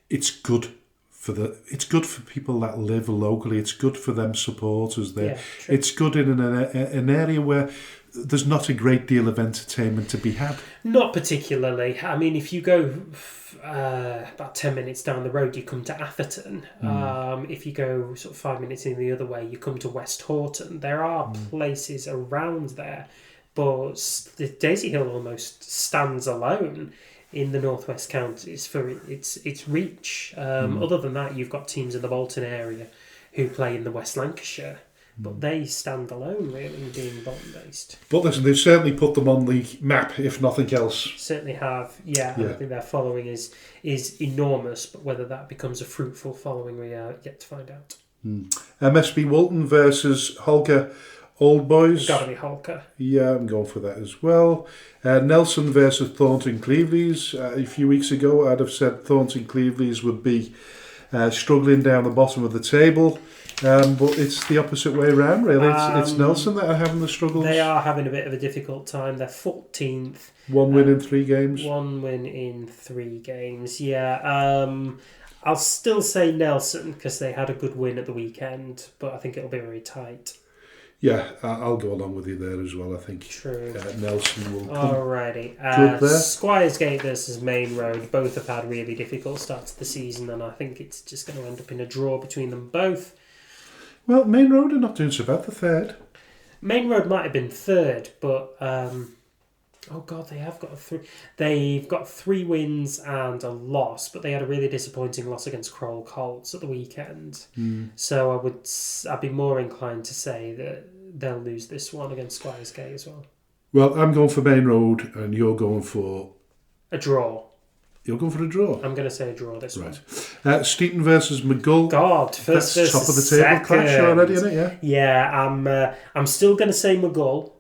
it's good for people that live locally. It's good for them supporters there. Yeah, it's good in an area where there's not a great deal of entertainment to be had. Not particularly. I mean, if you go about 10 minutes down the road, you come to Atherton. If you go sort of 5 minutes in the other way, you come to West Horton. There are places around there, but the Daisy Hill almost stands alone in the northwest counties for its reach. Other than that, you've got teams in the Bolton area who play in the West Lancashire. But they stand alone, really, being Bolton-based. But listen, they've certainly put them on the map, if nothing else. Certainly have, yeah. I think their following is enormous, but whether that becomes a fruitful following, we are yet to find out. MSB Walton versus Holker Old Boys. Got to be Holker. Yeah, I'm going for that as well. Nelson versus Thornton Cleveleys. A few weeks ago, I'd have said Thornton Cleveleys would be struggling down the bottom of the table. But it's the opposite way around, really. It's Nelson that are having the struggles. They are having a bit of a difficult time. They're 14th. 1 win in 3 games. 1 win in 3 games, yeah. I'll still say Nelson because they had a good win at the weekend, but I think it'll be very tight. Yeah, I'll go along with you there as well, I think. True. Nelson will come Alrighty. good there. Squiresgate versus Main Road. Both have had really difficult starts to the season, and I think it's just going to end up in a draw between them both. Well, Main Road are not doing so bad, the third. Main Road might have been third, but oh god, they have got They've got 3 wins and a loss, but they had a really disappointing loss against Crowell Colts at the weekend. So I'd be more inclined to say that they'll lose this one against Squiresgate as well. Well, I'm going for Main Road, and you're going for a draw. You're going for a draw. I'm going to say a draw this one. Steeton versus McGull. God, first that's top of the table clash already, isn't it? Yeah. Yeah, I'm still going to say McGull.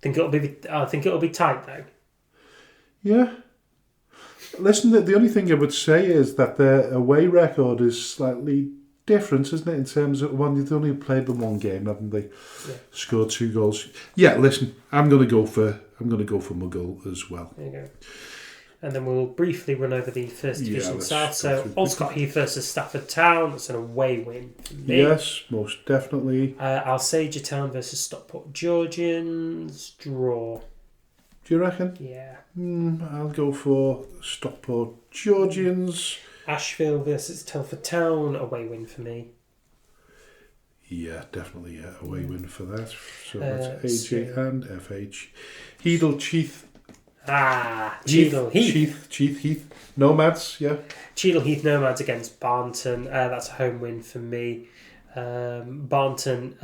I think it'll be tight though. Yeah. Listen, the only thing I would say is that their away record is slightly different, isn't it? In terms of they've only played them 1 game, haven't they? Yeah. Scored 2 goals. Yeah. Listen, I'm going to go for McGull as well. There you go. And then we'll briefly run over the First Division South. So, Alscott Heath versus Stafford Town. That's an away win for me. Yes, most definitely. Alsager Town versus Stockport Georgians. Draw. Do you reckon? Yeah. I'll go for Stockport Georgians. Ashville versus Telford Town. Away win for me. Yeah, definitely away win for that. So that's AJ and FH. Heedle Cheath. Cheadle Heath. Heath. Nomads, yeah. Cheadle Heath Nomads against Barnton. That's a home win for me. Barnton,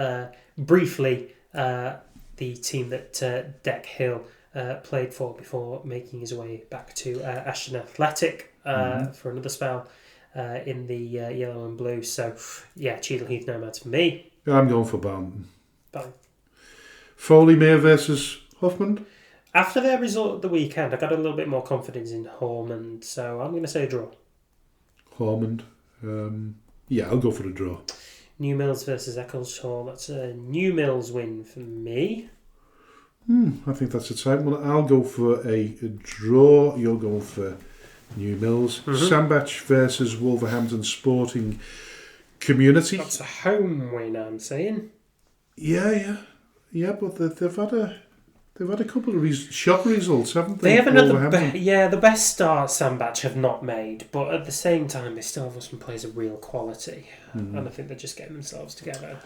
briefly, the team that Deck Hill played for before making his way back to Ashton Athletic for another spell in the yellow and blue. So, yeah, Cheadle Heath Nomads for me. I'm going for Barnton. Bye. Foley Mere versus Huffman. After their result at the weekend, I got a little bit more confidence in Hormond, so I'm going to say a draw. Hormond. Yeah, I'll go for a draw. New Mills versus Eccleshaw. That's a New Mills win for me. I think that's a tight one. I'll go for a draw. You're going for New Mills. Sandbach versus Wolverhampton Sporting Community. That's a home win, I'm saying. Yeah, but they've had a couple of shock results, haven't they? They haven't had the best start Sandbach have not made, but at the same time they still have some players of real quality, and I think they're just getting themselves together.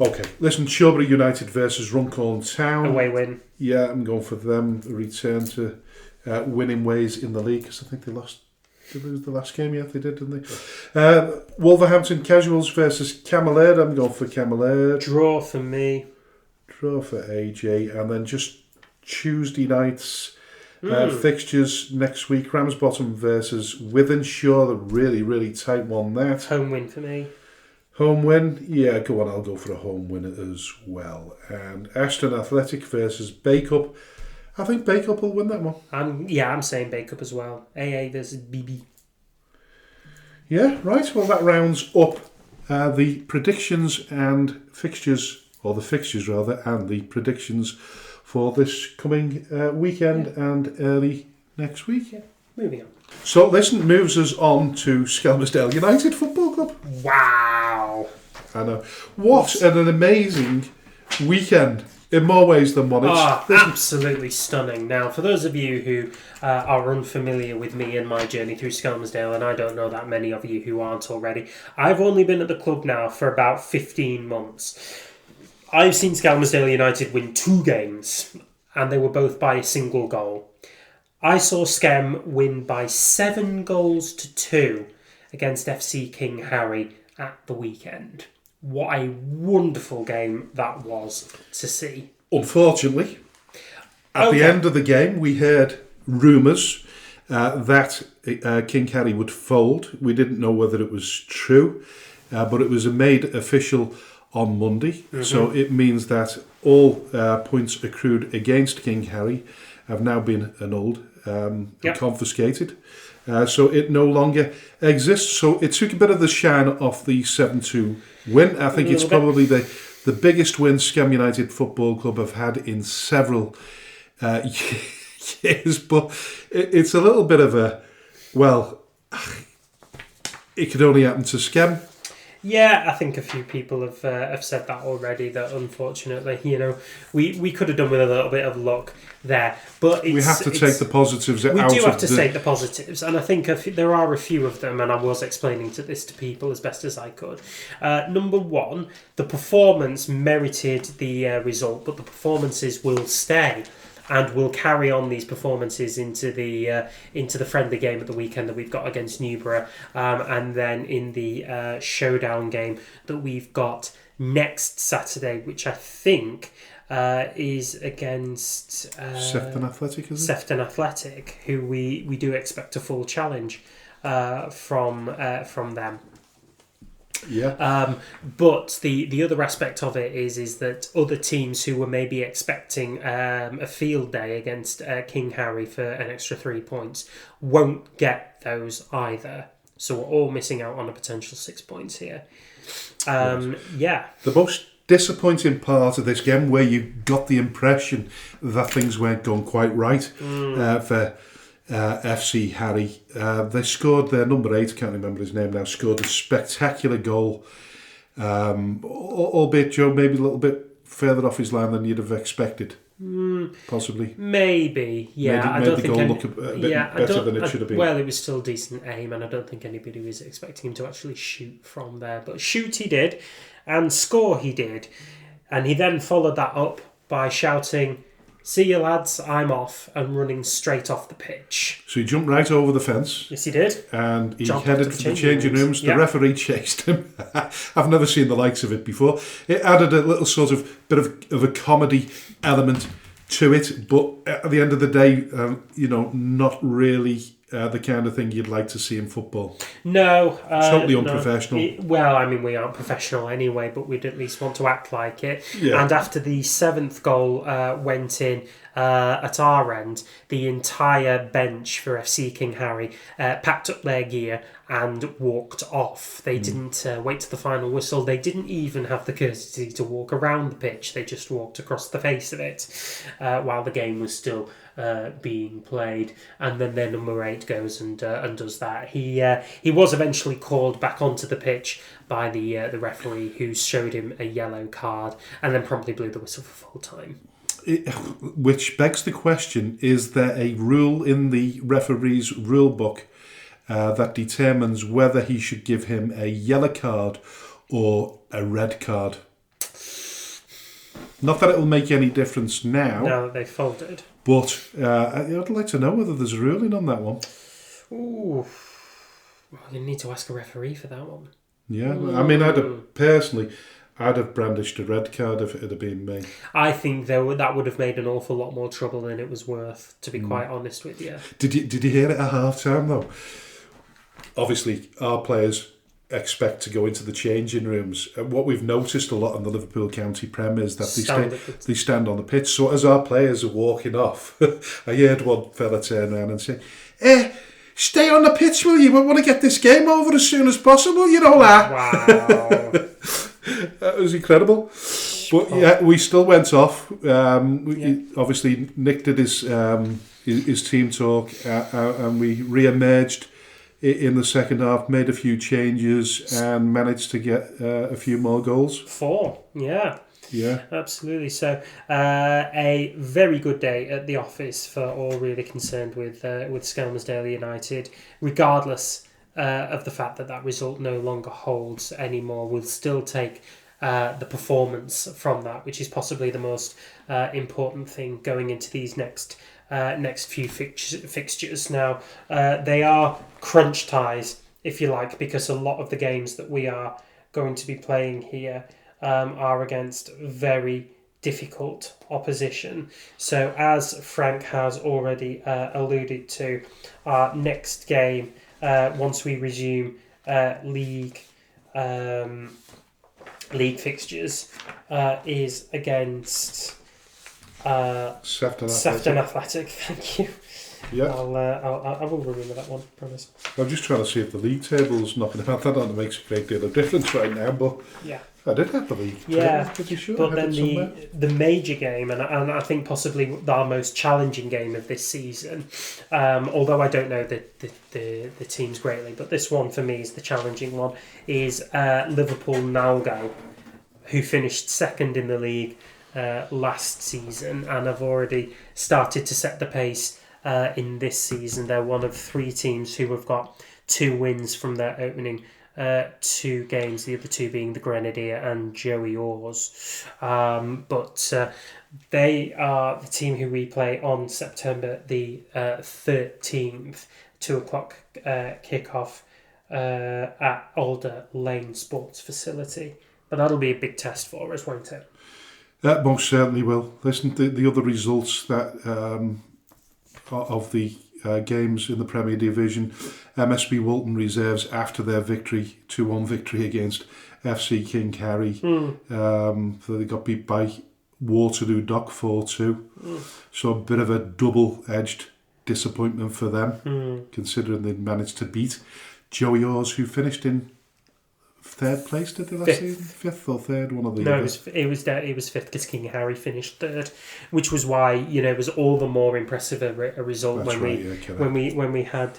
Okay, listen, Shawbury United versus Runcorn Town. Away win. Yeah, I'm going for them. A return to winning ways in the league, because I think they lost. Did they lose the last game? Yeah, they did, didn't they? Wolverhampton Casuals versus Camelaird. I'm going for Camelaird. Draw for me. Draw for AJ, and then just Tuesday nights fixtures next week. Ramsbottom versus Wythenshawe. The really, really tight one there. Home win for me. Home win? Yeah, go on. I'll go for a home win as well. And Ashton Athletic versus Bacup. I think Bacup will win that one. I'm saying Bacup as well. AA versus BB. Yeah, right. Well, that rounds up the predictions and fixtures, or the fixtures rather, and the predictions for this coming weekend and early next week. Yeah, moving on. So this moves us on to Skelmersdale United Football Club. Wow. I know. What an amazing weekend in more ways than one. Absolutely stunning. Now, for those of you who are unfamiliar with me and my journey through Skelmersdale, and I don't know that many of you who aren't already, I've only been at the club now for about 15 months. I've seen Skelmersdale United win 2 games, and they were both by a single goal. I saw Skem win by 7 goals to 2 against FC King Harry at the weekend. What a wonderful game that was to see. Unfortunately, at the end of the game, we heard rumours that King Harry would fold. We didn't know whether it was true. but it was made official on Monday. So it means that all points accrued against King Harry have now been annulled and confiscated. So it no longer exists. So it took a bit of the shine off the 7-2 win. I think it's probably the biggest win Scam United Football Club have had in several years. But it's a little bit of a, well, it could only happen to Scam. Yeah, I think a few people have said that already, that unfortunately, we could have done with a little bit of luck there. But we have to take the positives out. We do have to take the positives, and I think there are a few of them, and I was explaining this to people as best as I could. Number one, the performance merited the result, but the performances will stay. And we'll carry on these performances into the friendly game at the weekend that we've got against Newborough, and then in the showdown game that we've got next Saturday, which I think is against Sefton Athletic, is it? Sefton Athletic, who we do expect a full challenge from them. Yeah. But the other aspect of it is that other teams who were maybe expecting a field day against King Harry for an extra 3 points won't get those either. So we're all missing out on a potential 6 points here. Yeah. The most disappointing part of this game, where you got the impression that things weren't going quite right for FC Harry. They scored their number 8, can't remember his name now, scored a spectacular goal, albeit Joe maybe a little bit further off his line than you'd have expected. Possibly. Maybe, yeah. I don't think the goal look a bit better than it should have been. Well, it was still decent aim, and I don't think anybody was expecting him to actually shoot from there. But shoot he did, and score he did. And he then followed that up by shouting, "See you lads, I'm off," and running straight off the pitch. So he jumped right over the fence. Yes, he did. And he headed for the changing rooms. The referee chased him. I've never seen the likes of it before. It added a little sort of bit of a comedy element to it, but at the end of the day, not really the kind of thing you'd like to see in football. No. Totally unprofessional. No. We aren't professional anyway, but we'd at least want to act like it. Yeah. And after the 7th goal went in at our end, the entire bench for FC King Harry packed up their gear and walked off. They didn't wait to the final whistle. They didn't even have the courtesy to walk around the pitch. They just walked across the face of it while the game was still being played. And then their number 8 goes and does that. He was eventually called back onto the pitch by the referee, who showed him a yellow card and then promptly blew the whistle for full time. Which begs the question, is there a rule in the referee's rule book that determines whether he should give him a yellow card or a red card? Not that it will make any difference now. Now that they've folded. But I'd like to know whether there's a ruling on that one. Ooh. Well, you need to ask a referee for that one. Yeah, I mean, I'd have brandished a red card if it had been me. I think that would have made an awful lot more trouble than it was worth, to be quite honest with you. Did you hear it at half-time, though? Obviously, our players expect to go into the changing rooms. What we've noticed a lot in the Liverpool County Prem is that they stand on the pitch. So as our players are walking off, I heard one fella turn around and say, "Stay on the pitch, will you? We want to get this game over as soon as possible, you know that." Wow. That was incredible. But yeah, we still went off. Obviously, Nick did his team talk, and we re-emerged in the second half, made a few changes, and managed to get a few more goals. 4, yeah. Yeah. Absolutely. So, a very good day at the office for all really concerned with Skelmersdale United, regardless of the fact that result no longer holds anymore. We'll still take the performance from that, which is possibly the most important thing going into these next few fixtures. Now, they are crunch ties, if you like, because a lot of the games that we are going to be playing here are against very difficult opposition. So, as Frank has already alluded to, our next game, once we resume league league fixtures is against Sefton Athletic. Thank you. Yeah. I will remember that one, promise. I'm just trying to see if the league table's knocking about. That don't makes a great deal of difference right now, but yeah, I did have the league. Yeah, I'm pretty sure. But then the major game, and I think possibly our most challenging game of this season, although I don't know the teams greatly, but this one for me is the challenging one, is Liverpool Nalgo, who finished second in the league last season and have already started to set the pace in this season. They're one of three teams who have got 2 wins from their opening 2 games, the other 2 being the Grenadier and Joey Oars. But they are the team who we play on September the 13th, 2 o'clock kickoff at Alder Lane Sports Facility. But that'll be a big test for us, won't it? That most certainly will. Listen to the other results that of the games in the Premier Division. MSB Walton reserves after their victory, 2-1 victory against FC King Harry. So they got beat by Waterloo Dock 4-2. So a bit of a double-edged disappointment for them, considering they'd managed to beat Joey Oars, who finished in 3rd place, did they last season? 5th or 3rd, one of the No, it was 5th because King Harry finished 3rd, which was why it was all the more impressive a result. That's when we had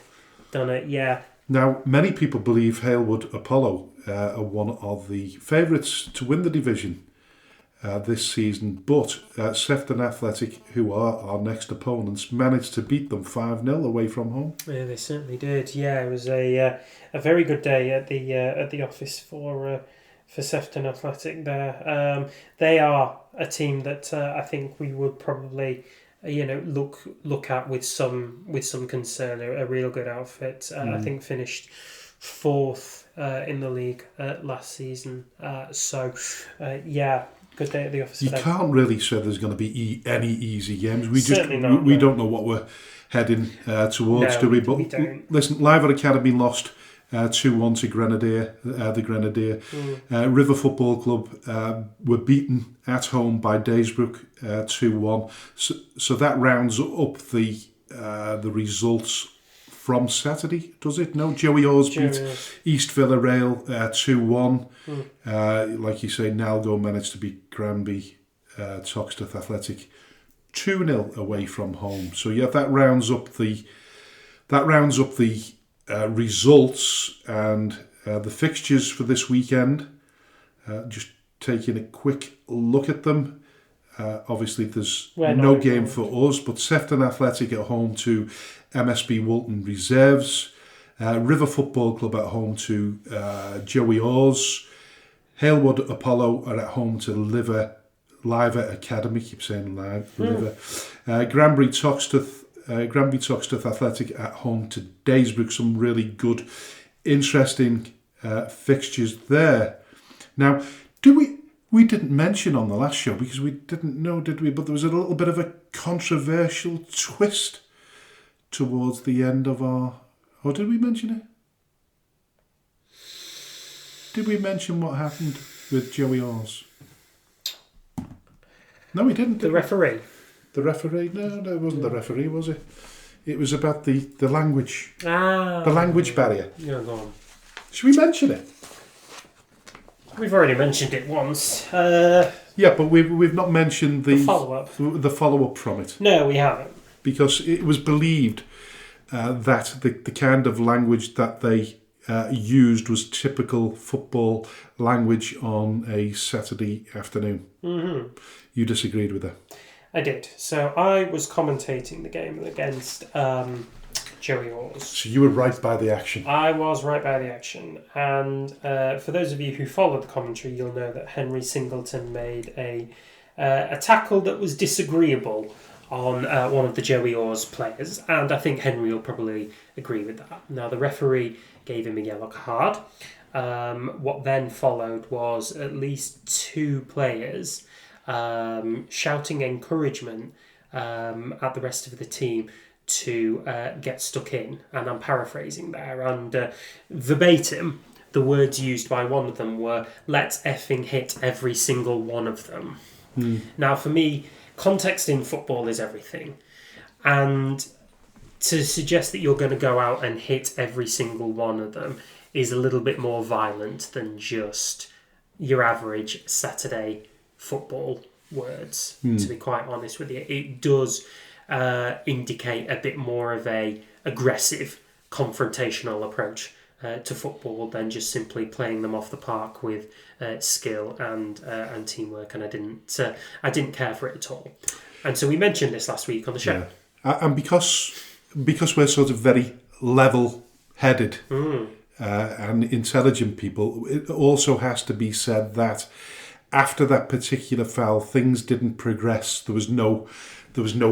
done it. Yeah. Now, many people believe Halewood Apollo are one of the favourites to win the division this season, but Sefton Athletic, who are our next opponents, managed to beat them 5-0 away from home. Yeah, they certainly did. Yeah, it was a very good day at the office for Sefton Athletic. There, they are a team that I think we would probably look at with some concern. A real good outfit. I think finished 4th in the league last season. Yeah. Good day at the office. You can't really say there's going to be any easy games. We don't know what we're heading towards, do we? But we don't. Listen, Liver Academy lost 2-1 to Grenadier, the Grenadier. River Football Club were beaten at home by Daysbrook 2-1. So that rounds up the results from Saturday, does it? No, Joey Oars beat East Villa Rail 2-1. Like you say, Nalgo managed to beat Granby Toxteth Athletic 2-0 away from home. So yeah, that rounds up the results and the fixtures for this weekend. Just taking a quick look at them. Obviously, there's no game for us, but Sefton Athletic at home to MSB Walton Reserves. River Football Club at home to Joey Oars. Halewood Apollo are at home to Liver Academy. Keep saying Liver. Granby Toxteth Athletic at home to Daysbrook. Some really good, interesting fixtures there. Now, we didn't mention on the last show because we didn't know, did we? But there was a little bit of a controversial twist towards the end of our... Or did we mention it? Did we mention what happened with Joey Oars? No, we didn't. The referee? The referee? No, it wasn't the referee, was it? It was about the language. The language barrier. Yeah, go on. Should we mention it? We've already mentioned it once. Yeah, but we've not mentioned the follow-up. The follow-up from it. No, we haven't. Because it was believed that the kind of language that they used was typical football language on a Saturday afternoon. Mm-hmm. You disagreed with that? I did. So I was commentating the game against Joey Oars. So you were right by the action. I was right by the action. And for those of you who followed the commentary, you'll know that Henry Singleton made a tackle that was disagreeable on one of the Joey Oars players, and I think Henry will probably agree with that. Now, the referee gave him a yellow card. What then followed was at least 2 players shouting encouragement at the rest of the team to get stuck in, and I'm paraphrasing there, and verbatim, the words used by one of them were, "Let's effing hit every single one of them." Now, for me, context in football is everything. And to suggest that you're going to go out and hit every single one of them is a little bit more violent than just your average Saturday football words, to be quite honest with you. It does indicate a bit more of a aggressive, confrontational approach to football than just simply playing them off the park with skill and teamwork, and I didn't care for it at all. And so we mentioned this last week on the show. Yeah. And because we're sort of very level-headed and intelligent people, it also has to be said that after that particular foul, things didn't progress. There was no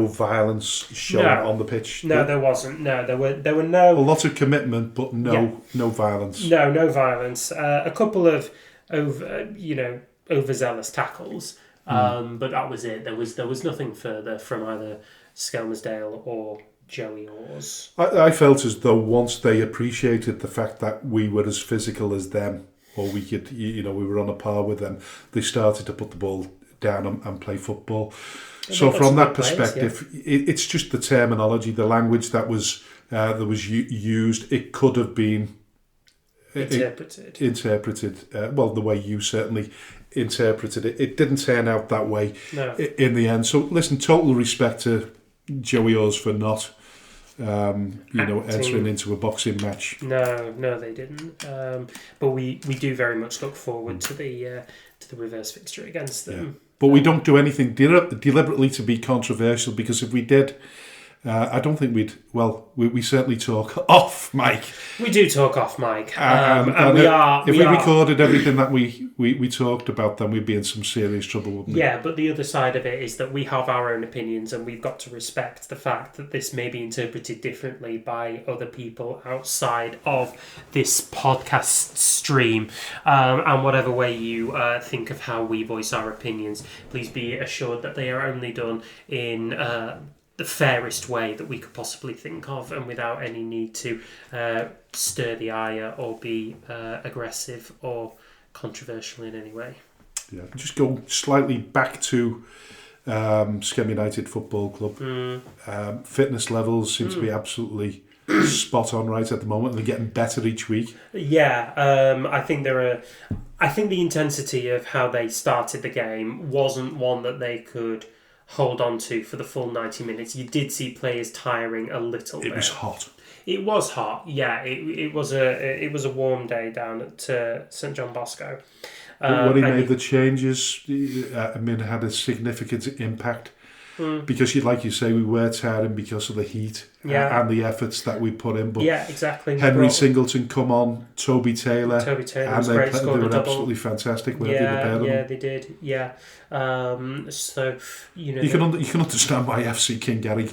violence shown on the pitch. No, there wasn't. No, there were no. A lot of commitment, but no violence. No violence. A couple of overzealous tackles, but that was it. There was nothing further from either Skelmersdale or Joey Hawes. I felt as though once they appreciated the fact that we were as physical as them, or we could, we were on a par with them, they started to put the ball down and play football. So from that perspective, it's just the terminology, the language that was used. It could have been interpreted. Well, the way you certainly interpreted it. It didn't turn out that way in the end. So listen, total respect to Joey Hawes for not, entering into a boxing match. No, they didn't. But we do very much look forward to the reverse fixture against them. Yeah. But we don't do anything deliberately to be controversial, because if we did, I don't think we certainly talk off mic. We do talk off mic. If we recorded everything that we talked about, then we'd be in some serious trouble, wouldn't we? Yeah, but the other side of it is that we have our own opinions, and we've got to respect the fact that this may be interpreted differently by other people outside of this podcast stream. And whatever way you think of how we voice our opinions, please be assured that they are only done in the fairest way that we could possibly think of, and without any need to stir the ire or be aggressive or controversial in any way. Yeah, just go slightly back to Scum United Football Club. Fitness levels seem to be absolutely spot on right at the moment, and they're getting better each week. Yeah, I think the intensity of how they started the game wasn't one that they could hold on to for the full 90 minutes. You did see players tiring a little bit. It was hot. It was hot, yeah. It was a warm day down at St John Bosco. When he made the changes, it had a significant impact. Because, like you say, we were tiring because of the heat and the efforts that we put in. But yeah, exactly. Henry Singleton come on, Toby Taylor, and was great. They were absolutely fantastic. Yeah, they did. Yeah. So you can understand why FC King Gary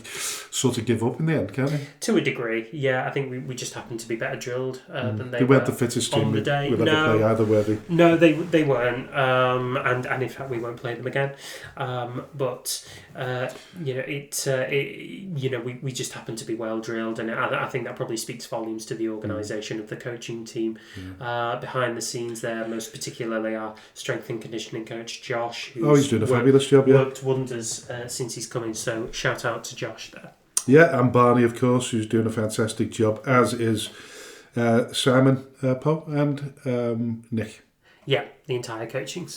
sort of give up in the end, can't you? To a degree, yeah. I think we just happened to be better drilled than they weren't the fittest team with ever play either, were they? No, they weren't. And in fact, we won't play them again. But we just happened to be well drilled, and I think that probably speaks volumes to the organisation of the coaching team behind the scenes there. Most particularly our strength and conditioning coach Josh. He's doing a fabulous job. Worked wonders since he's come in. So shout out to Josh there. Yeah, and Barney, of course, who's doing a fantastic job, as is Simon Poe and Nick. Yeah, the entire coaching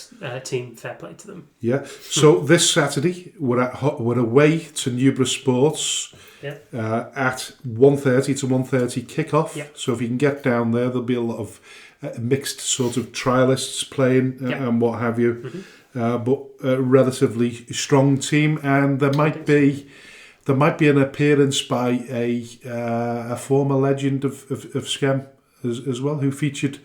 team, fair play to them. Yeah, so this Saturday we're away to Newborough Sports at 1:30 to 1:30 kick-off. Yeah. So if you can get down there, there'll be a lot of mixed sort of trialists playing and what have you. Mm-hmm. But a relatively strong team, and there might be an appearance by a former legend of Scum as well, who featured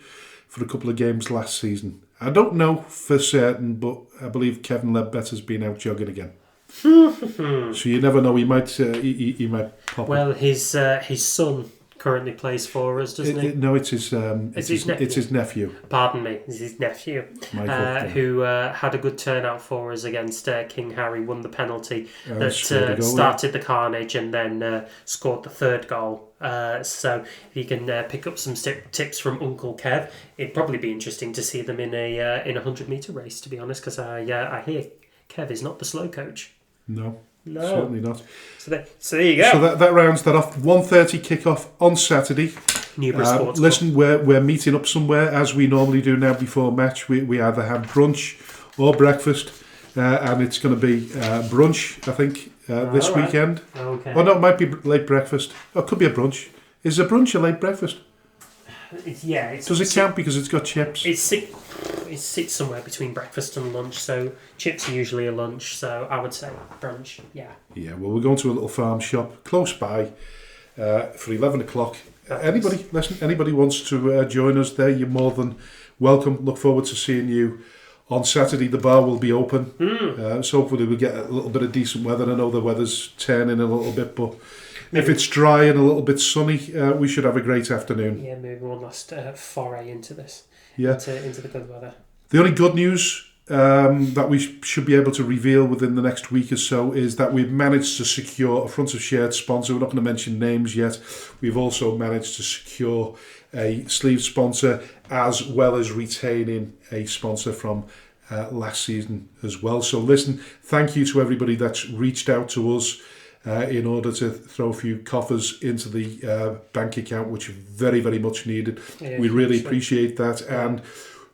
for a couple of games last season. I don't know for certain, but I believe Kevin Ledbetter's been out jogging again. So you never know. He might pop. Well, his son currently plays for us, doesn't he? No, it's his nephew. It's his nephew. Pardon me, it's his nephew, who had a good turnout for us against King Harry, won the penalty that started the carnage and then scored the third goal. So if you can pick up some tips from Uncle Kev, it'd probably be interesting to see them in a 100-metre race, to be honest, because I hear Kev is not the slow coach. No. Certainly not. So there you go. So that rounds that off. 1:30 kickoff on Saturday. Newbury Sports Listen, we're meeting up somewhere as we normally do now before match. We either have brunch or breakfast, and it's going to be brunch, I think, this weekend. Okay. Oh no, it might be late breakfast. Oh, it could be a brunch. Is a brunch a late breakfast? Does it count because it's got chips? It sits somewhere between breakfast and lunch, so chips are usually a lunch, so I would say brunch, yeah. Yeah, well, we're going to a little farm shop close by for 11 o'clock. Anybody wants to join us there, you're more than welcome. Look forward to seeing you on Saturday. The bar will be open, so hopefully we'll get a little bit of decent weather. I know the weather's turning a little bit, but if it's dry and a little bit sunny, we should have a great afternoon. Yeah, maybe one last foray into this. Yeah. Into the good weather. The only good news that we should be able to reveal within the next week or so is that we've managed to secure a front of shirt sponsor. We're not going to mention names yet. We've also managed to secure a sleeve sponsor as well as retaining a sponsor from last season as well. So listen, thank you to everybody that's reached out to us in order to throw a few coffers into the bank account, which very, very much needed. Yeah, we really appreciate that. And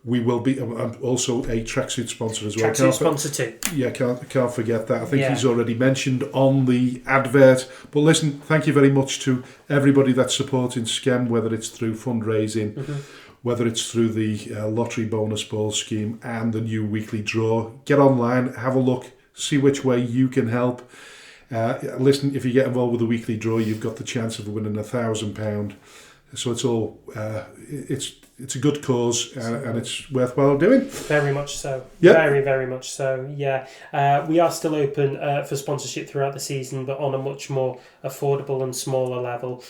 we will be also a tracksuit sponsor as well. Tracksuit sponsor too. Yeah, can't forget that. I think he's already mentioned on the advert. But listen, thank you very much to everybody that's supporting SCEM, whether it's through fundraising, whether it's through the lottery bonus ball scheme and the new weekly draw. Get online, have a look, see which way you can help. Listen, if you get involved with the weekly draw, you've got the chance of winning £1,000. So it's all it's a good cause and it's worthwhile doing. Very much so. Yep. Very, very much so. Yeah, we are still open for sponsorship throughout the season, but on a much more affordable and smaller level.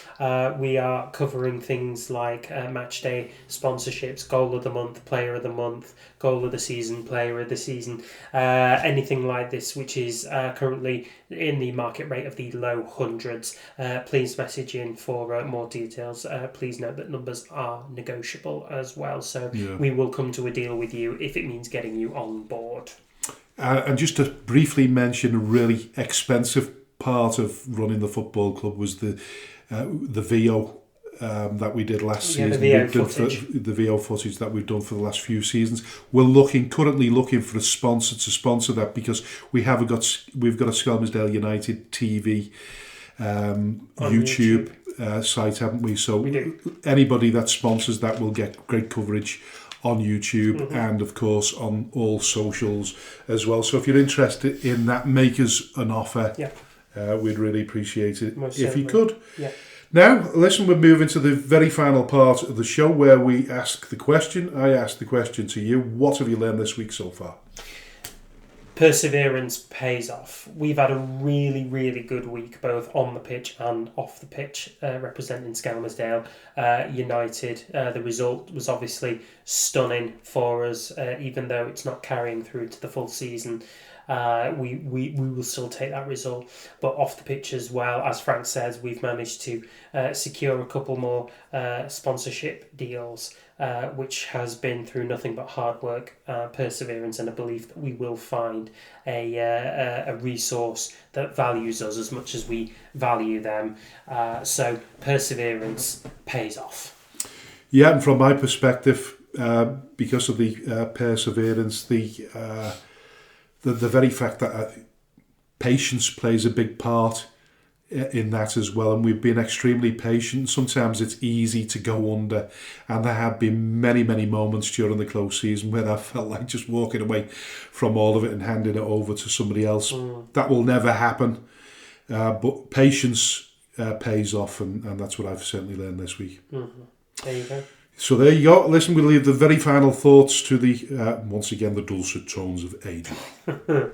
We are covering things like match day sponsorships, goal of the month, player of the month, goal of the season, player of the season, anything like this, which is currently in the market rate of the low hundreds. Please message in for more details. Please note that numbers are negotiable as well, so we will come to a deal with you if it means getting you on board. And just to briefly mention, a really expensive part of running the football club was the VO that we did last season. The VO footage that we've done for the last few seasons. We're currently looking for a sponsor to sponsor that, because we've got a Skelmersdale United TV YouTube site, haven't we? So we anybody that sponsors that will get great coverage on YouTube and of course on all socials as well. So if you're interested in that, make us an offer. We'd really appreciate it if you could. Now, listen, we're moving to the very final part of the show where we ask the question. I ask the question to you. What have you learned this week so far? Perseverance pays off. We've had a really, really good week, both on the pitch and off the pitch, representing Skelmersdale United. The result was obviously stunning for us, even though it's not carrying through to the full season. We will still take that result, but off the pitch as well, as Frank says, we've managed to secure a couple more sponsorship deals, which has been through nothing but hard work, perseverance, and a belief that we will find a resource that values us as much as we value them. So perseverance pays off. Yeah, and from my perspective, because of the perseverance, the very fact that patience plays a big part in that as well, and we've been extremely patient. Sometimes it's easy to go under, and there have been many, many moments during the close season where I felt like just walking away from all of it and handing it over to somebody else. That will never happen, but patience pays off, and that's what I've certainly learned this week. There you go. So there you go. Listen, we'll leave the very final thoughts to the once again the dulcet tones of Adrian.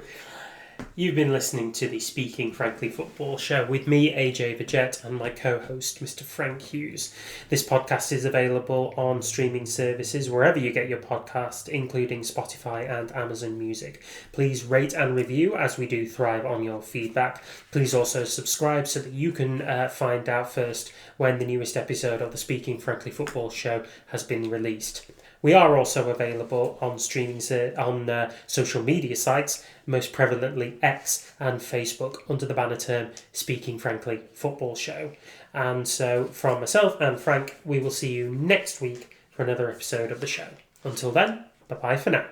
You've been listening to the Speaking Frankly Football Show with me, AJ Vergette, and my co-host, Mr. Frank Hughes. This podcast is available on streaming services wherever you get your podcast, including Spotify and Amazon Music. Please rate and review, as we do thrive on your feedback. Please also subscribe so that you can find out first when the newest episode of the Speaking Frankly Football Show has been released. We are also available on social media sites, most prevalently X and Facebook, under the banner term Speaking Frankly Football Show. And so from myself and Frank, we will see you next week for another episode of the show. Until then, bye-bye for now.